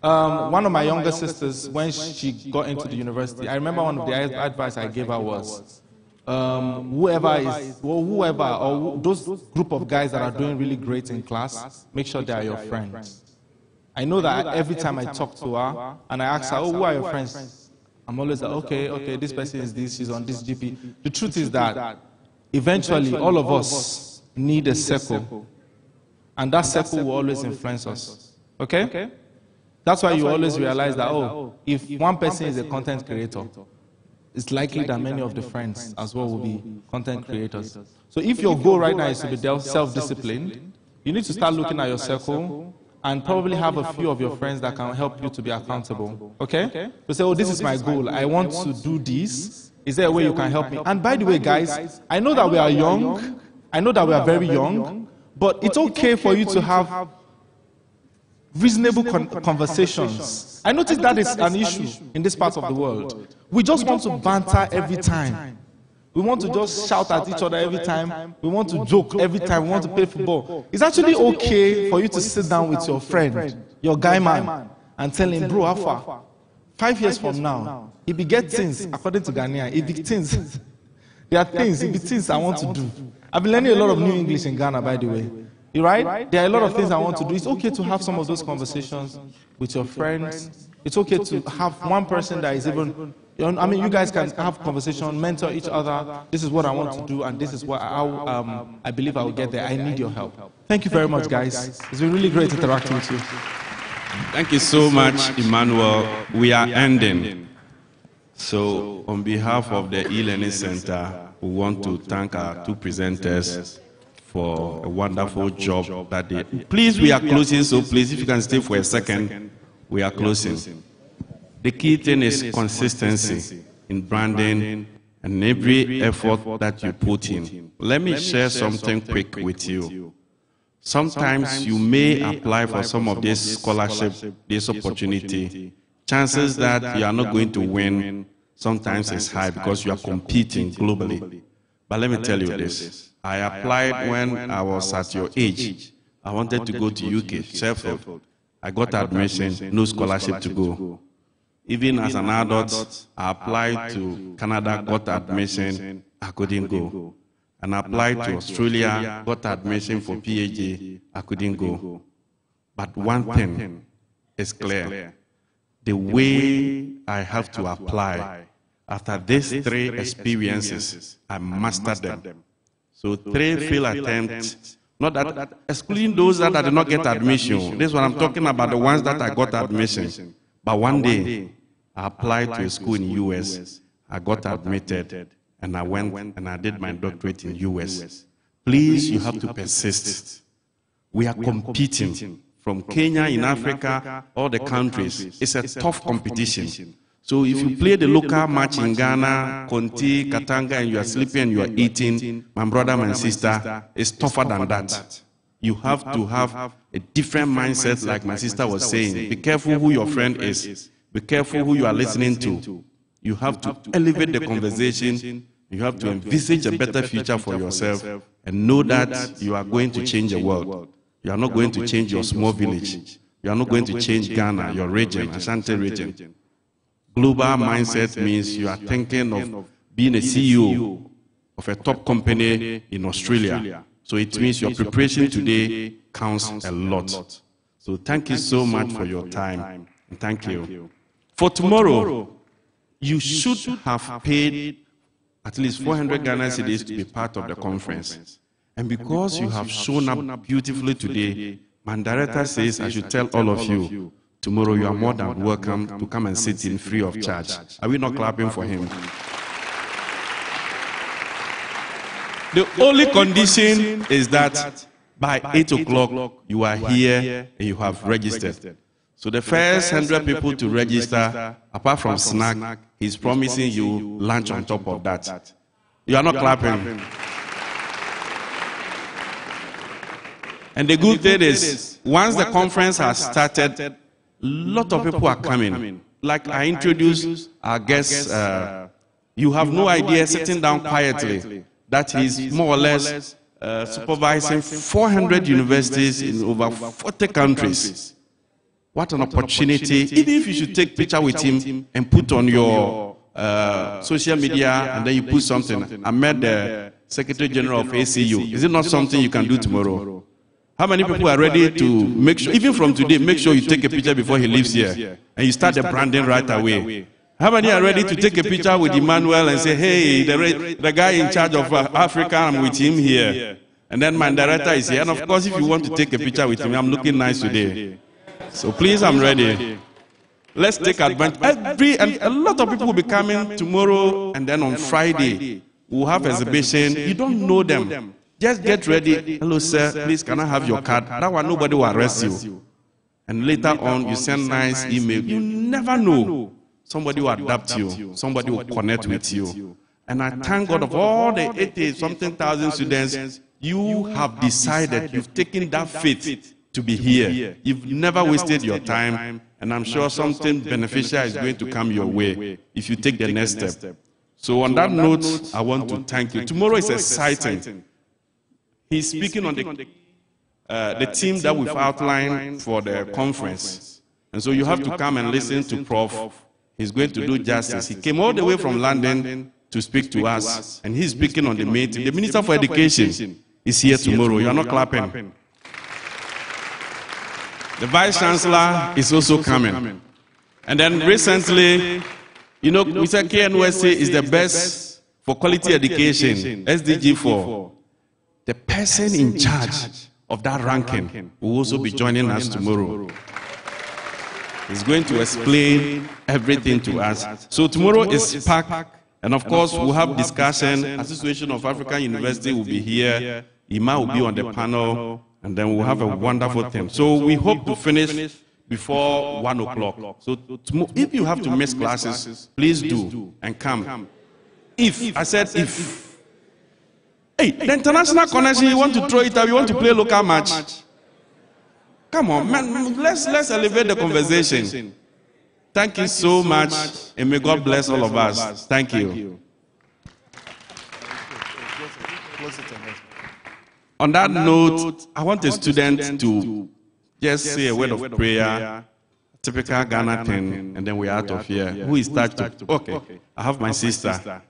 [SPEAKER 11] One of my younger sisters, when she got into the university, I remember one of the advice I gave her was, whoever or those group of guys that are doing really great in class, make sure they are your friends. I know that every time I talk to her and I ask her, who are your friends? I'm always like, okay, this person is this, she's on this GP. The truth is that eventually all of us need a circle, and that circle will always influence us. Okay? That's why you always realize that, if one person is a content creator, it's likely that many of the friends as well will be content creators. So if your goal right now is to be self-disciplined, you need to start looking at your circle and probably have a few of your friends that can help you to be accountable. Okay? To say, this is my goal. I want to do this. Is there a way you can help me? And by the way, guys, I know that we are young. I know that we are very young. But it's okay for you to have reasonable conversations. I notice that is an issue in this part of the world. We just want to banter every time. We want to just shout at each other every time. We want to joke every time. We want to play football. It's actually okay for you to sit down with your friend, your guy man, and tell him, bro, how far? 5 years from now, if you get things, according to Ghanaian, if you things, there are things, if you things I want to do. I've been learning a lot of new English in Ghana, by the way. Right? There are a lot of things I want to do. It's okay to have some of those conversations with your friends. It's okay to have one person that is even, you guys can have conversation, mentor each other. This is what I want to do, and this is what I believe I will get there. I need your help. Thank you very much, guys. It's been really great interacting with you.
[SPEAKER 2] Thank you so much, Emmanuel. We are ending. So, on behalf of the e-learning center, we want to thank our two presenters for a wonderful job that they... Please, we are closing, so please, if you can stay for a second, we are closing. The key thing is consistency in branding and every effort that you put in. Let me share something quick with you. Sometimes you may apply for some of this scholarship, this opportunity. Chances that you are not going to win sometimes is high because you are competing globally. But let me tell you this. I applied when I was at your age. I wanted to go to UK, Sheffield. I got admission, no scholarship to go. Even as an adult, I applied to Canada, got admission, I couldn't go. And I applied to Australia, got admission for PhD, I couldn't go. But one thing is clear. The way I have to apply, after these 3 experiences, I mastered them. So 3 failed attempts, not that, excluding those that I did not get admission. This is what I'm talking about, the ones that I got admission. But one day, I applied to a school in the US, I got admitted, and I went and I did my doctorate in the US. Please, you have to persist. We are competing from Kenya in Africa, all the countries. It's a tough competition. So if you play the local match in Ghana, Conti, Katanga, and you are sleeping and you are eating, my brother, my sister, it's tougher than that. You have to have a different mindset, like my sister was saying. Be careful who your friend is. Be careful who you are listening to. You have to elevate the conversation. You have to envisage a better future for yourself and know that you are going to change the world. You are not going to change your small village. You are not going to change Ghana, your region, Ashanti region. Global mindset means you are thinking of being a CEO of a top company in Australia. So it means your preparation today counts a lot. So thank you so much for your time. And thank you. For tomorrow, you should have paid at least 400 Ghana cedis to be part of the conference. And because you have shown up beautifully today, my director says I should tell all of you, tomorrow you are more than welcome to come and sit in free of charge. Are we not clapping for him? The only condition is that by 8 o'clock you are here and you have registered. So the first 100 people to register, apart from snack, he's promising you lunch on top of that. You are not clapping. And the good thing is, once the conference has started, a lot of people are coming. Like I introduced our guests, you have no idea, sitting down quietly, that he's more or less supervising 400 universities in over 40 countries. What an opportunity. Even if you should take a picture with him and put on your social media and then you put something. I met the Secretary General of ACU. Is it not something you can do tomorrow? How many people are ready to make sure, even from today, make sure you take a picture before he leaves here and you start the branding right away? How many are ready to take a picture with Emmanuel and say, hey, the guy in charge of Africa, I'm with him here. And then my director is here. And of course, if you want to take a picture with him, I'm looking nice today. So please, I'm ready. Let's take advantage. And a lot of people will be coming tomorrow, and then on Friday, we'll have exhibition. You don't know them. Just get ready. Hello, sir. Please, can I have your card? That one, nobody will arrest you. And later on, you send nice email. You never know. Somebody will adapt you. Somebody will connect with you. And I thank God of all the 80-something thousand students, you have decided, you've taken that faith to be here. You've never wasted your time, and I'm sure something beneficial is going to come your way if you take the next step. So on that note, I want to thank you. Tomorrow is exciting. He's speaking on the theme that we've outlined for the conference. And so you have to come and listen to Prof. He's going to do justice. He came all the way from London to speak to us, and he's speaking on the meeting. The Minister for Education is here tomorrow. You are not clapping. The Vice Chancellor is also coming. And then recently, you know, we said KNUST is the best for quality education, SDG 4. The person in charge of that ranking will also be joining us tomorrow. He's going to explain everything to us. So tomorrow is packed, and of course we'll have discussion. Association of African University will be here. Ima will be on the panel, and then we'll have a wonderful thing. So we hope to finish before 1 o'clock. So if you have to miss classes, please do and come. If, I said if. Hey, the international connection, you want to throw it out, you want to play local match. Come on, man, let's elevate the conversation. Thank you so much, and may God bless all of us. Thank you. On that note, I want a student to just say a word of prayer, typical Ghana thing, and then we're out of here. Who is touched? Okay, I have my sister.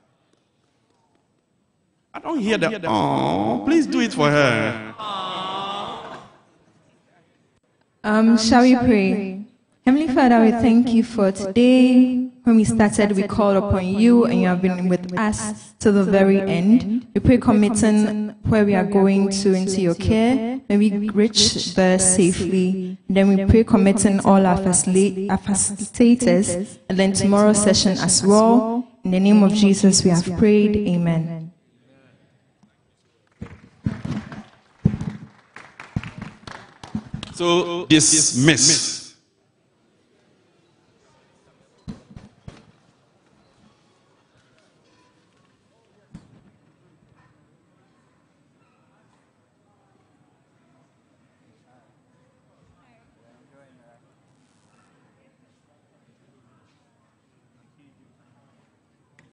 [SPEAKER 2] I don't hear that. Oh, please do it for her.
[SPEAKER 5] Shall we pray? Heavenly Father, we thank you for today. When we started, we called upon you, and you have been with us to the very end. We pray committing where we are going to into your care. May we reach there safely. Then we pray committing all our facilitators, and then tomorrow's session as well. In the name of Jesus, we have prayed. Amen.
[SPEAKER 2] So dismiss.